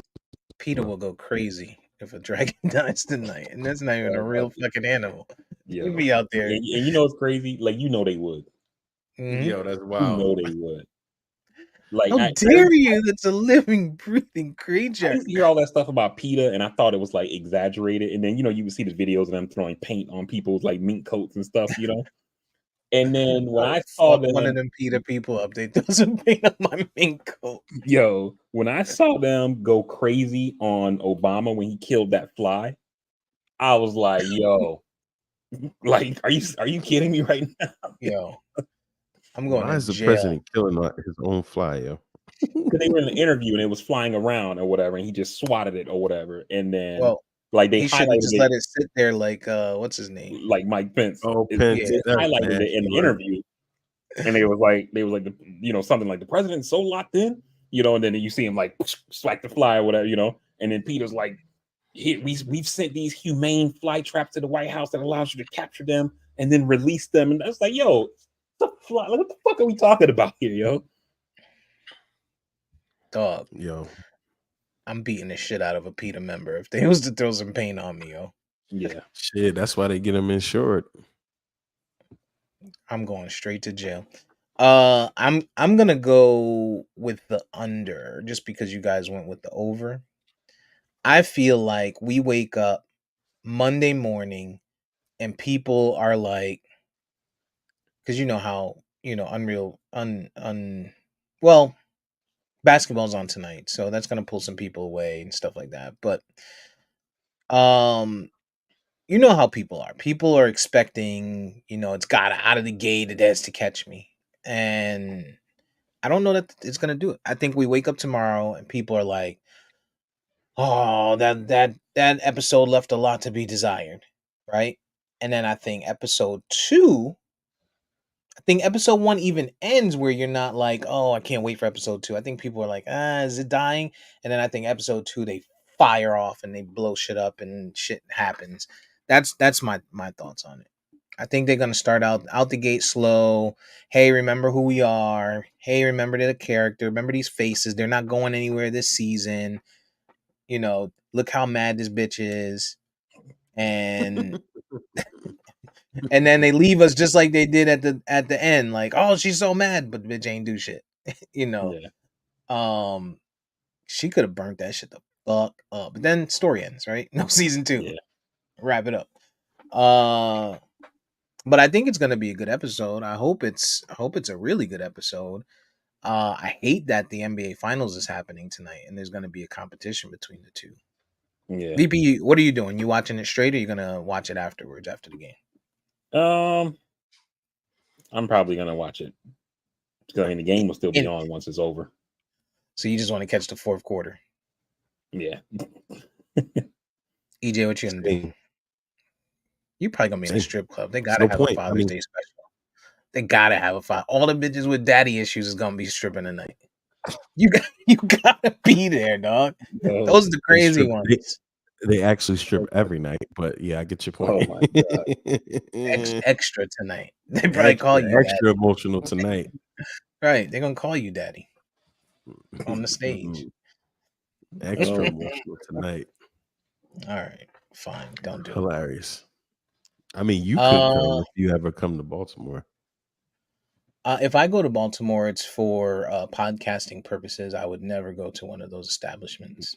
Peter will go crazy if a dragon dies tonight, and that's not even a real fucking animal. Yeah, He'd be out there. And you know it's crazy? Like, you know they would. Mm-hmm. Yo, that's wild. You know they would. Like, how dare you? That's a living, breathing creature. I used to hear all that stuff about PETA, and I thought it was like exaggerated. And then you would see the videos of them throwing paint on people's like mink coats and stuff, And then when I saw them, one of them PETA people up, they threw some paint on my mink coat. Yo, when I saw them go crazy on Obama when he killed that fly, I was like, yo, like, are you kidding me right now? Yo, I'm going. Why is the president killing his own fly, yo? Because they were in an interview and it was flying around or whatever, and he just swatted it or whatever, and then he should have just let it sit there, like what's his name, like Mike Pence. Oh, Pence. They highlighted it in the interview, and they was like something like the president's so locked in, and then you see him like swipe the fly or whatever, and then Peter's like, we've sent these humane fly traps to the White House that allows you to capture them and then release them, and that's like, yo, the fly, what the fuck are we talking about here, yo? Dog, yo, I'm beating the shit out of a PETA member if they was to throw some paint on me, yo. Yeah, shit, that's why they get them insured. I'm going straight to jail. I'm gonna go with the under just because you guys went with the over. I feel like we wake up Monday morning and people are like, because you know how well, basketball's on tonight, so that's gonna pull some people away and stuff like that. But you know how people are. People are expecting, it's got out of the gate, it has to catch me. And I don't know that it's gonna do it. I think we wake up tomorrow and people are like, oh, that episode left a lot to be desired, right? And then I think episode 1 even ends where you're not like, oh, I can't wait for episode 2. I think people are like, is it dying? And then I think episode 2 they fire off and they blow shit up and shit happens. That's my thoughts on it. I think they're gonna start out the gate slow. Hey, remember who we are. Hey, remember the character. Remember these faces. They're not going anywhere this season. Look how mad this bitch is. And and then they leave us just like they did at the end. Like, oh, she's so mad, but bitch ain't do shit. Yeah. She could have burnt that shit the fuck up. But then story ends, right? No season 2. Yeah. Wrap it up. But I think it's gonna be a good episode. I hope it's a really good episode. I hate that the NBA Finals is happening tonight, and there's gonna be a competition between the two. Yeah. VP, what are you doing? You watching it straight, or you gonna watch it afterwards after the game? I'm probably gonna watch it because I mean the game will still be And on once it's over. so you just want to catch the fourth quarter. Yeah. EJ, what you gonna do? Same. You probably gonna be in a Same. strip club. They There's gotta no have a point. I Father's mean, Day special. They gotta have a father. All the bitches with daddy issues is gonna be stripping tonight. You gotta be there, dog. Oh, Those are the they crazy strip. ones. They actually strip every night. But yeah, I get your oh point. my god. Extra tonight. They probably call extra, you extra daddy. emotional tonight. Right. They're gonna call you daddy on the stage. Extra Oh, emotional tonight. All right. Fine. Don't do it. Hilarious. I mean, you could come if you ever come to Baltimore. If I go to Baltimore, it's for podcasting purposes. I would never go to one of those establishments.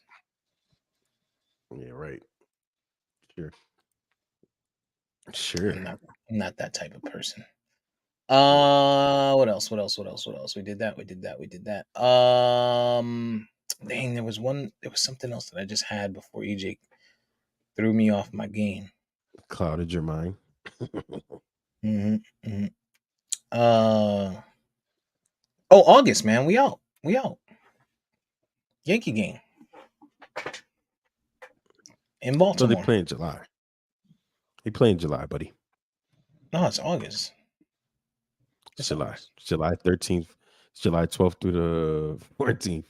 Yeah, right. Sure. I'm not that type of person. What else? We did that. Dang, there was something else that I just had before EJ threw me off my game. Clouded your mind. August, man. We out. Yankee game in So Baltimore. they play in July. They play in July, buddy. No, it's August. It's July. July 13th. July 12th through the 14th.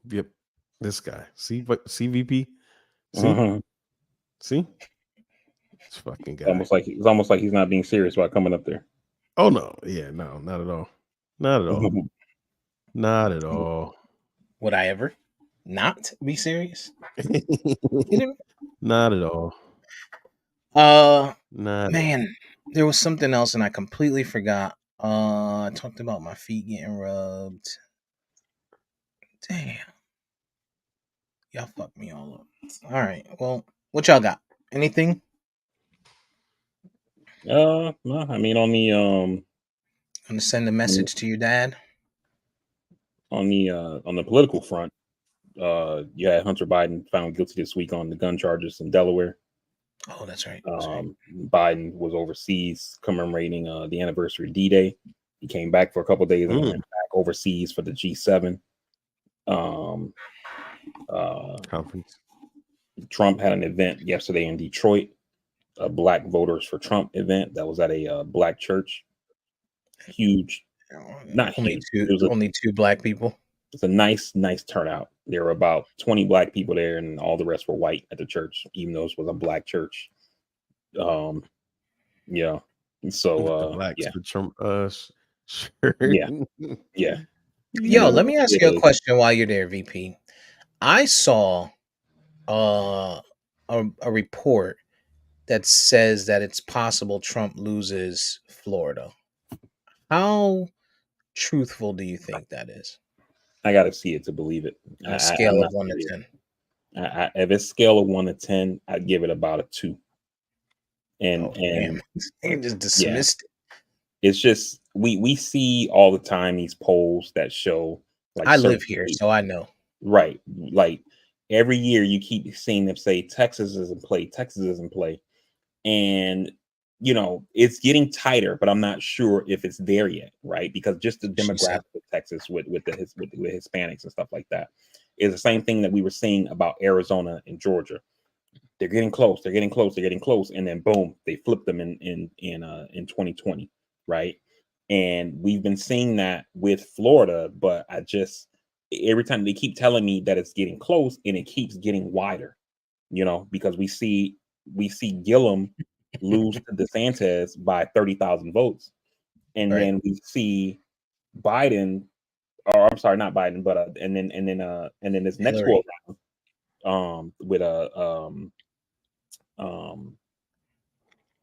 Yep. This guy. See CVP? See? See? This fucking guy. It's almost like he's not being serious about coming up there. Oh no. Yeah, no, not at all. Not at all. Not at all. Would I ever not be serious? Not at all. Man, there was something else and I completely forgot. I talked about my feet getting rubbed. Damn. Y'all fucked me all up. All right. Well, what y'all got? Anything? No, I mean on the Gonna send a message to your dad? on the political front, you had Hunter Biden found guilty this week on the gun charges in Delaware. Oh, that's right. Biden was overseas commemorating the anniversary of D-Day. He came back for a couple of days and went back overseas for the G7 conference. Trump had an event yesterday in Detroit, a Black Voters for Trump event that was at a black church. Huge, not only huge. Only two black people. It's a nice turnout. There were about 20 black people there, and all the rest were white at the church, even though it was a black church. Yeah. So blacks yeah. for Trump Sure. Yeah. Yo, let me ask you a question while you're there, VP. I saw a report that says that it's possible Trump loses Florida. How truthful do you think that is? I got to see it to believe it. On a scale of 1 to 10. If it's scale of 1 to 10, I'd give it about a 2. And just dismissed it. It's just we see all the time these polls that show like I live here, so I know. Right. Like every year you keep seeing them say Texas is in play. And it's getting tighter, but I'm not sure if it's there yet, right? Because just the demographics of Texas with Hispanics and stuff like that is the same thing that we were seeing about Arizona and Georgia. They're getting close, and then boom, they flipped them in 2020, right? And we've been seeing that with Florida, but every time they keep telling me that it's getting close, and it keeps getting wider, because we see Gillum lose to DeSantis by 30,000 votes, and then we see Biden, or I'm sorry, not Biden, but and then this next go around with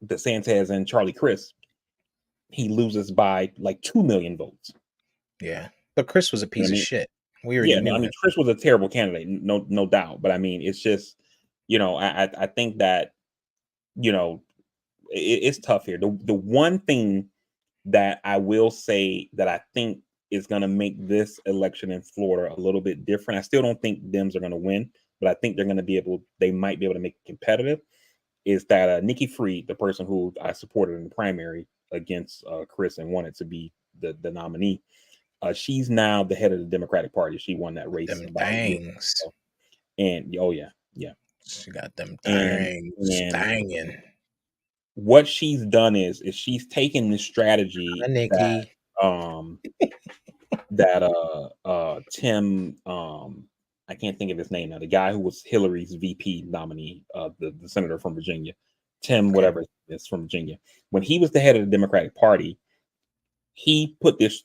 DeSantis and Charlie Crist, he loses by like 2 million votes. Yeah, but Chris was a piece of shit. We already knew. I mean, Chris was a terrible candidate, no doubt. But I mean, it's just, I think that you know, it's tough here. The one thing that I will say that I think is going to make this election in Florida a little bit different. I still don't think Dems are going to win, but I think they're going to be able. They might be able to make it competitive. Is that Nikki Fried, the person who I supported in the primary against Chris and wanted to be the nominee? She's now the head of the Democratic Party. She won that race Them about a year things. ago. And oh yeah, yeah. She got them And things and banging. what she's done is she's taken this strategy Hi, Nikki. um that Tim I can't think of his name now, the guy who was Hillary's VP nominee, the senator from Virginia, Tim Okay. whatever is from Virginia. When he was the head of the Democratic Party, he put this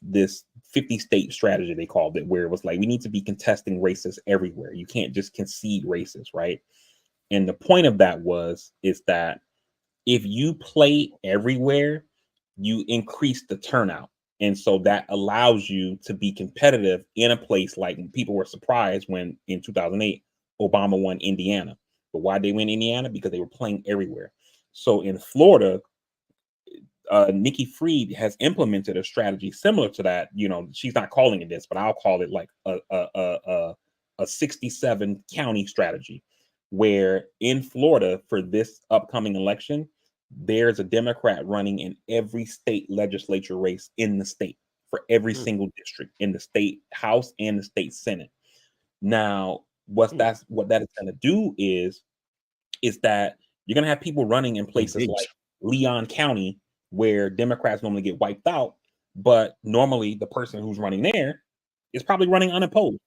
50 state strategy, they called it, where it was like we need to be contesting races everywhere. You can't just concede races, right? And the point of that is that if you play everywhere, you increase the turnout. And so that allows you to be competitive in a place like people were surprised when in 2008, Obama won Indiana. But why they win Indiana? Because they were playing everywhere. So in Florida, Nikki Fried has implemented a strategy similar to that. You know, she's not calling it this, but I'll call it like a 67 county strategy, where in Florida for this upcoming election, there's a Democrat running in every state legislature race in the state for every Hmm. single district in the state house and the state senate. Now, what Hmm. that is going to do is that you're going to have people running in places Engaged. like Leon County, where Democrats normally get wiped out, but normally the person who's running there is probably running unopposed,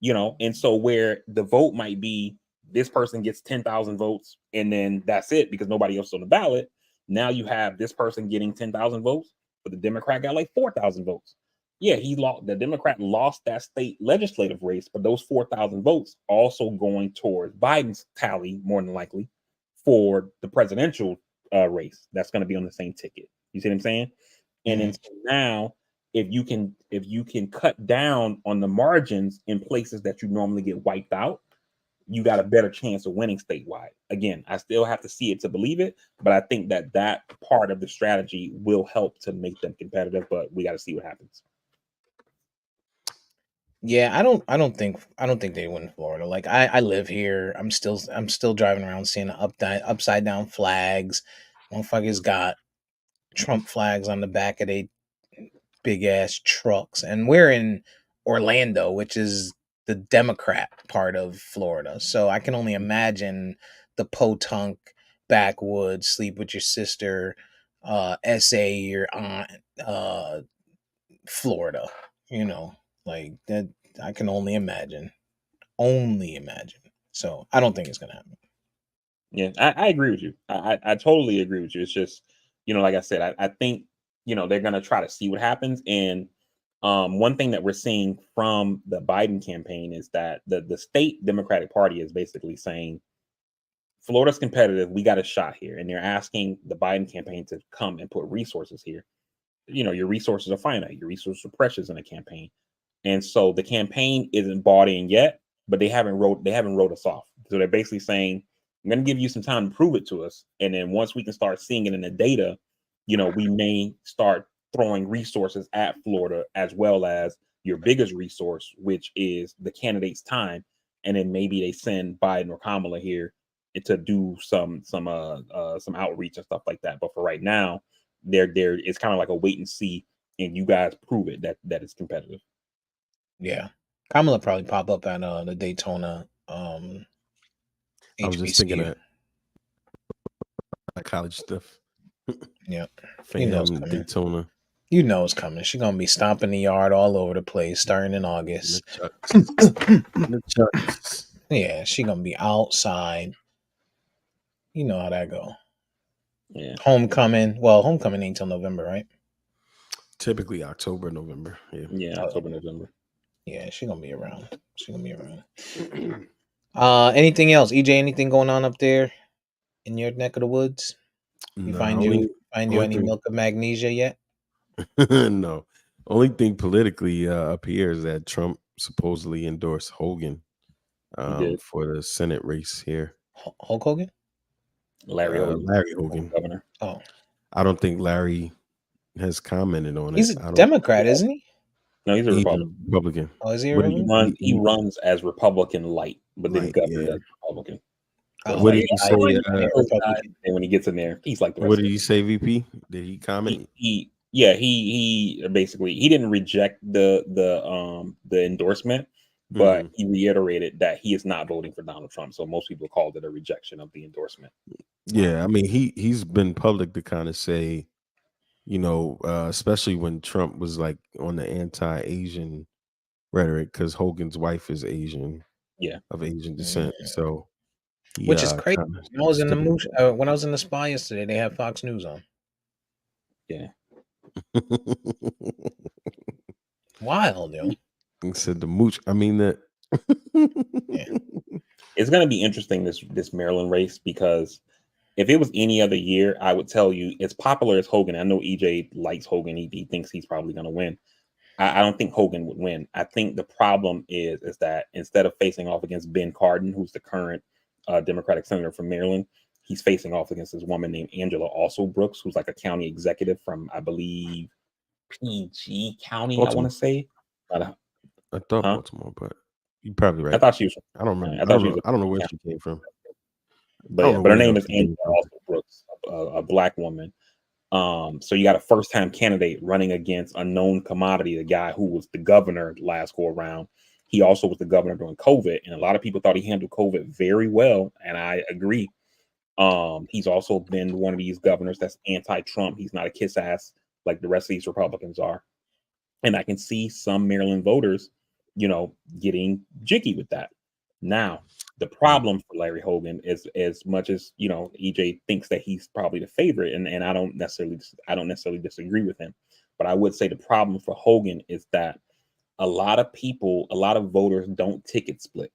you know, and so where the vote might be this person gets 10,000 votes and then that's it because nobody else is on the ballot. Now you have this person getting 10,000 votes, but the Democrat got like 4,000 votes. Yeah, he lost. The Democrat lost that state legislative race, but those 4,000 votes also going towards Biden's tally more than likely for the presidential race. That's going to be on the same ticket. You see what I'm saying? And then Mhm. so now if you can cut down on the margins in places that you normally get wiped out, you got a better chance of winning statewide. Again, I still have to see it to believe it, but I think that that part of the strategy will help to make them competitive. But we got to see what happens. Yeah, I don't think they win Florida. Like I live here. I'm still driving around seeing upside down flags. Motherfuckers got Trump flags on the back of they big ass trucks. And we're in Orlando, which is the Democrat part of Florida. So I can only imagine the podunk backwoods, sleep with your sister, SA your aunt, Florida. You know, like that. I can only imagine. Only imagine. So I don't think it's gonna happen. Yeah, I agree with you. I totally agree with you. It's just, like I said, I think, they're gonna try to see what happens. And one thing that we're seeing from the Biden campaign is that the state Democratic Party is basically saying Florida's competitive, we got a shot here. And they're asking the Biden campaign to come and put resources here. Your resources are finite, your resources are precious in a campaign. And so the campaign isn't bought in yet, but they haven't wrote us off. So they're basically saying, I'm going to give you some time to prove it to us. And then once we can start seeing it in the data, we may start throwing resources at Florida as well as your biggest resource, which is the candidate's time. And then maybe they send Biden or Kamala here to do some outreach and stuff like that. But for right now, there it's kind of like a wait and see, and you guys prove it that it's competitive. Yeah. Kamala probably pop up at the Daytona I was just thinking HBCU. of college stuff. Yeah. You know it's Fam, coming. Daytona, You know it's coming. She's gonna be stomping the yard all over the place starting in and August. the Chucks. And the Chucks. Yeah, she gonna be outside. You know how that go. Yeah. Homecoming. Well, homecoming ain't till November, right? Typically October, November. Yeah. Yeah, Oh, October, November. yeah, she gonna be around. She gonna be around. No, Anything else? EJ, anything going on up there in your neck of the woods? You find you only find you only any thing milk of magnesia yet? no. Only thing politically up here is that Trump supposedly endorsed Hogan He did. for the Senate race here. Hulk Hogan? Larry Hogan, Larry Hogan. governor. Oh, I don't think Larry has commented on he's it. a I don't. Democrat, isn't he? No, he's a He's a Republican. Republican. Oh, is he a What did Republican? He runs as Republican light, but then he Like, governed yeah. as Republican. So it's Oh, What like, did yeah, he I say? am those guys, Republican. and when he gets in there, he's like the What rest did of he say, VP? Did he them. comment? He basically he didn't reject the endorsement, but Mhm. he reiterated that he is not voting for Donald Trump. So most people called it a rejection of the endorsement. Yeah, I mean, he's been public to kind of say, especially when Trump was like on the anti-Asian rhetoric, because Hogan's wife is Asian, Yeah, of Asian descent. Mm. So he Which is crazy. kind of When I was in the stood. when I was in the Spy yesterday, they had Fox News on. yeah. Wild, yo. He said the mooch. I mean that. Yeah. It's gonna be interesting this Maryland race, because if it was any other year, I would tell you as popular as Hogan. I know EJ likes Hogan. He thinks he's probably gonna win. I don't think Hogan would win. I think the problem is that instead of facing off against Ben Cardin, who's the current Democratic senator from Maryland, he's facing off against this woman named Angela Also Brooks, who's like a county executive from, I believe, PG County, I want Baltimore. to say. Uh, I thought huh? Baltimore, but you're probably I right. thought she was. I don't remember. I I thought don't she know. was. I don't know where she came from. I But don't yeah, know but her where name else is she Angela came from. Also Brooks, a black woman. So you got a first-time candidate running against a known commodity, the guy who was the governor last go around. He also was the governor during COVID, and a lot of people thought he handled COVID very well, and I agree. He's also been one of these governors that's anti-Trump. He's not a kiss ass like the rest of these Republicans are, and I can see some Maryland voters, getting jiggy with that. Now, the problem for Larry Hogan is, as much as EJ thinks that he's probably the favorite, and I don't necessarily disagree with him, but I would say the problem for Hogan is that a lot of voters don't ticket split,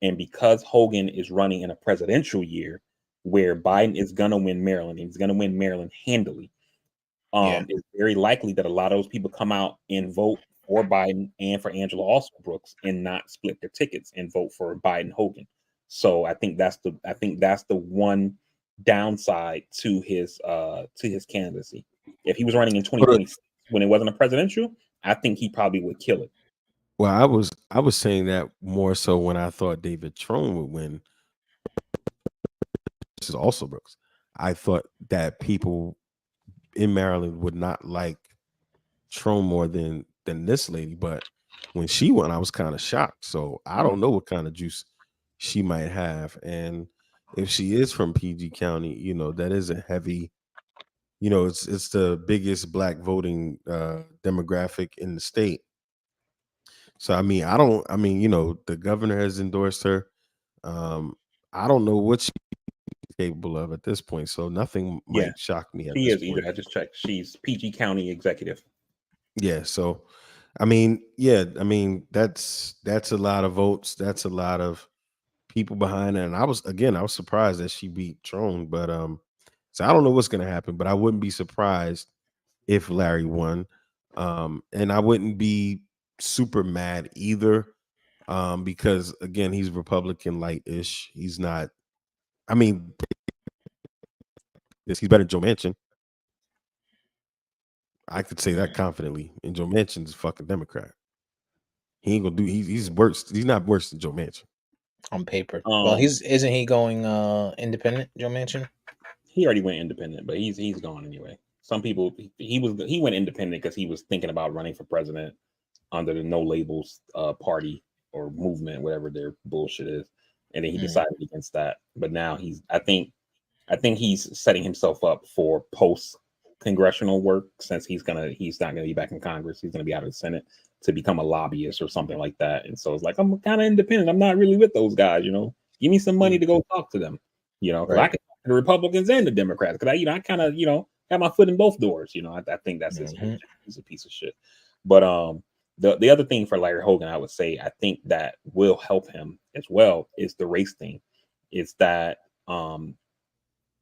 and because Hogan is running in a presidential year where Biden is going to win Maryland, and he's going to win Maryland handily, Yeah. it's very likely that a lot of those people come out and vote for Biden and for Angela Also Brooks, and not split their tickets and vote for Biden Hogan. So I think that's the one downside to his candidacy. If he was running in But 2026 when it wasn't a presidential, I think he probably would kill it. well, I was saying that more so when I thought David Trone would win. This is also Brooks. I thought that people in Maryland would not like Trone more than this lady, but when she won, I was kind of shocked. So I don't know what kind of juice she might have, and if she is from PG County, that is a heavy. It's the biggest black voting demographic in the state. So I mean, the governor has endorsed her. Um, I don't know what she's capable of at this point, so nothing Yeah, might shock me at she this is. point. I just checked. She's PG County executive. Yeah, so that's a lot of votes. That's a lot of people behind it. And I was surprised that she beat Trone, but so I don't know what's gonna happen, but I wouldn't be surprised if Larry won. And I wouldn't be super mad either. Because again, he's Republican light-ish. He's not, I mean, he's better than Joe Manchin. I could say that confidently. And Joe Manchin's a fucking Democrat. He ain't gonna do. He's worse. He's not worse than Joe Manchin. On paper. Well, isn't he going independent, Joe Manchin? He already went independent, but he's gone anyway. Some people he went independent because he was thinking about running for president under the no labels party or movement, whatever their bullshit is, and then he decided against that. But now I think he's setting himself up for post congressional work, since he's not gonna be back in Congress. He's gonna be out of the Senate to become a lobbyist or something like that. And so it's like, I'm kind of independent. I'm not really with those guys. Give me some money to go talk to them. Because I Right. can talk to the Republicans and the Democrats. Because I kind of have my foot in both doors. I think that's his Mhm. He's a piece of shit. But the other thing for Larry Hogan, I would say, I think that will help him as well, is the race thing. It's that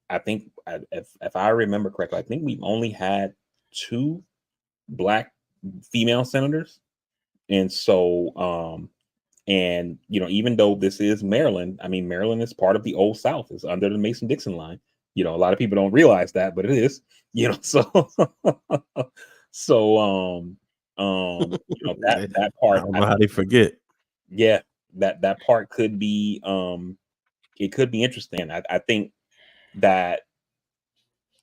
I think, if I remember correctly, I think we've only had 2 black female senators. And so even though this is Maryland, I mean, Maryland is part of the old South. It's under the Mason-Dixon line. A lot of people don't realize that, but it is. So so that I part, don't know how they forget. yeah, that part could be it could be interesting. I think that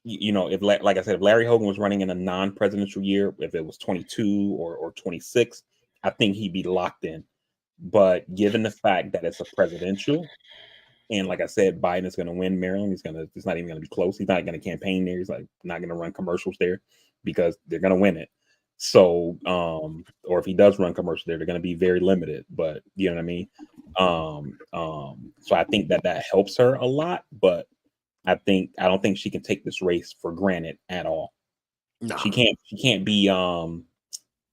if like I said, if Larry Hogan was running in a non-presidential year, if it was 22 or 26, I think he'd be locked in. But given the fact that it's a presidential, and like I said, Biden is going to win Maryland. It's not even going to be close. He's not going to campaign there. He's like not going to run commercials there because they're going to win it. So, or if he does run commercials there, they're going to be very limited. But you know what I mean. So I think that helps her a lot. But I don't think she can take this race for granted at all. Nah. She can't be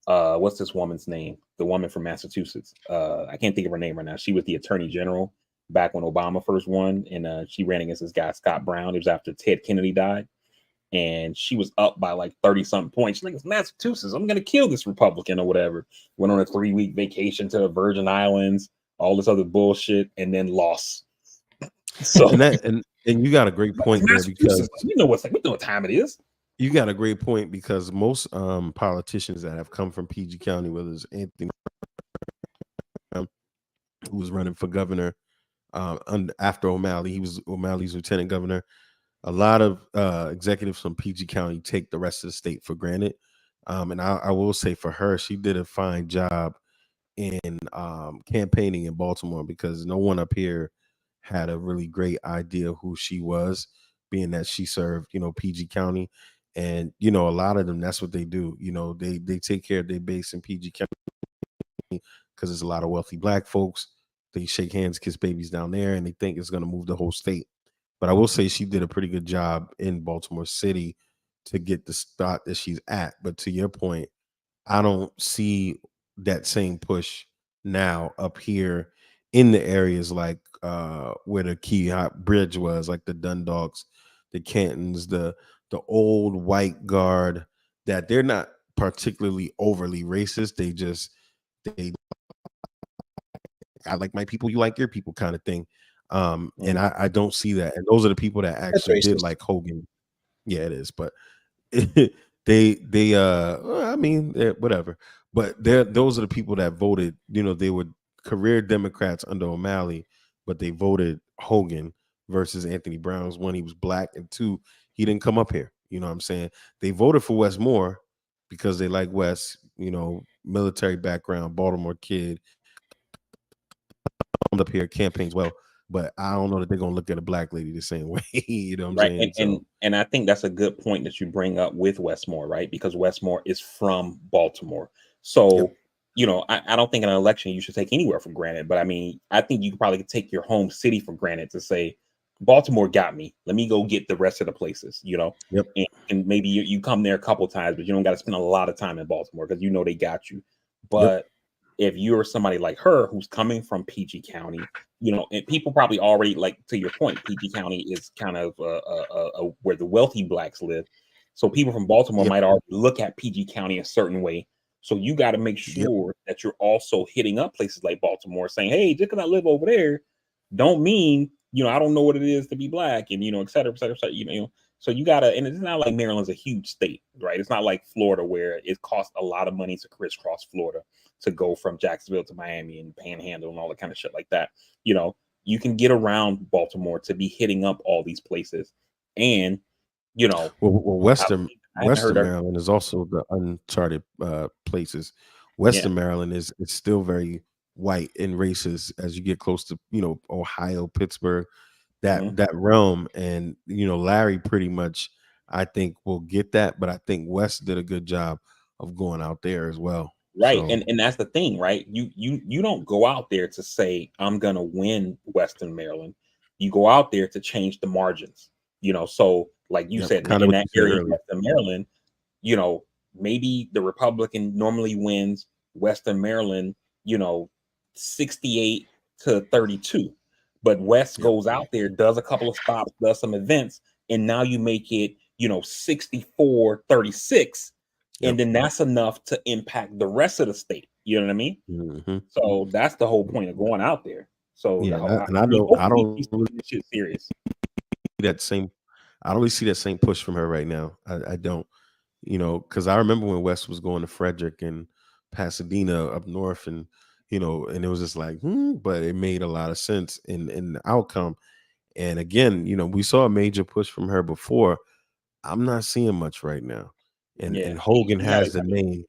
what's this woman's name? The woman from Massachusetts. I can't think of her name right now. She was the attorney general back when Obama first won, and she ran against this guy Scott Brown. It was after Ted Kennedy died, and she was up by like 30 something points. She's like, it's Massachusetts, I'm gonna kill this Republican or whatever. Went on a 3-week vacation to the Virgin Islands, all this other bullshit, and then lost. So and you got a great point there because we know what time it is. You got a great point because most politicians that have come from PG County, whether it's Anthony who was running for governor after O'Malley, he was O'Malley's lieutenant governor. A lot of executives from PG County take the rest of the state for granted. And I will say for her, she did a fine job in campaigning in Baltimore because no one up here had a really great idea who she was, being that she served, PG County. And, a lot of them, that's what they do. They take care of their base in PG County because there's a lot of wealthy Black folks. They shake hands, kiss babies down there, and they think it's going to move the whole state. But I will say she did a pretty good job in Baltimore City to get the spot that she's at. But to your point, I don't see that same push now up here in the areas like where the Key Hot Bridge was, like the Dundalks, the Cantons, the old white guard, that they're not particularly overly racist. They I like my people, you like your people kind of thing. And I don't see that. And those are the people that actually did like Hogan. Yeah, it is, but I mean, whatever. But those are the people that voted. They were career Democrats under O'Malley, but they voted Hogan versus Anthony Brown's. One, he was Black, and two, he didn't come up here. You know what I'm saying? They voted for Wes Moore because they like Wes. Military background, Baltimore kid, up here, campaigns well. But I don't know that they're gonna look at a Black lady the same way. You know what I'm right. saying? And I think that's a good point that you bring up with Wes Moore, right? Because Wes Moore is from Baltimore. So, Yep. I don't think in an election you should take anywhere for granted. But I mean, I think you could probably take your home city for granted to say, Baltimore got me. Let me go get the rest of the places, Yep. And maybe you come there a couple times, but you don't got to spend a lot of time in Baltimore because they got you. But if you're somebody like her who's coming from PG County, and people probably already, like, to your point, PG County is kind of where the wealthy Blacks live. So people from Baltimore might already look at PG County a certain way. So you got to make sure that you're also hitting up places like Baltimore saying, hey, just because I live over there, don't mean, I don't know what it is to be Black, and, et cetera, et cetera, et cetera, So you got to, and it's not like Maryland's a huge state, right? It's not like Florida where it costs a lot of money to crisscross Florida to go from Jacksonville to Miami and Panhandle and all that kind of shit like that. You can get around Baltimore to be hitting up all these places. And, well, Western Maryland is also the uncharted places. Western Maryland is still very white and racist as you get close to, Ohio, Pittsburgh, that realm. And, Larry pretty much, I think, will get that. But I think West did a good job of going out there as well. Right. So, And that's the thing, right? You don't go out there to say, I'm gonna win Western Maryland. You go out there to change the margins, so like you said, kind in of that area of Western Maryland, maybe the Republican normally wins Western Maryland, 68-32. But West goes out there, does a couple of stops, does some events, and now you make it, 64-36. And then that's enough to impact the rest of the state. You know what I mean? Mm-hmm. So that's the whole point of going out there. So I don't really shit serious. that same. I don't really see that same push from her right now. I don't, because I remember when West was going to Frederick and Pasadena up north, and and it was just like, but it made a lot of sense in the outcome. And again, we saw a major push from her before. I'm not seeing much right now. And Yeah, Hogan she had has it the coming. name.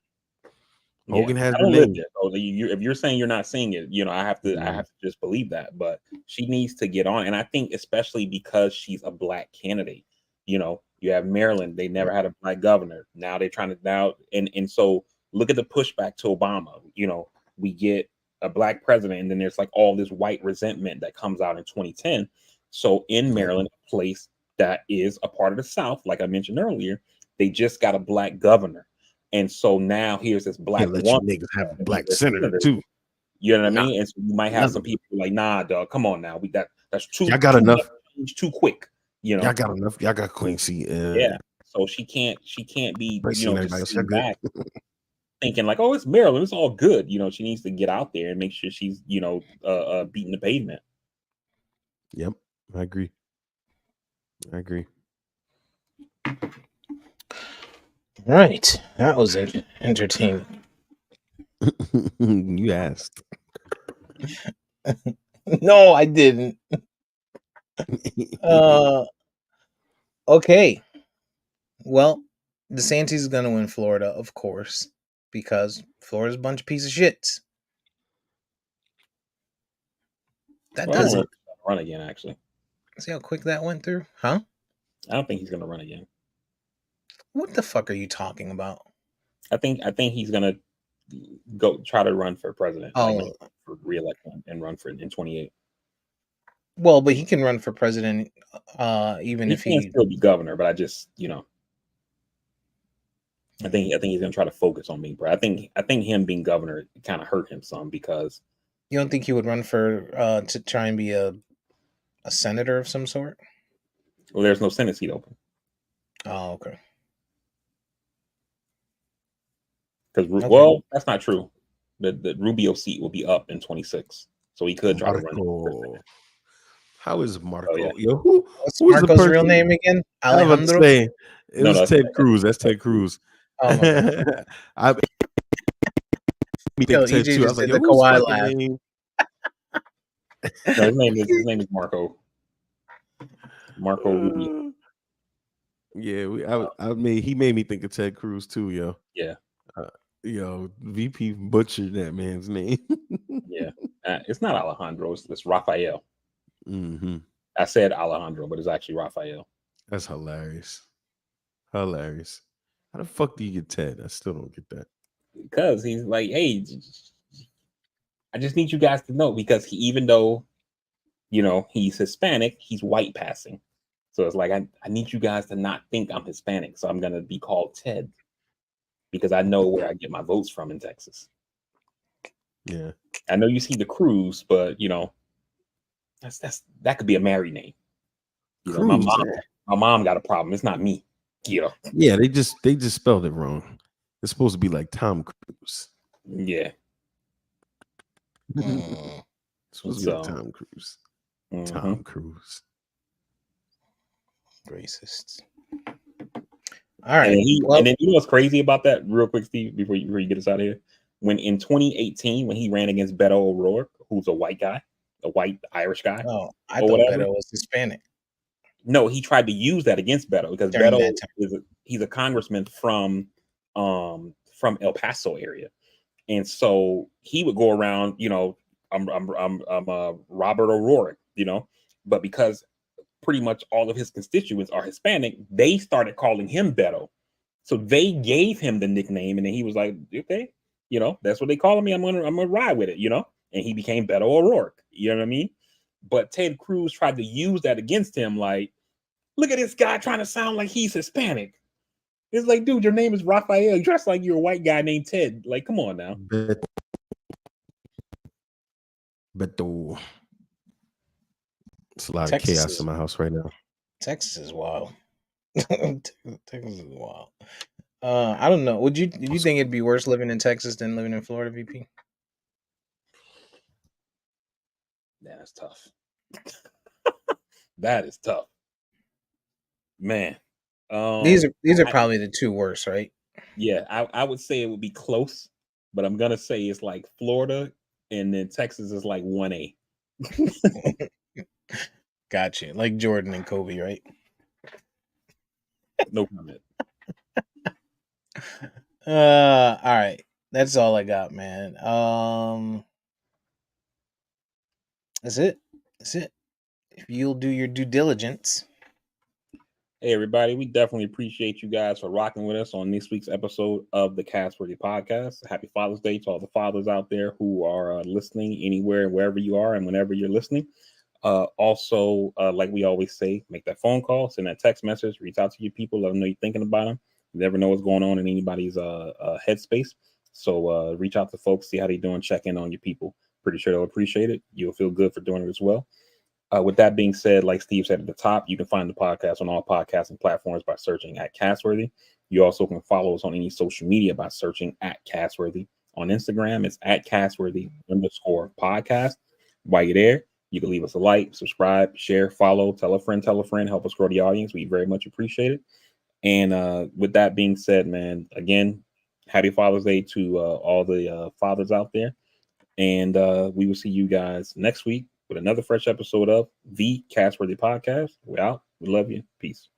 Yeah, Hogan has I the don't live name. there. So if you're saying you're not seeing it, I Mhm. have to just believe that. But she needs to get on, and I think especially because she's a black candidate. You have Maryland; they never Right. had a black governor. Now they're trying to and so look at the pushback to Obama. We get a black president, and then there's like all this white resentment that comes out in 2010. So in Yep. Maryland, a place that is a part of the South, like I mentioned earlier, they just got a black governor. And so now here's this black Can't let you woman niggas have a to be black the senator senator. too. You know what I Nah, mean? And so you might have none some of them. people like, nah, dog, come on now. That's Y'all too got too much enough. change too quick. You Y'all know? got enough. Y'all got Quincy. Yeah. So she can't be, Quincy and just everybody else. Y'all sitting good. back thinking like, oh, it's Maryland, it's all good. She needs to get out there and make sure she's, beating the pavement. Yep. I agree. I agree. Right. That was entertaining. You asked. No, I didn't. Uh, okay. Well, DeSantis is going to win Florida, of course, because Florida's a bunch of piece of shits. That Well, I don't does know it. if he's gonna run again, actually. See how quick that went through? Huh? I don't think he's gonna run again. What the fuck are you talking about? I think he's gonna go try to run for president, like Oh, for reelection and run for in 28. well, but he can run for president even He if can he. still be governor, but I think he's gonna try to focus on me, bro. I think him being governor kind of hurt him some because You don't think he would run for to try and be a senator of some sort? there's no Senate seat open Oh, okay. because Okay. that's not true. The Rubio seat will be up in 26, so he could try to run for Marco. president. How is Oh yeah, Marco? Yo, who What's who is the Marco's real person? name again? I was about to Alejandro? say it no, was that's Ted Cruz. That's Ted Ted Cruz. Cruz. Oh my bad. I me think Yo, of Ted EJ too. I just was like, did yo, the who's Kawhi fucking laugh. name? No, his name is Marco Rubio. Yeah, he made me think of Ted Cruz too, yo. Yeah, Uh, VP butchered that man's name. yeah. It's not Alejandro. It's Rafael. hmm I said Alejandro, but it's actually Rafael. That's hilarious. Hilarious. How the fuck do you get Ted? I still don't get that. Because he's like, hey, I just need you guys to know because even though he's Hispanic, he's white passing. So it's like I need you guys to not think I'm Hispanic. So I'm gonna be called Ted because I know where I get my votes from in Texas. Yeah. I know you see the Cruz, but that could be a married name. My Cruz. mom got a problem. It's not me. Yeah, they just spelled it wrong. It's supposed to be like Tom Cruise. Yeah. Mm, It's supposed to be like So Tom Cruise. mhm. Tom Cruise. racist. All And then right. he Well, and then you know what's crazy about that, real quick, Steve, before you get us out of here. When in 2018, when he ran against Beto O'Rourke, who's a white guy, a white Irish guy, oh, I or thought whatever. Beto was Hispanic No, he tried to use that against Beto because during Beto that time. he's a congressman from El Paso area, and so he would go around, I'm Robert O'Rourke, but because pretty much all of his constituents are Hispanic, they started calling him Beto. So they gave him the nickname, and then he was like, okay, that's what they call me. I'm gonna ride with it, and he became Beto O'Rourke. You know what I mean? But Ted Cruz tried to use that against him, like, look at this guy trying to sound like he's Hispanic. It's like, dude, your name is Rafael. You dress like you're a white guy named Ted. Like, come on now. Beto. It's a lot of Texas chaos in is my house right now. wild. Texas is wild. I don't know. Would you think it'd be worse living in Texas than living in Florida, VP? Yeah, that's tough. That is tough. Man, These are probably the two worst, right? yeah, I would say it would be close, but I'm gonna say it's like Florida, and then Texas is like 1A. Gotcha. Like Jordan and Kobe, right? No comment. All right. That's all I got, man. That's it. That's it. If you'll do your due diligence. Hey, everybody, we definitely appreciate you guys for rocking with us on this week's episode of the Castworthy Podcast. Happy Father's Day to all the fathers out there who are listening anywhere, wherever you are, and whenever you're listening. Also, like we always say, make that phone call, send that text message, reach out to your people, let them know you're thinking about them. You never know what's going on in anybody's headspace. So reach out to folks, see how they're doing, check in on your people. Pretty sure they'll appreciate it. You'll feel good for doing it as well. With that being said, like Steve said at the top, you can find the podcast on all podcasting platforms by searching at Castworthy. You also can follow us on any social media by searching at Castworthy. On Instagram, it's at Castworthy_podcast. While you're there, you can leave us a like, subscribe, share, follow, tell a friend, help us grow the audience. We very much appreciate it. And with that being said, man, again, happy Father's Day to all the fathers out there. And we will see you guys next week with another fresh episode of the Castworthy Podcast. We're out. We love you. Peace.